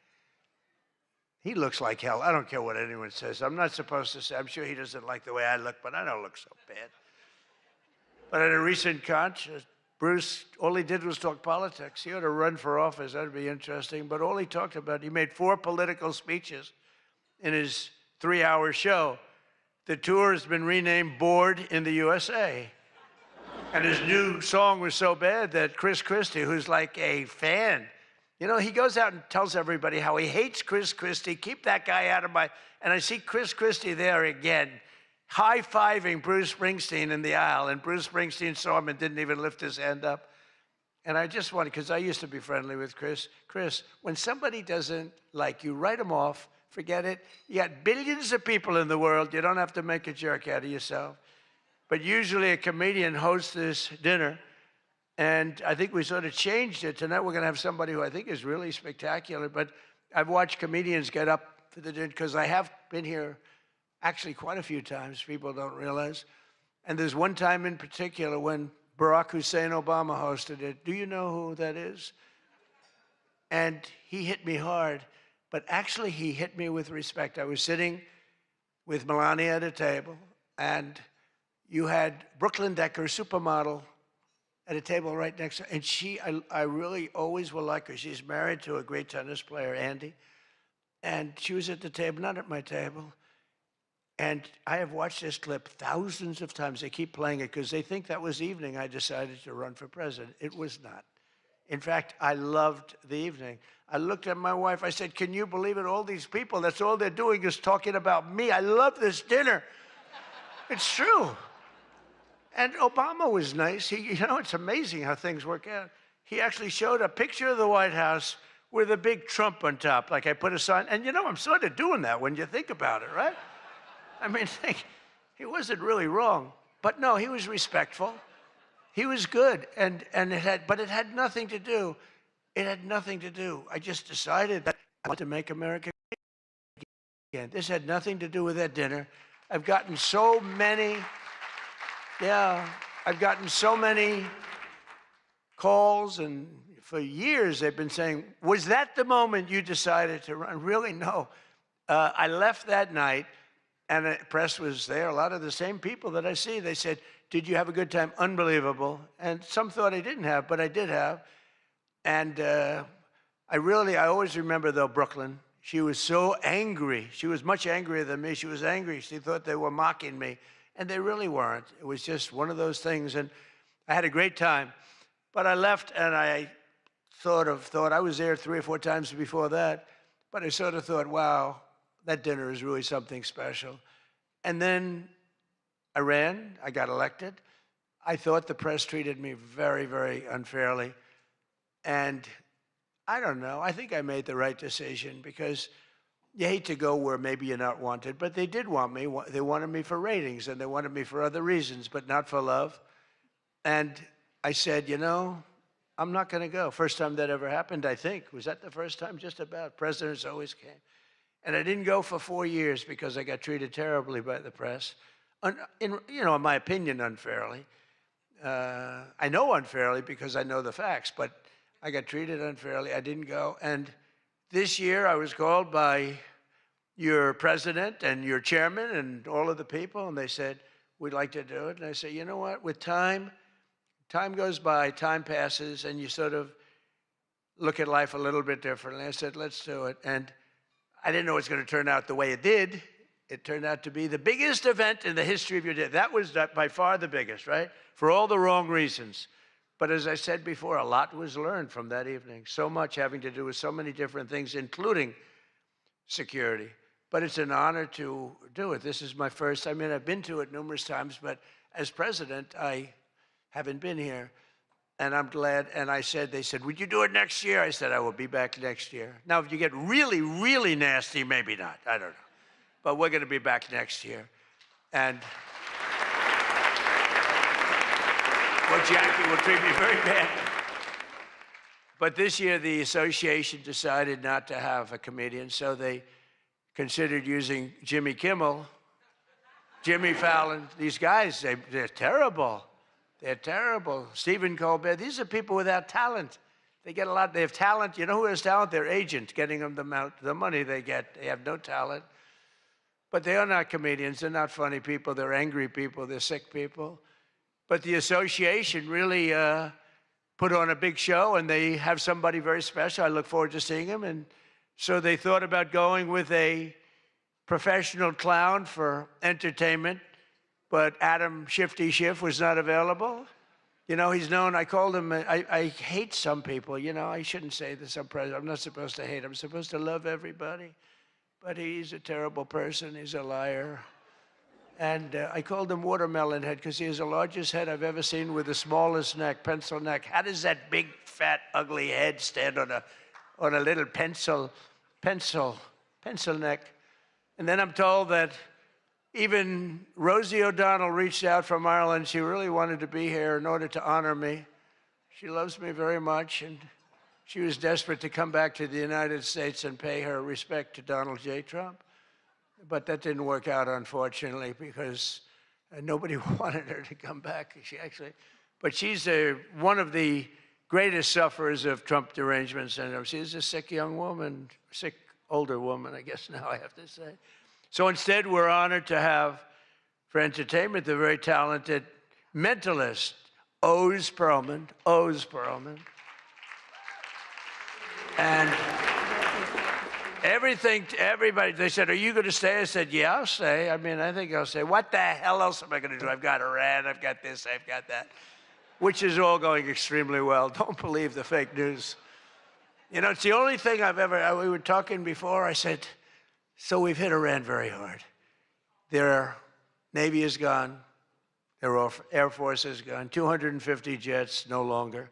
He looks like hell. I don't care what anyone says. I'm not supposed to say. I'm sure he doesn't like the way I look, but I don't look so bad. But at a recent concert, Bruce, all he did was talk politics. He ought to run for office. That'd be interesting. But all he talked about, he made 4 political speeches in his 3-hour show. The tour has been renamed Bored in the USA. And his new song was so bad that Chris Christie, who's like a fan, you know, he goes out and tells everybody how he hates Chris Christie. Keep that guy out of my... And I see Chris Christie there again, high-fiving Bruce Springsteen in the aisle. And Bruce Springsteen saw him and didn't even lift his hand up. And I just wanted, because I used to be friendly with Chris. Chris, when somebody doesn't like you, write them off. Forget it. You got billions of people in the world. You don't have to make a jerk out of yourself. But usually a comedian hosts this dinner. And I think we sort of changed it. Tonight we're going to have somebody who I think is really spectacular. But I've watched comedians get up for the dinner because I have been here actually quite a few times. People don't realize. And there's one time in particular when Barack Hussein Obama hosted it. Do you know who that is? And he hit me hard. But actually he hit me with respect. I was sitting with Melania at a table. And you had Brooklyn Decker, supermodel, at a table right next to her. And I really always will like her. She's married to a great tennis player, Andy. And she was at the table, not at my table. And I have watched this clip thousands of times. They keep playing it because they think that was the evening I decided to run for president. It was not. In fact, I loved the evening. I looked at my wife. I said, can you believe it? All these people, that's all they're doing is talking about me. I love this dinner. It's true. And Obama was nice. You know, it's amazing how things work out. He actually showed a picture of the White House with a big Trump on top. Like I put a sign, and you know, I'm sort of doing that when you think about it, right? I mean, he wasn't really wrong. But no, he was respectful. He was good. But it had nothing to do. It had nothing to do. I just decided that I want to make America great again. This had nothing to do with that dinner. I've gotten so many... Yeah, I've gotten so many calls, and for years they've been saying, was that the moment you decided to run? Really, no. I left that night, and the press was there, a lot of the same people that I see. They said, did you have a good time? Unbelievable. And some thought I didn't have, but I did have. And I always remember, though, Brooklyn. She was so angry. She was much angrier than me. She was angry. She thought they were mocking me. And they really weren't. It was just one of those things. And I had a great time. But I left, and I sort of thought, I was there 3 or 4 times before that, but I sort of thought, wow, that dinner is really something special. And then I ran. I got elected. I thought the press treated me very, very unfairly. And I don't know. I think I made the right decision because you hate to go where maybe you're not wanted, but they did want me. They wanted me for ratings, and they wanted me for other reasons, but not for love. And I said, you know, I'm not going to go. First time that ever happened, I think. Was that the first time? Just about. Presidents always came. And I didn't go for 4 years because I got treated terribly by the press. In my opinion, unfairly. I know unfairly because I know the facts, but I got treated unfairly. I didn't go. And this year, I was called by your president and your chairman and all of the people, and they said, we'd like to do it. And I said, you know what? With time goes by, time passes, and you sort of look at life a little bit differently. I said, let's do it. And I didn't know it was going to turn out the way it did. It turned out to be the biggest event in the history of your day. That was by far the biggest, right? For all the wrong reasons. But as I said before, a lot was learned from that evening. So much having to do with so many different things, including security. But it's an honor to do it. This is my first. I mean, I've been to it numerous times, but as president, I haven't been here. And I'm glad. And they said, would you do it next year? I said, I will be back next year. Now, if you get really, really nasty, maybe not. I don't know. But we're going to be back next year. And well, Jackie will treat me very bad. But this year, the association decided not to have a comedian, so they considered using Jimmy Kimmel, Jimmy Fallon. These guys, they're terrible. They're terrible. Stephen Colbert. These are people without talent. They get a lot. They have talent. You know who has talent? Their agent, getting them the money they get. They have no talent. But they are not comedians. They're not funny people. They're angry people. They're sick people. But the association really put on a big show, and they have somebody very special. I look forward to seeing him. And so they thought about going with a professional clown for entertainment, but Adam Shifty Schiff was not available. You know, he's known, I called him, I hate some people, you know, I shouldn't say this, I'm not supposed to hate, I'm supposed to love everybody. But he's a terrible person, he's a liar. And I called him Watermelon Head because he has the largest head I've ever seen with the smallest neck, pencil neck. How does that big, fat, ugly head stand on a little pencil neck? And then I'm told that even Rosie O'Donnell reached out from Ireland. She really wanted to be here in order to honor me. She loves me very much, and she was desperate to come back to the United States and pay her respect to Donald J. Trump. But that didn't work out, unfortunately, because nobody wanted her to come back. But she's one of the greatest sufferers of Trump derangement syndrome. She's a sick young woman, sick older woman, I guess now I have to say. So instead, we're honored to have, for entertainment, the very talented mentalist, Oz Perlman. And everybody, they said, are you going to stay? I said, yeah, I'll stay. I mean, I think I'll stay. What the hell else am I going to do? I've got Iran, I've got this, I've got that, which is all going extremely well. Don't believe the fake news. You know, it's the only thing we were talking before, I said, so we've hit Iran very hard. Their Navy is gone. Their Air Force is gone. 250 jets, no longer.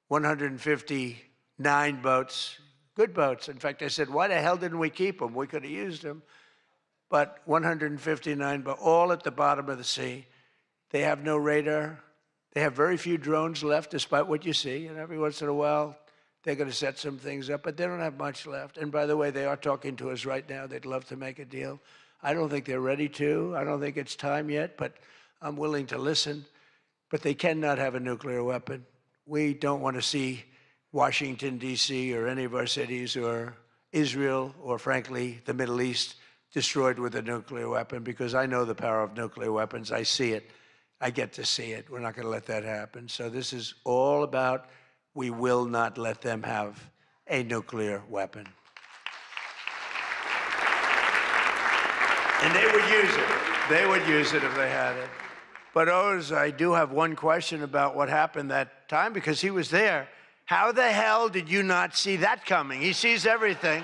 159 boats, good boats. In fact, I said, why the hell didn't we keep them? We could have used them. But 159, but all at the bottom of the sea. They have no radar. They have very few drones left, despite what you see. And every once in a while, they're going to set some things up, but they don't have much left. And by the way, they are talking to us right now. They'd love to make a deal. I don't think they're ready to. I don't think it's time yet, but I'm willing to listen. But they cannot have a nuclear weapon. We don't want to see Washington, D.C., or any of our cities, or Israel, or frankly, the Middle East, destroyed with a nuclear weapon, because I know the power of nuclear weapons. I see it. I get to see it. We're not going to let that happen. So this is all about, we will not let them have a nuclear weapon. And they would use it. They would use it if they had it. But Oz, I do have one question about what happened that time, because he was there. How the hell did you not see that coming? He sees everything.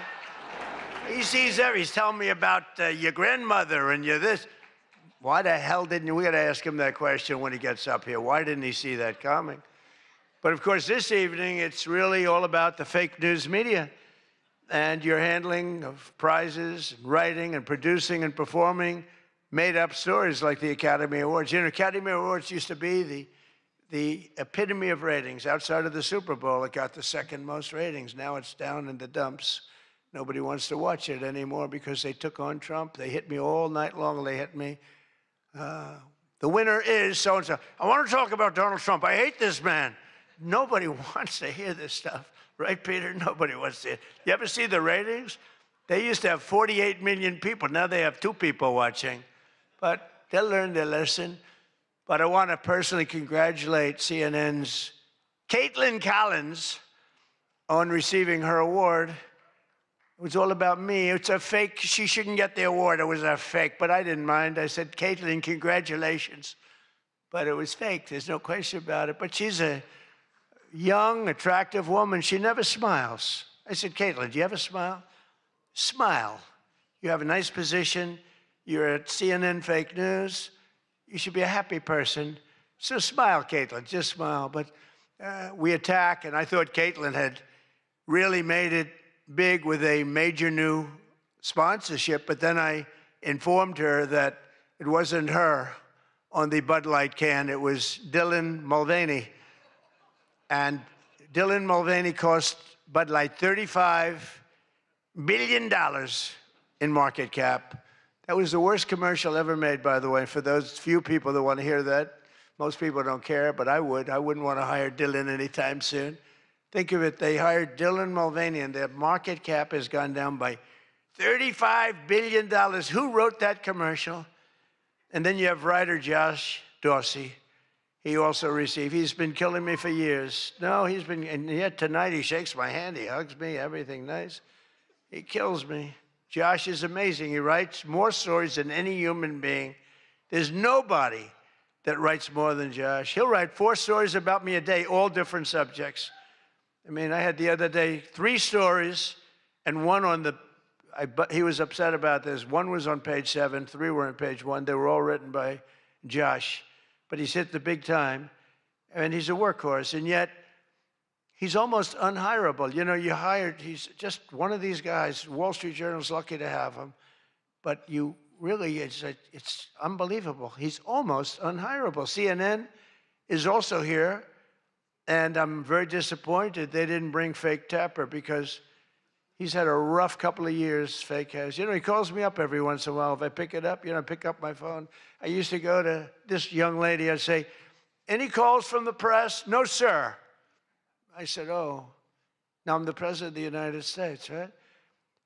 He sees everything. He's telling me about your grandmother and your this. Why the hell didn't you? We got to ask him that question when he gets up here. Why didn't he see that coming? But of course, this evening, it's really all about the fake news media and your handling of prizes, and writing and producing and performing made-up stories like the Academy Awards. You know, Academy Awards used to be the epitome of ratings. Outside of the Super Bowl, it got the second most ratings. Now it's down in the dumps. Nobody wants to watch it anymore because they took on Trump. They hit me all night long. They hit me. The winner is so-and-so. I want to talk about Donald Trump. I hate this man. Nobody wants to hear this stuff. Right, Peter? Nobody wants to hear it. You ever see the ratings? They used to have 48 million people. Now they have 2 people watching. But they'll learn their lesson. But I want to personally congratulate CNN's Caitlin Collins on receiving her award. It was all about me. It's a fake. She shouldn't get the award. It was a fake. But I didn't mind. I said, Caitlin, congratulations. But it was fake. There's no question about it. But she's a young, attractive woman. She never smiles. I said, Caitlin, do you ever smile? Smile. You have a nice position. You're at CNN Fake News. You should be a happy person. So smile, Caitlin. Just smile. But we attack, and I thought Caitlin had really made it big with a major new sponsorship, but then I informed her that it wasn't her on the Bud Light can. It was Dylan Mulvaney. And Dylan Mulvaney cost Bud Light $35 billion in market cap. That was the worst commercial ever made, by the way, for those few people that want to hear that. Most people don't care, but I would. I wouldn't want to hire Dylan anytime soon. Think of it, they hired Dylan Mulvaney, and their market cap has gone down by $35 billion. Who wrote that commercial? And then you have writer Josh Dorsey. He also received, he's been killing me for years. No, he's been, and yet tonight he shakes my hand, he hugs me, everything nice. He kills me. Josh is amazing. He writes more stories than any human being. There's nobody that writes more than Josh. He'll write 4 stories about me a day, all different subjects. I mean, I had the other day 3 stories and one on the, he was upset about this. 1 was on page 7, 3 were on page 1. They were all written by Josh. But he's hit the big time, and he's a workhorse, and yet he's almost unhireable. You know, you hired, he's just one of these guys. Wall Street Journal's lucky to have him, but you really, it's unbelievable. He's almost unhireable. CNN is also here, and I'm very disappointed they didn't bring Fake Tapper because he's had a rough couple of years, Fake has. You know, he calls me up every once in a while. If I pick it up, you know, I pick up my phone. I used to go to this young lady, I'd say, any calls from the press? No, sir. I said, oh, now I'm the president of the United States, right?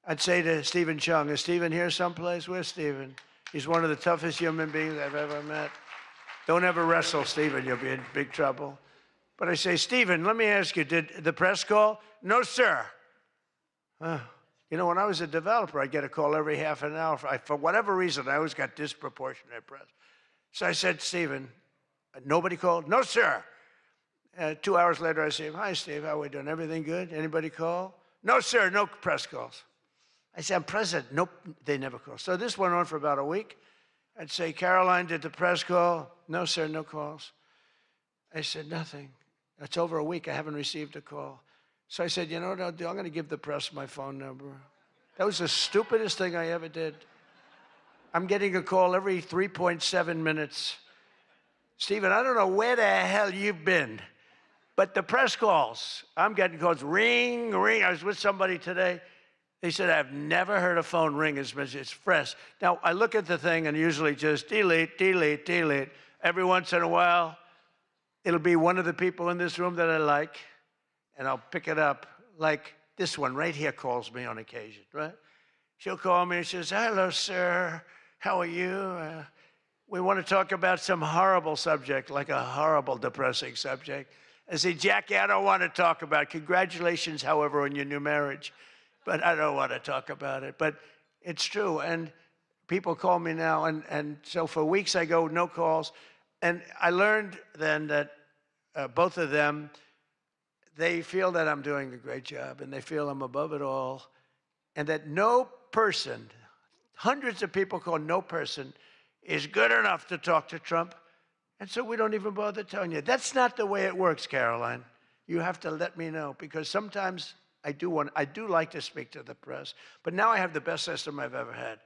I'd say to Stephen Chung, is Stephen here someplace? Where's Stephen? He's one of the toughest human beings I've ever met. Don't ever wrestle Stephen, you'll be in big trouble. But I say, Stephen, let me ask you, did the press call? No, sir. You know, when I was a developer, I'd get a call every half an hour. For whatever reason, I always got disproportionate press. So I said, Stephen, nobody called? No, sir. 2 hours later, I say, hi, Steve, how are we doing? Everything good? Anybody call? No, sir, no press calls. I said, I'm president. Nope, they never call. So this went on for about a week. I'd say, Caroline, did the press call? No, sir, no calls. I said, nothing. It's over a week. I haven't received a call. So I said, you know what I'll do? I'm going to give the press my phone number. That was the stupidest thing I ever did. I'm getting a call every 3.7 minutes. Stephen, I don't know where the hell you've been, but the press calls, I'm getting calls, ring, ring. I was with somebody today. They said, I've never heard a phone ring as much as it's fresh. Now, I look at the thing and usually just delete, delete, delete. Every once in a while, it'll be one of the people in this room that I like, and I'll pick it up. Like this one right here calls me on occasion, right? She'll call me and she says, hello, sir. How are you? We want to talk about some horrible subject, like a horrible, depressing subject. I say, Jackie, I don't want to talk about it. Congratulations, however, on your new marriage. But I don't want to talk about it. But it's true. And people call me now. And so for weeks I go, no calls. And I learned then that both of them, they feel that I'm doing a great job. And they feel I'm above it all. And that no person, hundreds of people call no person, is good enough to talk to Trump. And so we don't even bother telling you. That's not the way it works, Caroline. You have to let me know, because sometimes I do like to speak to the press, but now I have the best system I've ever had.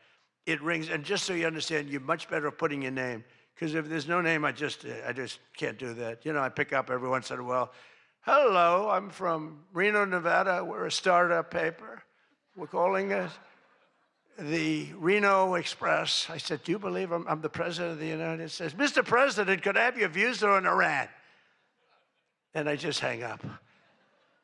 It rings, and just so you understand, you're much better at putting your name, because if there's no name, I just can't do that. You know, I pick up every once in a while. Hello, I'm from Reno, Nevada. We're a startup paper. We're calling it the Reno Express. I said, do you believe I'm the president of the United States? Mr. President, could I have your views on Iran? And I just hang up.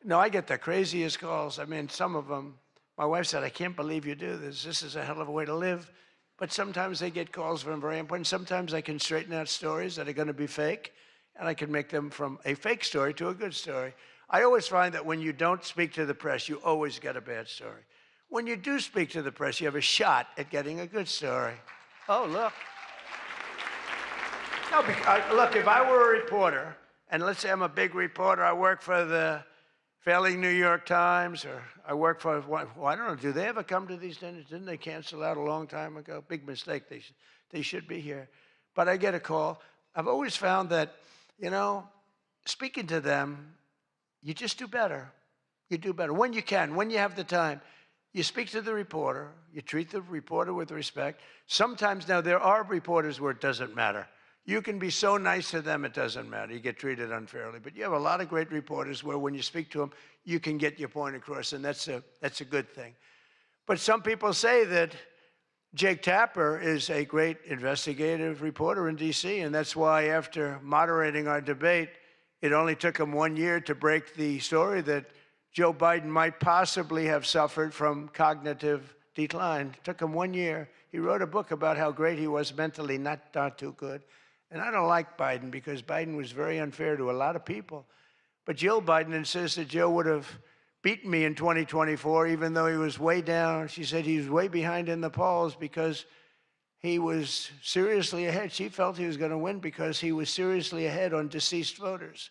No, I get the craziest calls. I mean, some of them, my wife said, I can't believe you do this. This is a hell of a way to live. But sometimes they get calls from very important. Sometimes I can straighten out stories that are going to be fake, and I can make them from a fake story to a good story. I always find that when you don't speak to the press, you always get a bad story. When you do speak to the press, you have a shot at getting a good story. Oh, look. No, look, if I were a reporter, and let's say I'm a big reporter, I work for the failing New York Times, or I work for, well, I don't know, do they ever come to these dinners? Didn't they cancel out a long time ago? Big mistake. They should be here. But I get a call. I've always found that, you know, speaking to them, you just do better. You do better. When you can, when you have the time. You speak to the reporter. You treat the reporter with respect. Sometimes now there are reporters where it doesn't matter. You can be so nice to them, it doesn't matter. You get treated unfairly. But you have a lot of great reporters where when you speak to them, you can get your point across, and that's a good thing. But some people say that Jake Tapper is a great investigative reporter in D.C., and that's why after moderating our debate, It only took him 1 year to break the story that Joe Biden might possibly have suffered from cognitive decline. It took him 1 year. He wrote a book about how great he was mentally, not too good. And I don't like Biden because Biden was very unfair to a lot of people. But Jill Biden insists that Joe would have beaten me in 2024, even though he was way down. She said he was way behind in the polls because he was seriously ahead. She felt he was going to win because he was seriously ahead on deceased voters.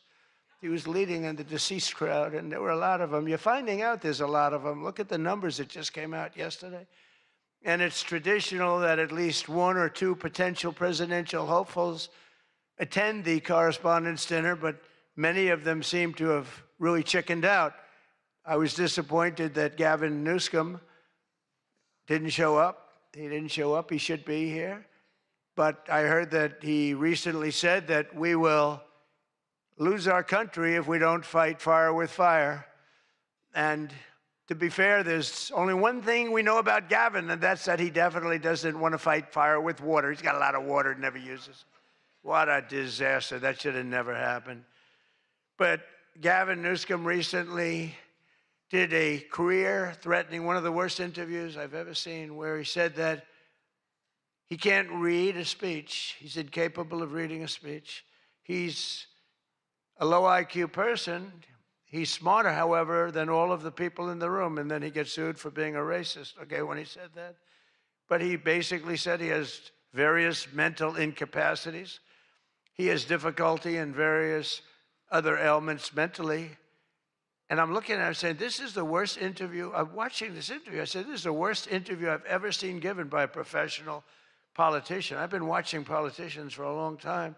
He was leading in the deceased crowd, and there were a lot of them. You're finding out there's a lot of them. Look at the numbers that just came out yesterday. And it's traditional that at least one or two potential presidential hopefuls attend the Correspondents' dinner, but many of them seem to have really chickened out. I was disappointed that Gavin Newsom didn't show up. He didn't show up. He should be here. But I heard that he recently said that we will lose our country if we don't fight fire with fire. And to be fair, there's only one thing we know about Gavin, and that's that he definitely doesn't want to fight fire with water. He's got a lot of water, never uses. What a disaster. That should have never happened. But Gavin Newsom recently did a career-threatening, one of the worst interviews I've ever seen, where he said that he can't read a speech. He's incapable of reading a speech. He's a low IQ person. He's smarter, however, than all of the people in the room, and then he gets sued for being a racist, okay, when he said that. But he basically said he has various mental incapacities. He has difficulty in various other ailments mentally. And I'm looking at him saying, this is the worst interview. I'm watching this interview. I said, this is the worst interview I've ever seen given by a professional politician. I've been watching politicians for a long time,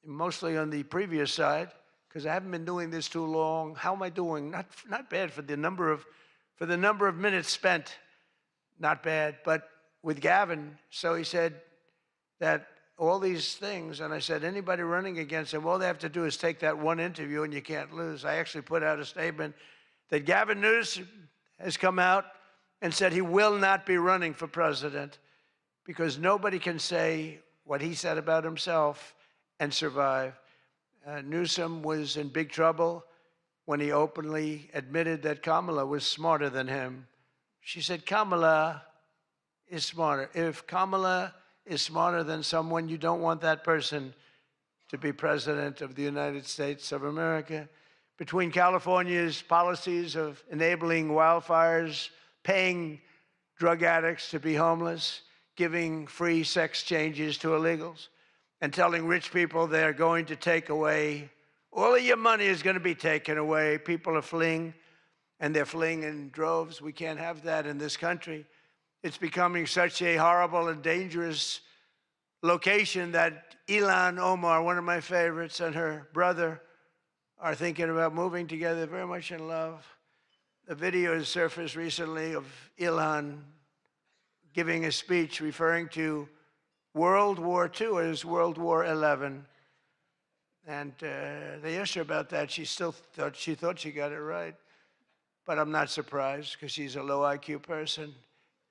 mostly on the previous side, because I haven't been doing this too long. How am I doing? Not bad for the number of minutes spent. Not bad. But with Gavin, so he said that all these things, and I said, anybody running against him, all they have to do is take that one interview and you can't lose. I actually put out a statement that Gavin Newsom has come out and said he will not be running for president because nobody can say what he said about himself and survive. Newsom was in big trouble when he openly admitted that Kamala was smarter than him. She said, Kamala is smarter. If Kamala is smarter than someone, you don't want that person to be president of the United States of America. Between California's policies of enabling wildfires, paying drug addicts to be homeless, giving free sex changes to illegals, and telling rich people they're going to take away, all of your money is going to be taken away. People are fleeing, and they're fleeing in droves. We can't have that in this country. It's becoming such a horrible and dangerous location that Ilhan Omar, one of my favorites, and her brother are thinking about moving together, very much in love. The video has surfaced recently of Ilhan giving a speech referring to World War II as World War XI. And they asked her about that. She thought she got it right. But I'm not surprised because she's a low IQ person.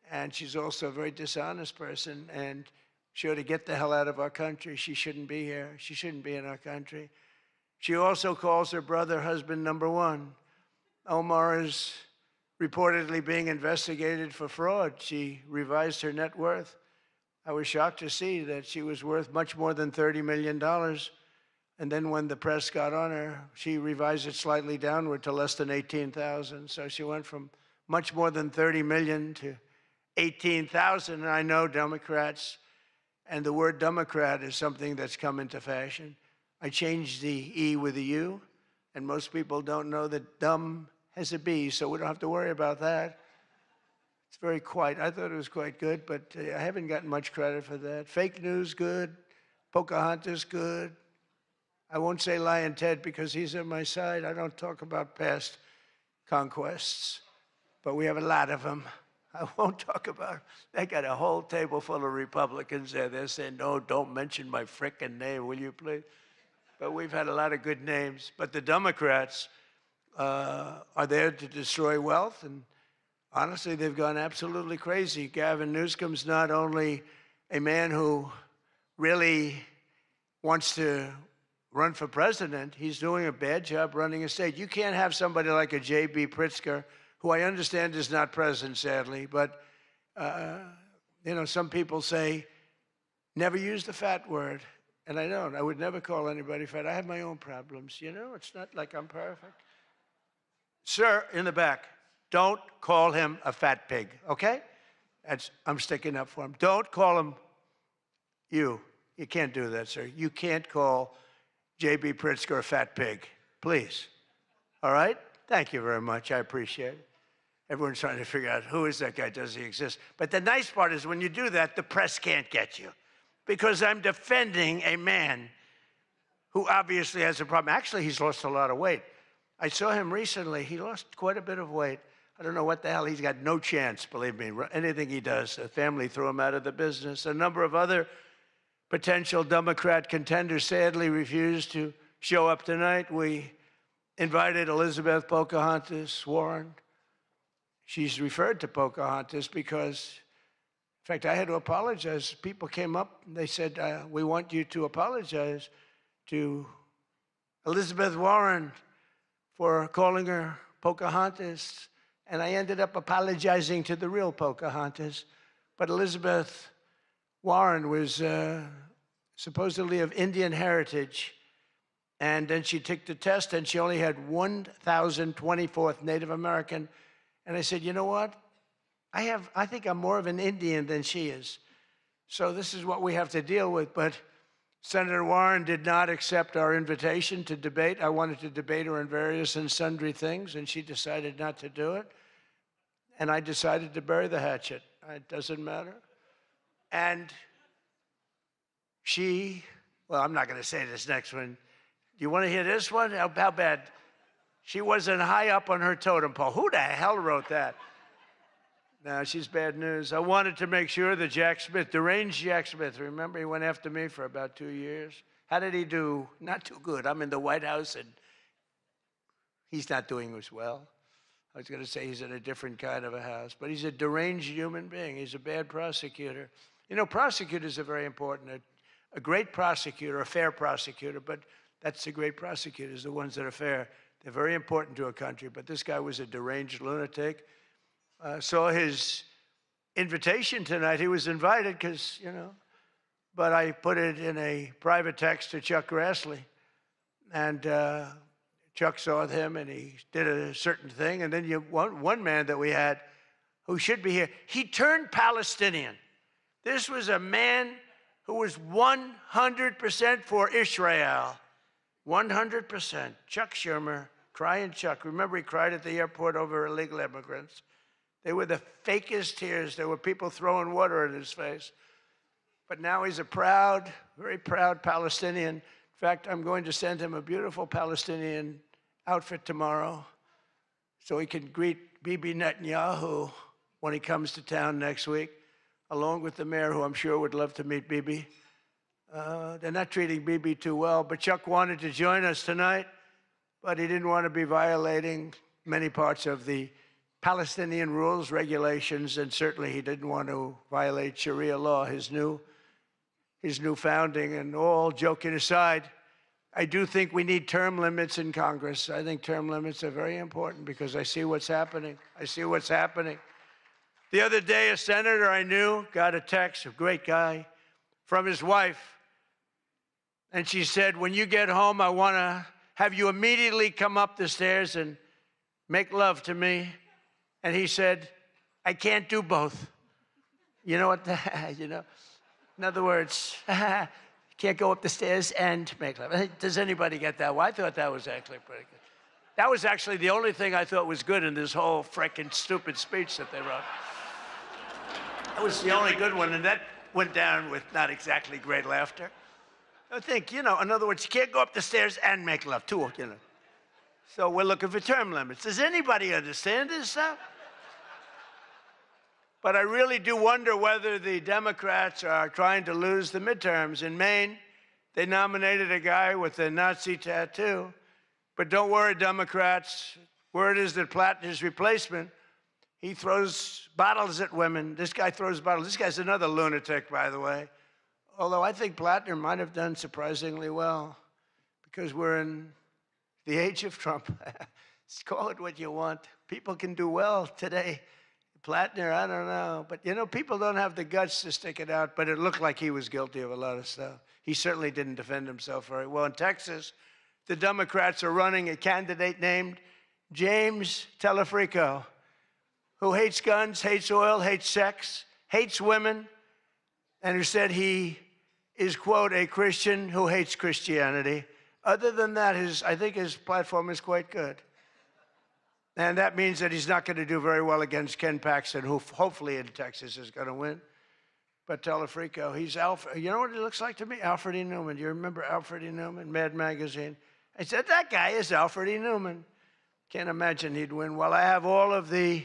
And she's also a very dishonest person. And she ought to get the hell out of our country. She shouldn't be here. She shouldn't be in our country. She also calls her brother husband number one. Omar is reportedly being investigated for fraud. She revised her net worth. I was shocked to see that she was worth much more than $30 million. And then when the press got on her, she revised it slightly downward to less than 18,000. So she went from much more than 30 million to 18,000. And I know Democrats, and the word Democrat is something that's come into fashion. I changed the E with a U, and most people don't know that dumb has a B, so we don't have to worry about that. It's very quiet. I thought it was quite good, but I haven't gotten much credit for that. Fake news, good. Pocahontas, good. I won't say Lion Ted because he's on my side. I don't talk about past conquests, but we have a lot of them. I won't talk about it. They got a whole table full of Republicans there. They're saying, no, don't mention my frickin' name, will you please? But we've had a lot of good names. But the Democrats are there to destroy wealth, and honestly, they've gone absolutely crazy. Gavin Newsom's not only a man who really wants to run for president. He's doing a bad job running a state. You can't have somebody like a J.B. Pritzker, who I understand is not president, sadly, but, you know, some people say, never use the fat word. And I don't. I would never call anybody fat. I have my own problems, you know? It's not like I'm perfect. Sir, in the back, don't call him a fat pig, okay? I'm sticking up for him. Don't call him you. You can't do that, sir. You can't call J.B. Pritzker a fat pig, please. All right? Thank you very much. I appreciate it. Everyone's trying to figure out, who is that guy? Does he exist? But the nice part is when you do that, the press can't get you, because I'm defending a man who obviously has a problem. Actually, he's lost a lot of weight. I saw him recently. He lost quite a bit of weight. I don't know what the hell. He's got no chance, believe me. Anything he does, the family threw him out of the business. A number of other potential Democrat contenders sadly refused to show up tonight. We invited Elizabeth Pocahontas Warren. She's referred to Pocahontas because, in fact, I had to apologize. People came up and they said, we want you to apologize to Elizabeth Warren for calling her Pocahontas. And I ended up apologizing to the real Pocahontas. But Elizabeth Warren was supposedly of Indian heritage. And then she took the test and she only had 1,024th Native American. And I said, you know what? I think I'm more of an Indian than she is. So this is what we have to deal with. But Senator Warren did not accept our invitation to debate. I wanted to debate her on various and sundry things, and she decided not to do it. And I decided to bury the hatchet. It doesn't matter. And she, well, I'm not going to say this next one. Do you want to hear this one? How bad? She wasn't high up on her totem pole. Who the hell wrote that? No, she's bad news. I wanted to make sure that Jack Smith, deranged Jack Smith, remember he went after me for about 2 years? How did he do? Not too good. I'm in the White House and he's not doing as well. I was going to say he's in a different kind of a house, but he's a deranged human being. He's a bad prosecutor. You know, prosecutors are very important. A great prosecutor, a fair prosecutor, but that's the great prosecutors, the ones that are fair. They're very important to a country, but this guy was a deranged lunatic. Saw his invitation tonight. He was invited because, you know, but I put it in a private text to Chuck Grassley. And Chuck saw him and he did a certain thing. And then one man that we had who should be here, he turned Palestinian. This was a man who was 100% for Israel. 100%. Chuck Schumer, crying Chuck. Remember he cried at the airport over illegal immigrants. They were the fakest tears. There were people throwing water in his face. But now he's a proud, very proud Palestinian. In fact, I'm going to send him a beautiful Palestinian outfit tomorrow so he can greet Bibi Netanyahu when he comes to town next week, along with the mayor, who I'm sure would love to meet Bibi. They're not treating Bibi too well, but Chuck wanted to join us tonight, but he didn't want to be violating many parts of the Palestinian rules, regulations, and certainly he didn't want to violate Sharia law, his new founding. And all joking aside, I do think we need term limits in Congress. I think term limits are very important because I see what's happening. I see what's happening. The other day, a senator I knew got a text, a great guy, from his wife. And she said, when you get home, I want to have you immediately come up the stairs and make love to me. And he said, I can't do both. You know what? You know, in other words, can't go up the stairs and make love. Does anybody get that? Well, I thought that was actually pretty good. That was actually the only thing I thought was good in this whole frickin' stupid speech that they wrote. That was the only good one, and that went down with not exactly great laughter. I think, you know, in other words, you can't go up the stairs and make love, too, you know. So we're looking for term limits. Does anybody understand this stuff? But I really do wonder whether the Democrats are trying to lose the midterms. In Maine, they nominated a guy with a Nazi tattoo. But don't worry, Democrats. Word is that Plattner's replacement, he throws bottles at women. This guy throws bottles. This guy's another lunatic, by the way. Although I think Plattner might have done surprisingly well, because we're in the age of Trump. Call it what you want. People can do well today. Plattner, I don't know. But, you know, people don't have the guts to stick it out, but it looked like he was guilty of a lot of stuff. He certainly didn't defend himself very well. In Texas, the Democrats are running a candidate named James Telefrico, who hates guns, hates oil, hates sex, hates women, and who said he is, quote, a Christian who hates Christianity. Other than that, I think his platform is quite good. And that means that he's not going to do very well against Ken Paxton, who hopefully in Texas is going to win. But Telefrico, he's Alfred. You know what he looks like to me? Alfred E. Newman. Do you remember Alfred E. Newman, Mad Magazine? I said, that guy is Alfred E. Newman. Can't imagine he'd win. Well, I have all of the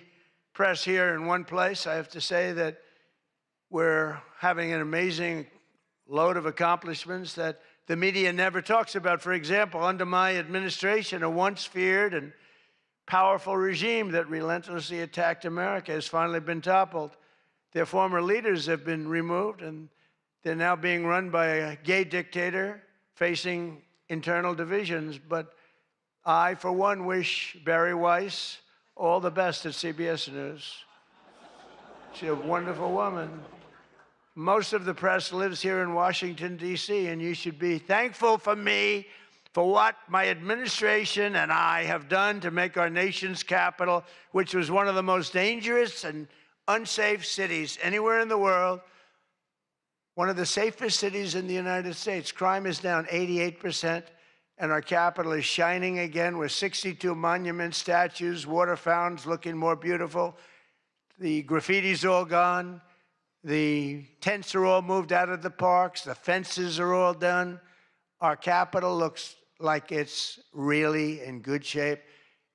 press here in one place. I have to say that we're having an amazing load of accomplishments that the media never talks about. For example, under my administration, a once feared and powerful regime that relentlessly attacked America has finally been toppled. Their former leaders have been removed, and they're now being run by a gay dictator facing internal divisions. But I, for one, wish Barry Weiss all the best at CBS News. She's a wonderful woman. Most of the press lives here in Washington, D.C., and you should be thankful for me for what my administration and I have done to make our nation's capital, which was one of the most dangerous and unsafe cities anywhere in the world, one of the safest cities in the United States. Crime is down 88%, and our capital is shining again with 62 monuments, statues, water fountains looking more beautiful. The graffiti's all gone. The tents are all moved out of the parks. The fences are all done. Our capital looks like it's really in good shape.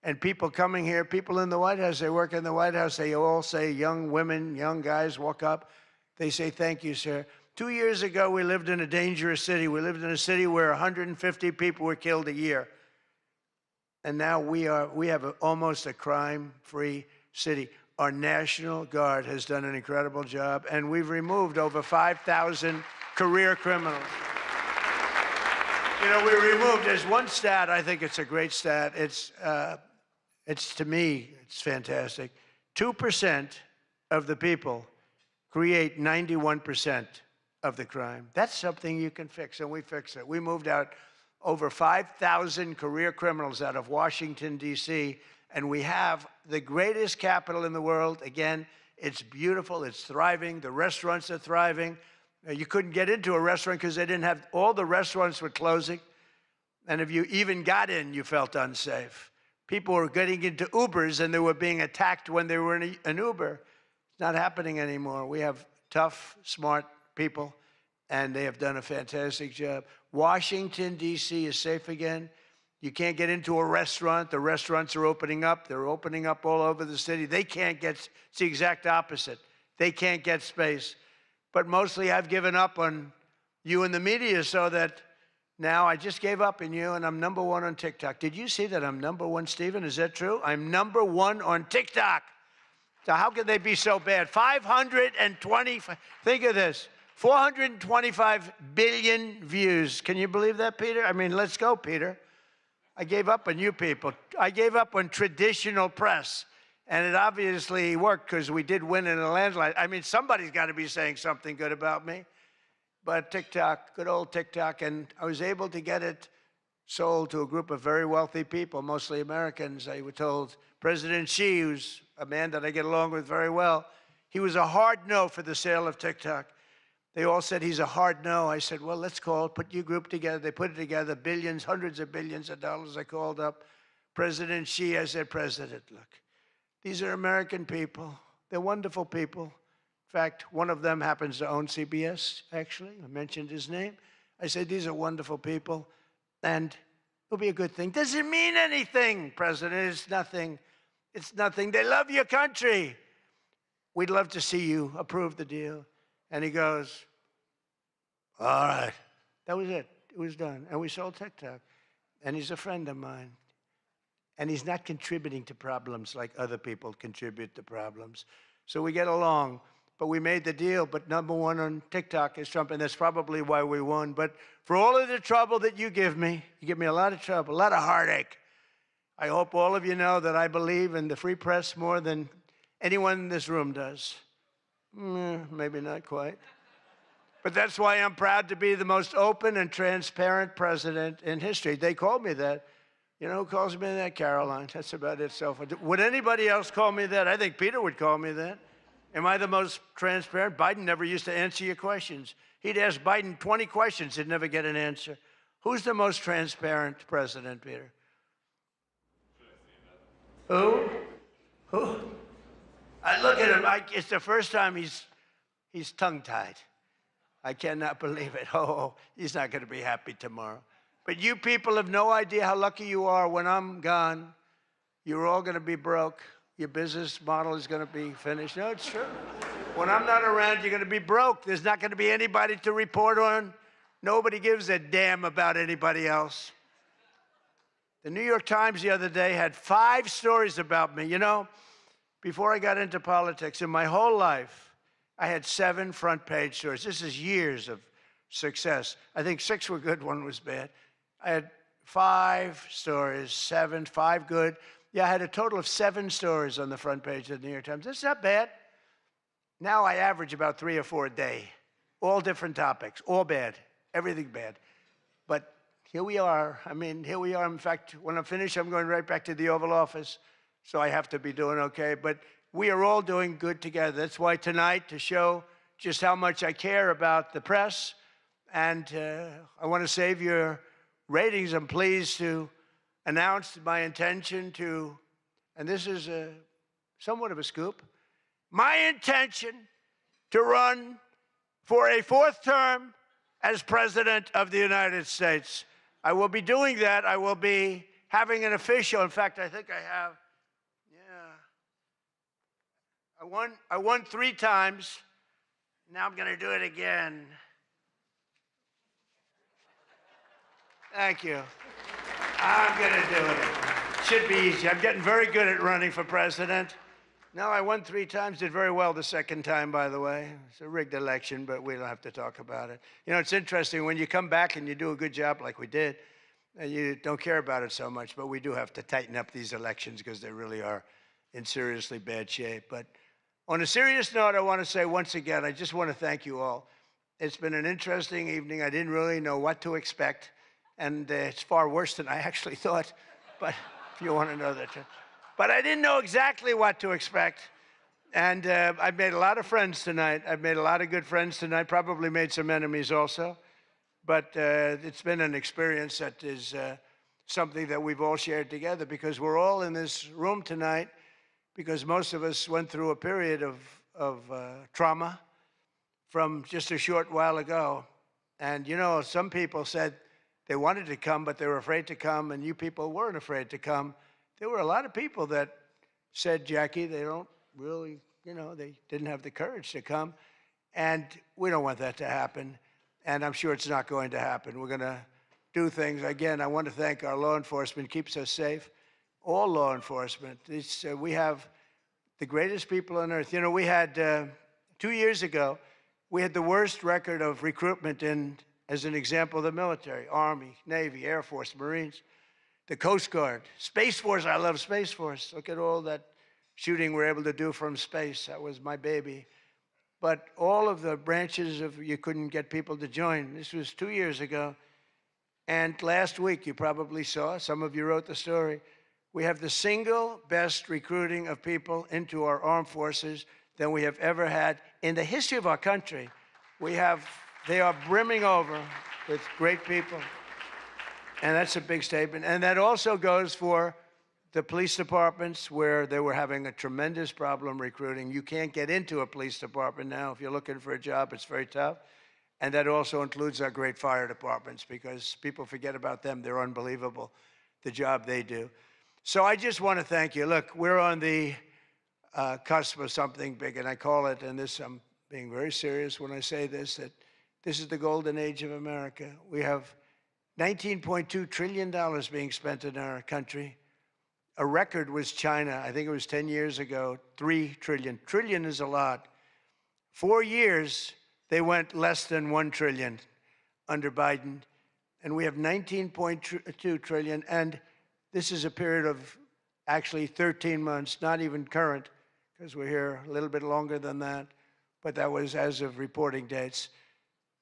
And people coming here, people in the White House, they work in the White House, they all say, young women, young guys walk up, they say, thank you, sir. 2 years ago, we lived in a dangerous city. We lived in a city where 150 people were killed a year. And now we have almost a crime-free city. Our National Guard has done an incredible job, and we've removed over 5,000 career criminals. You know, we removed, there's one stat, I think it's a great stat. It's to me, it's fantastic. 2% of the people create 91% of the crime. That's something you can fix, and we fix it. We moved out over 5,000 career criminals out of Washington, D.C., and we have the greatest capital in the world. Again, it's beautiful, it's thriving, the restaurants are thriving. You couldn't get into a restaurant because they didn't have, all the restaurants were closing. And if you even got in, you felt unsafe. People were getting into Ubers and they were being attacked when they were in an Uber. It's not happening anymore. We have tough, smart people, and they have done a fantastic job. Washington, D.C. is safe again. You can't get into a restaurant. The restaurants are opening up. They're opening up all over the city. They can't get, it's the exact opposite. They can't get space. But mostly I've given up on you and the media so that now I just gave up on you and I'm #1 on TikTok. Did you see that I'm #1, Stephen? Is that true? I'm #1 on TikTok. So how could they be so bad? 520, think of this, 425 billion views. Can you believe that, Peter? I mean, let's go, Peter. I gave up on you people. I gave up on traditional press. And it obviously worked because we did win in a landslide. I mean, somebody's got to be saying something good about me. But TikTok, good old TikTok, and I was able to get it sold to a group of very wealthy people, mostly Americans. I was told President Xi, who's a man that I get along with very well, he was a hard no for the sale of TikTok. They all said he's a hard no. I said, well, let's call, put your group together. They put it together, billions, hundreds of billions of dollars. I called up President Xi. I said, President, look. These are American people. They're wonderful people. In fact, one of them happens to own CBS, actually. I mentioned his name. I said, these are wonderful people, and it'll be a good thing. Does it mean anything, President? It's nothing. It's nothing. They love your country. We'd love to see you approve the deal. And he goes, all right. That was it. It was done. And we sold TikTok. And he's a friend of mine. And he's not contributing to problems like other people contribute to problems. So we get along. but we made the deal. But #1 on TikTok is Trump, and that's probably why we won. But for all of the trouble that you give me a lot of trouble, a lot of heartache. I hope all of you know that I believe in the free press more than anyone in this room does. Maybe not quite. But that's why I'm proud to be the most open and transparent president in history. They called me that. You know who calls me that? Caroline. That's about it. So would anybody else call me that? I think Peter would call me that. Am I the most transparent? Biden never used to answer your questions. He'd ask Biden 20 questions, he'd never get an answer. Who's the most transparent president, Peter? Who? I look at him. It's the first time he's tongue-tied. I cannot believe it. Oh, he's not going to be happy tomorrow. But you people have no idea how lucky you are. When I'm gone, you're all going to be broke. Your business model is going to be finished. No, it's true. When I'm not around, you're going to be broke. There's not going to be anybody to report on. Nobody gives a damn about anybody else. The New York Times the other day had 5 stories about me. You know, before I got into politics, in my whole life, I had 7 front-page stories. This is years of success. I think 6 were good, 1 was bad. I had 5 stories, 7, 5 good. Yeah, I had a total of 7 stories on the front page of the New York Times. That's not bad. Now I average about 3 or 4 a day, all different topics, all bad, everything bad. But here we are. I mean, here we are. In fact, when I'm finished, I'm going right back to the Oval Office, so I have to be doing okay. But we are all doing good together. That's why tonight, to show just how much I care about the press, and I want to save your ratings, I'm pleased to announce my intention to, and this is somewhat of a scoop, my intention to run for a 4th term as President of the United States. I will be doing that. I will be having an official, in fact, I think I have, I won 3 times. Now I'm going to do it again. Thank you. I'm going to do it. Should be easy. I'm getting very good at running for president. No, I won 3 times, did very well the 2nd time, by the way. It's a rigged election, but we don't have to talk about it. You know, it's interesting, when you come back and you do a good job like we did, you don't care about it so much, but we do have to tighten up these elections because they really are in seriously bad shape. But on a serious note, I want to say once again, I just want to thank you all. It's been an interesting evening. I didn't really know what to expect, and it's far worse than I actually thought, but if you want to know that. But I didn't know exactly what to expect, and I've made a lot of friends tonight. I've made a lot of good friends tonight, probably made some enemies also, but it's been an experience that is something that we've all shared together, because we're all in this room tonight because most of us went through a period of trauma from just a short while ago. And, you know, some people said they wanted to come, but they were afraid to come, and you people weren't afraid to come. There were a lot of people that said, Jackie, they don't really, you know, they didn't have the courage to come. And we don't want that to happen. And I'm sure it's not going to happen. We're going to do things. Again, I want to thank our law enforcement, keeps us safe. All law enforcement. We have the greatest people on earth. You know, we had, 2 years ago, we had the worst record of recruitment in, as an example, the military, Army, Navy, Air Force, Marines, the Coast Guard, Space Force. I love Space Force. Look at all that shooting we're able to do from space. That was my baby. But all of the branches of, you couldn't get people to join. This was 2 years ago. And last week, you probably saw, some of you wrote the story, we have the single best recruiting of people into our armed forces than we have ever had in the history of our country. They are brimming over with great people. And that's a big statement. And that also goes for the police departments, where they were having a tremendous problem recruiting. You can't get into a police department now. If you're looking for a job, it's very tough. And that also includes our great fire departments, because people forget about them. They're unbelievable, the job they do. So I just want to thank you. Look, we're on the cusp of something big, and I call it, and this, I'm being very serious when I say this, that this is the golden age of America. We have $19.2 trillion being spent in our country. A record was China. I think it was 10 years ago, $3 trillion. Trillion is a lot. 4 years, they went less than 1 trillion under Biden, and we have 19.2 trillion, and this is a period of actually 13 months, not even current, because we're here a little bit longer than that, but that was as of reporting dates.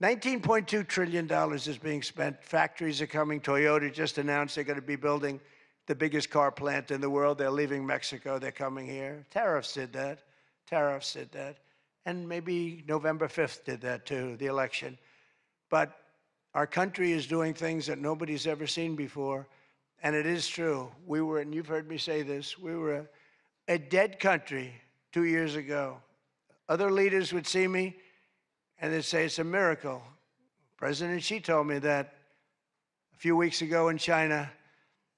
$19.2 trillion is being spent. Factories are coming. Toyota just announced they're going to be building the biggest car plant in the world. They're leaving Mexico. They're coming here. Tariffs did that. Tariffs did that. And maybe November 5th did that too, the election. But our country is doing things that nobody's ever seen before. And it is true. We were, and you've heard me say this, we were a dead country 2 years ago. Other leaders would see me and they'd say it's a miracle. President Xi told me that a few weeks ago in China,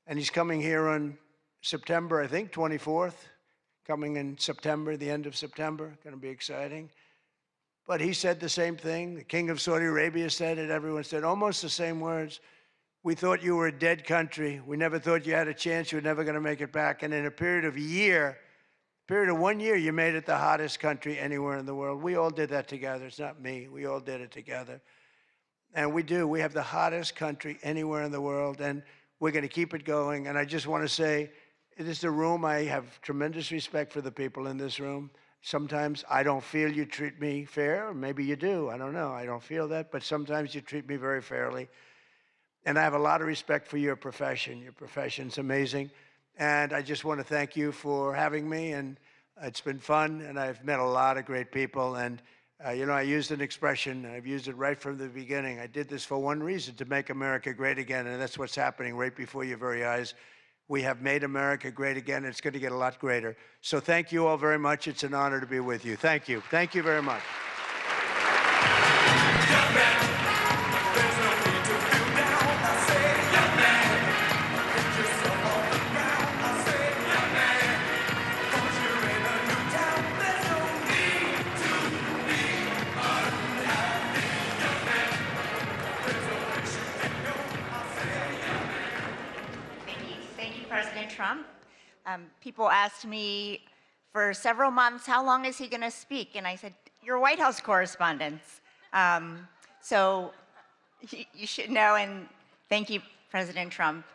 and he's coming here on September, I think, 24th, coming in September, the end of September, going to be exciting. But he said the same thing. The King of Saudi Arabia said it. Everyone said almost the same words. We thought you were a dead country. We never thought you had a chance. You were never going to make it back. And in a period of 1 year, you made it the hottest country anywhere in the world. We all did that together. It's not me. We all did it together. And we do. We have the hottest country anywhere in the world, and we're going to keep it going. And I just want to say, it is the room. I have tremendous respect for the people in this room. Sometimes I don't feel you treat me fair. Or maybe you do. I don't know. I don't feel that. But sometimes you treat me very fairly. And I have a lot of respect for your profession. Your profession's amazing. And I just want to thank you for having me. And it's been fun. And I've met a lot of great people. And, you know, I used an expression. I've used it right from the beginning. I did this for one reason, to make America great again. And that's what's happening right before your very eyes. We have made America great again. It's going to get a lot greater. So thank you all very much. It's an honor to be with you. Thank you. Thank you very much. Thank you, President Trump. People asked me for several months, how long is he going to speak? And I said, you're White House correspondents. So you should know, and thank you, President Trump.